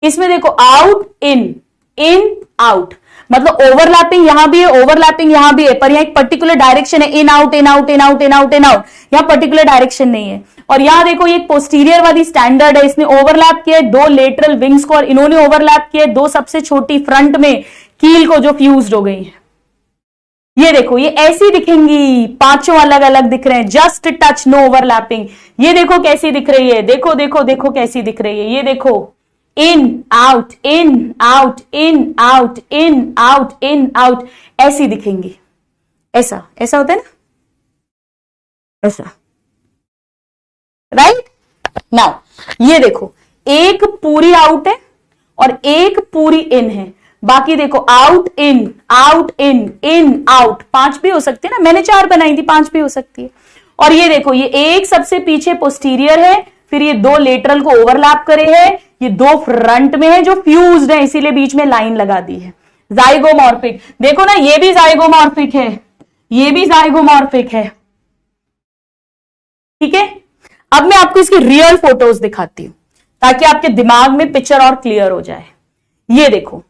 इसमें देखो आउट इन, इन आउट, मतलब ओवरलैपिंग यहां भी है, ओवरलैपिंग यहां भी है, पर यहां एक पर्टिकुलर डायरेक्शन है, in out, in out, in out, in out, in out. यहां पर्टिकुलर डायरेक्शन नहीं है। और यहां देखो ये पोस्टीरियर वाली स्टैंडर्ड है, इसने ओवरलैप किया 2 लेटरल विंग्स को, और इन्होंने ओवरलैप किया 2 सबसे छोटी फ्रंट में कील को, जो फ्यूज्ड हो गई है। ये देखो ये ऐसी दिखेंगी, 5 अलग अलग दिख रहे हैं, जस्ट टच, नो ओवरलैपिंग। ये देखो कैसी दिख रही है, देखो देखो देखो कैसी दिख रही है, ये देखो, in out, in out, in out, in out, in out, ऐसी दिखेंगी। ऐसा ऐसा होता है ना, ऐसा, राइट। नाउ ये देखो, एक पूरी आउट है और एक पूरी इन है, बाकी देखो out in, out in out, 5 भी हो सकती है ना, मैंने 4 बनाई थी, 5 भी हो सकती है। और ये देखो, ये एक सबसे पीछे पोस्टीरियर है, फिर ये 2 लेटरल को ओवरलैप करे है, ये 2 फ्रंट में है जो फ्यूज्ड है, इसीलिए बीच में लाइन लगा दी है। जाइगोमॉर्फिक, देखो ना, ये भी जाइगोमॉर्फिक है, ये भी जाइगोमॉर्फिक है, ठीक है। अब मैं आपको इसकी रियल फोटोज दिखाती हूं ताकि आपके दिमाग में पिक्चर और क्लियर हो जाए। ये देखो,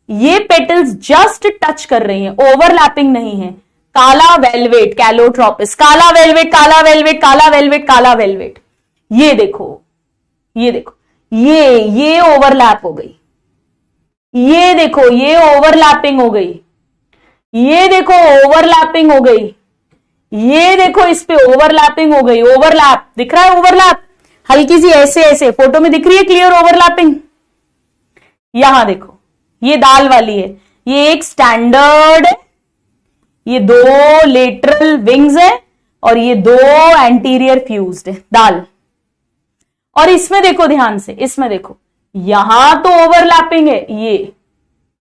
ये पेटल्स जस्ट टच कर रही हैं, ओवरलैपिंग नहीं है। काला वेलवेट, कैलोट्रोपिस, काला वेलवेट, काला वेलवेट, काला वेलवेट, काला वेलवेट। ये देखो, ये देखो, ये ओवरलैप हो गई, ये देखो ये ओवरलैपिंग हो गई, ये देखो ओवरलैपिंग हो गई, ये देखो इस पे ओवरलैपिंग हो गई, ओवरलैप दिख रहा है, ओवरलैप हल्की सी ऐसे ऐसे, फोटो में दिख रही है क्लियर ओवरलैपिंग। यहां देखो, ये दाल वाली है, ये एक स्टैंडर्ड है, ये 2 लेटरल विंग्स है, और ये 2 एंटीरियर फ्यूज्ड है, दाल। और इसमें देखो ध्यान से, इसमें देखो, यहां तो ओवरलैपिंग है, ये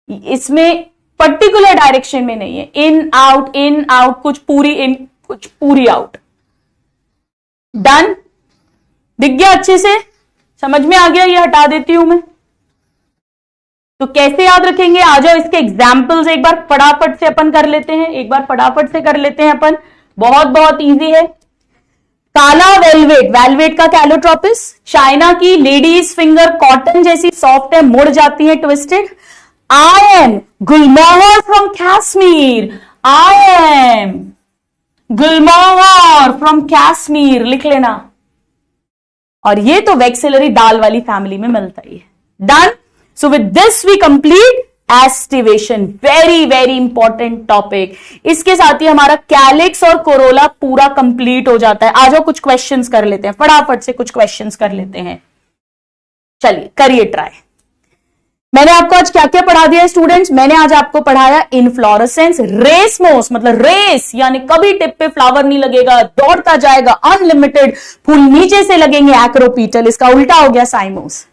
इसमें पर्टिकुलर डायरेक्शन में नहीं है, इन आउट, कुछ पूरी इन, कुछ पूरी आउट। डन, दिख गया अच्छे से, समझ में आ गया, ये हटा देती हूं मैं। तो कैसे याद रखेंगे, आ जाओ इसके एग्जाम्पल्स एक बार फटाफट से अपन कर लेते हैं, एक बार फटाफट से कर लेते हैं अपन, बहुत बहुत इजी है। काला वेलवेट, वेलवेट का कैलोट्रोपिस, चाइना की लेडीज फिंगर, कॉटन जैसी सॉफ्ट है, मुड़ जाती है, twisted. I am Gulmohar from Kashmir, I am Gulmohar from Kashmir, लिख लेना। और ये तो वेक्सिलरी दाल वाली फैमिली में मिलता ही है। Done. So with this we complete aestivation, very very important topic. इसके साथ ही हमारा कैलिक्स और कोरोला पूरा कंप्लीट हो जाता है। आ जाओ कुछ क्वेश्चंस कर लेते हैं, फटाफट से कुछ क्वेश्चंस कर लेते हैं। चलिए करिए ट्राई। मैंने आपको आज क्या क्या पढ़ा दिया स्टूडेंट्स? मैंने आज आपको पढ़ाया इनफ्लोरेसेंस, रेसमोस मतलब रेस यानी कभी टिप पे फ्लावर नहीं लगेगा, दौड़ता जाएगा, अनलिमिटेड, फूल नीचे से लगेंगे, एक्रोपीटल, इसका उल्टा हो गया साइमोस।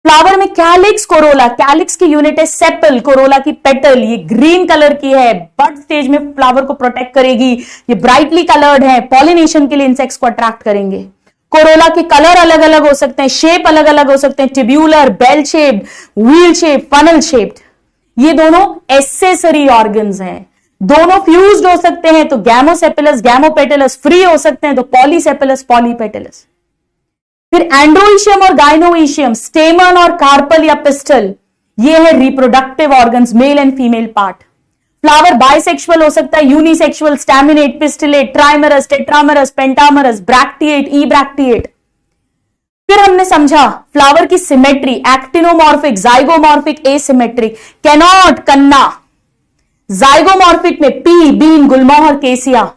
फ्लावर में कैलिक्स, कोरोला, कैलिक्स की यूनिट है सेपल, कोरोला की पेटल। ये ग्रीन कलर की है, बड स्टेज में फ्लावर को प्रोटेक्ट करेगी। ये ब्राइटली कलर्ड है, पॉलिनेशन के लिए इंसेक्ट्स को अट्रैक्ट करेंगे। कोरोला के कलर अलग अलग हो सकते हैं, शेप अलग अलग हो सकते हैं, tubular, bell shaped, wheel shape, funnel shaped. ये दोनों एसेसरी ऑर्गन्स हैं, दोनों फ्यूज्ड हो सकते हैं तो गैमोसेपेलस, गैमोपेटलस, फ्री हो सकते हैं तो पॉलीसेपेलस, पॉलीपेटलस। फिर एंड्रोइशियम और गाइनोइशियम, स्टेमन और कार्पल या पिस्टल, ये है reproductive organs, male and female part. Flower bisexual हो सकता है, unisexual, staminate, pistillate, trimerous, tetramerous, pentamerous, bracteate, ebracteate. फिर हमने समझा फ्लावर की symmetry, actinomorphic, zygomorphic, asymmetric. Cannot, canna. Zygomorphic में पी, बीन, गुलमोहर, केसिया।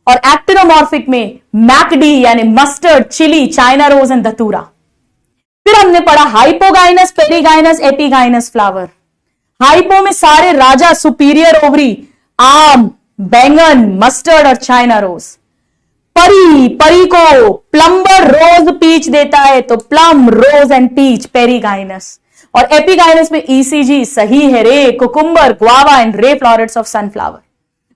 और एक्टिनोमॉर्फिक में मैकडी यानी mustard, chilli, China rose and datura. फिर हमने पढ़ा hypogynous, perigynous, epigynous flower. Hypo में सारे राजा, सुपीरियर ओवरी, आम, बैंगन, मस्टर्ड और चाइना रोज। परी, परी को प्लम्बर रोज पीच देता है तो plum, rose and peach, perigynous. और एपीगाइनस में ईसीजी, सही है रे, cucumber, guava and ray florets of sunflower.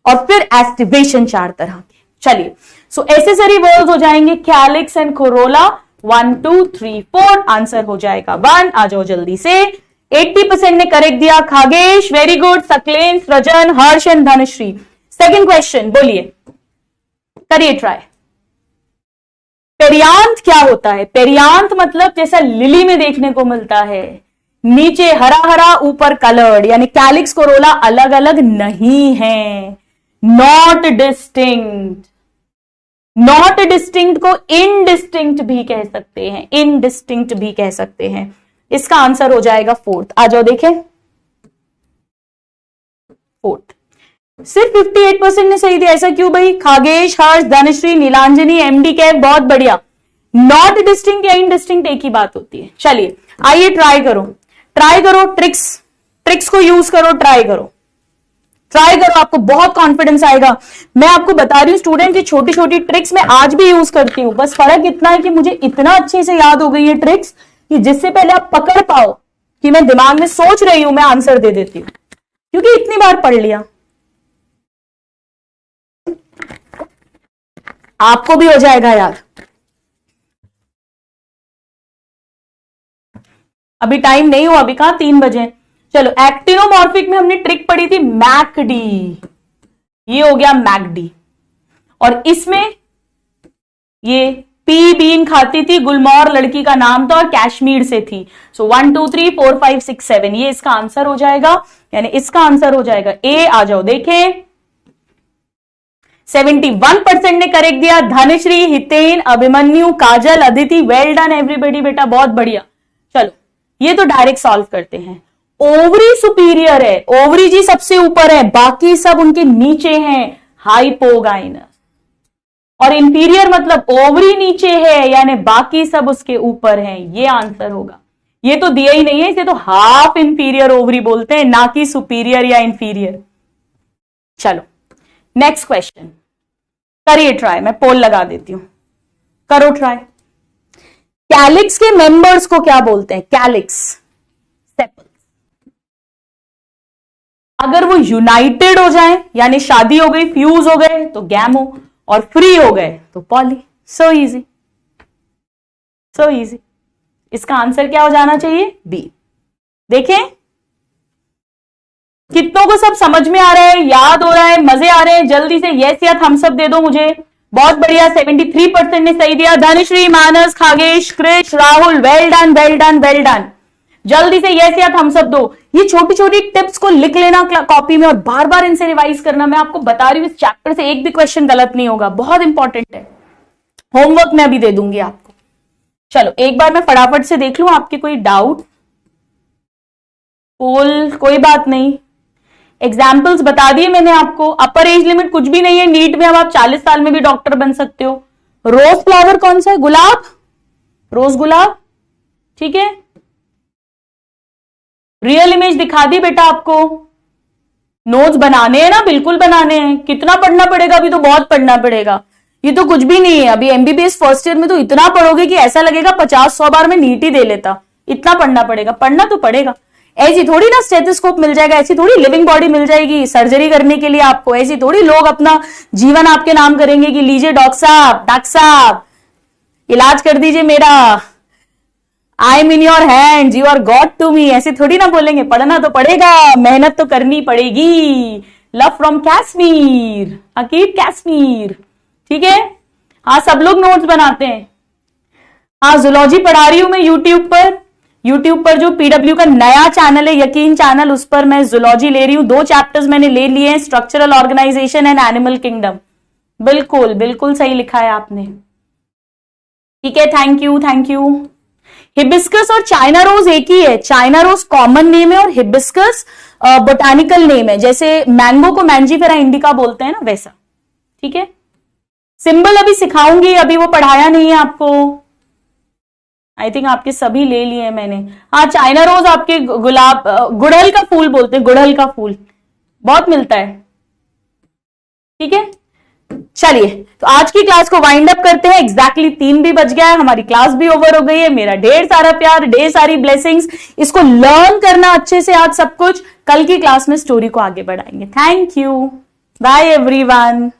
और फिर एस्टिवेशन 4 तरह के। चलिए, सो एसेसरी वर्ड्स हो जाएंगे कैलिक्स एंड कोरोला। 1 2 3 4 आंसर हो जाएगा 1। आ जाओ जल्दी से। 80% ने करेक्ट दिया। खागेश वेरी गुड, सकलेन, सृजन, हर्ष एंड धनश्री। सेकंड क्वेश्चन बोलिए, करिए ट्राई। पेरियांथ क्या होता है? पेरियांथ मतलब जैसा लिली में देखने को मिलता है, नीचे हरा हरा, ऊपर कलर्ड, यानी कैलिक्स कोरोला अलग अलग नहीं है। नॉट डिस्टिंक्ट, नॉट डिस्टिंक्ट को इनडिस्टिंक्ट भी कह सकते हैं, इनडिस्टिंक्ट भी कह सकते हैं। इसका आंसर हो जाएगा 4th। आ जाओ देखें, 4th। सिर्फ 58% ने सही दिया, ऐसा क्यों भाई? खागेश, हर्ष, धनश्री, नीलांजनी, एमडी कैफ, बहुत बढ़िया। नॉट डिस्टिंक्ट या इनडिस्टिंक्ट एक ही बात होती है। चलिए आइए ट्राई करो, ट्राई करो, ट्रिक्स को यूज करो, ट्राई करो, ट्राई करो, आपको बहुत कॉन्फिडेंस आएगा। मैं आपको बता रही हूं स्टूडेंट, ये छोटी छोटी ट्रिक्स मैं आज भी यूज करती हूं, बस फर्क इतना है कि मुझे इतना अच्छे से याद हो गई है ट्रिक्स कि जिससे पहले आप पकड़ पाओ कि मैं दिमाग में सोच रही हूं, मैं आंसर दे देती हूं, क्योंकि इतनी बार पढ़ लिया। आपको भी हो जाएगा याद। अभी टाइम नहीं हुआ, अभी कहां 3 बजे। चलो, एक्टिनोमॉर्फिक में हमने ट्रिक पढ़ी थी मैकडी, ये हो गया मैकडी। और इसमें ये पी बीन खाती थी, गुलमोहर लड़की का नाम था और कश्मीर से थी। सो 1 2 3 4 5 6 7 ये इसका आंसर हो जाएगा, यानी इसका आंसर हो जाएगा ए। आ जाओ देखें, 71% ने करेक्ट दिया। धनश्री, हितेन, अभिमन्यु, काजल, अदिति, वेल डन एवरीबॉडी बेटा, बहुत बढ़िया। चलो ये तो डायरेक्ट सॉल्व करते हैं। ओवरी सुपीरियर है, ओवरी जी सबसे ऊपर है, बाकी सब उनके नीचे हैं, हाइपोगाइनस। और इंफीरियर मतलब ओवरी नीचे है, यानी बाकी सब उसके ऊपर हैं, ये आंसर होगा। ये तो दिया ही नहीं है, इसे तो हाफ इंफीरियर ओवरी बोलते हैं, ना कि सुपीरियर या इंफीरियर। चलो नेक्स्ट क्वेश्चन, करिए ट्राई, मैं पोल लगा देती हूं, करो ट्राई। कैलिक्स के मेंबर्स को क्या बोलते हैं? Calyx, sepals. अगर वो यूनाइटेड हो जाए, यानी शादी हो गई, फ्यूज हो गए तो गैमो, और फ्री हो गए तो poly. So easy, so easy. इसका आंसर क्या हो जाना चाहिए? बी। देखें कितनों को सब समझ में आ रहा है, याद हो रहा है, मजे आ रहे हैं? जल्दी से यस या थम्स अप दे दो मुझे। बहुत बढ़िया, 73% ने सही दिया। Dhanashree, Manas, Khagesh, Krish, Rahul, well done, well done, well done. जल्दी से यस या थम्स अप दो। ये छोटी छोटी टिप्स को लिख लेना कॉपी में और बार बार इनसे रिवाइज करना। मैं आपको बता रही हूं इस चैप्टर से एक भी क्वेश्चन गलत नहीं होगा, बहुत इंपॉर्टेंट है। होमवर्क मैं अभी दे दूंगी आपको। चलो एक बार मैं फटाफट से देख लूं आपके कोई डाउट, पोल, कोई बात नहीं। एग्जाम्पल्स बता दिए मैंने आपको। अपर एज लिमिट कुछ भी नहीं है नीट में, अब आप 40 साल में भी डॉक्टर बन सकते हो। रोज फ्लावर कौन सा है? गुलाब, रोज गुलाब, ठीक है। रियल इमेज दिखा दी बेटा आपको। नोट्स बनाने हैं ना? बिल्कुल बनाने हैं। कितना पढ़ना पड़ेगा? अभी तो बहुत पढ़ना पड़ेगा, ये तो कुछ भी नहीं है। अभी एमबीबीएस फर्स्ट ईयर में तो इतना पढ़ोगे कि ऐसा लगेगा 50-100 बार में नीट ही दे लेता। इतना पढ़ना पड़ेगा, पढ़ना तो पड़ेगा। ऐसी थोड़ी ना स्टेथोस्कोप मिल जाएगा, ऐसी थोड़ी लिविंग बॉडी मिल जाएगी सर्जरी करने के लिए आपको, ऐसी थोड़ी लोग अपना जीवन आपके नाम करेंगे कि लीजिए डॉक्टर साहब इलाज कर दीजिए मेरा, I am in your hand, you are God to me, ऐसे थोड़ी ना बोलेंगे। पढ़ना तो पड़ेगा, मेहनत तो करनी पड़ेगी। लव फ्रॉम कैश्मीर, अकीब कैश्मीर, ठीक है। हाँ सब लोग नोट्स बनाते हैं। हाँ जूलॉजी पढ़ा रही हूं मैं यूट्यूब पर जो पीडब्ल्यू का नया चैनल है यकीन चैनल, उस पर मैं जूलॉजी ले रही हूं। 2 चैप्टर्स मैंने ले लिए हैं, structural organisation and animal kingdom. बिल्कुल बिल्कुल सही लिखा है आपने, ठीक है, थैंक यू। हिबिस्कस और चाइना रोज एक ही है, चाइना रोज कॉमन नेम है और हिबिस्कस बोटानिकल नेम है, जैसे मैंगो को मैंजीफेरा इंडिका बोलते हैं ना वैसा, ठीक है। सिंबल अभी सिखाऊंगी, अभी वो पढ़ाया नहीं है आपको, आई थिंक आपके सभी ले लिए हैं मैंने। हाँ चाइना रोज आपके गुलाब गुड़हल का फूल बोलते हैं, गुड़हल का फूल बहुत मिलता है, ठीक है। चलिए तो आज की क्लास को वाइंड अप करते हैं, एग्जैक्टली 3 भी बज गया है, हमारी क्लास भी ओवर हो गई है। मेरा ढेर सारा प्यार, ढेर सारी ब्लेसिंग्स, इसको लर्न करना अच्छे से आज सब कुछ, कल की क्लास में स्टोरी को आगे बढ़ाएंगे। Thank you, bye everyone.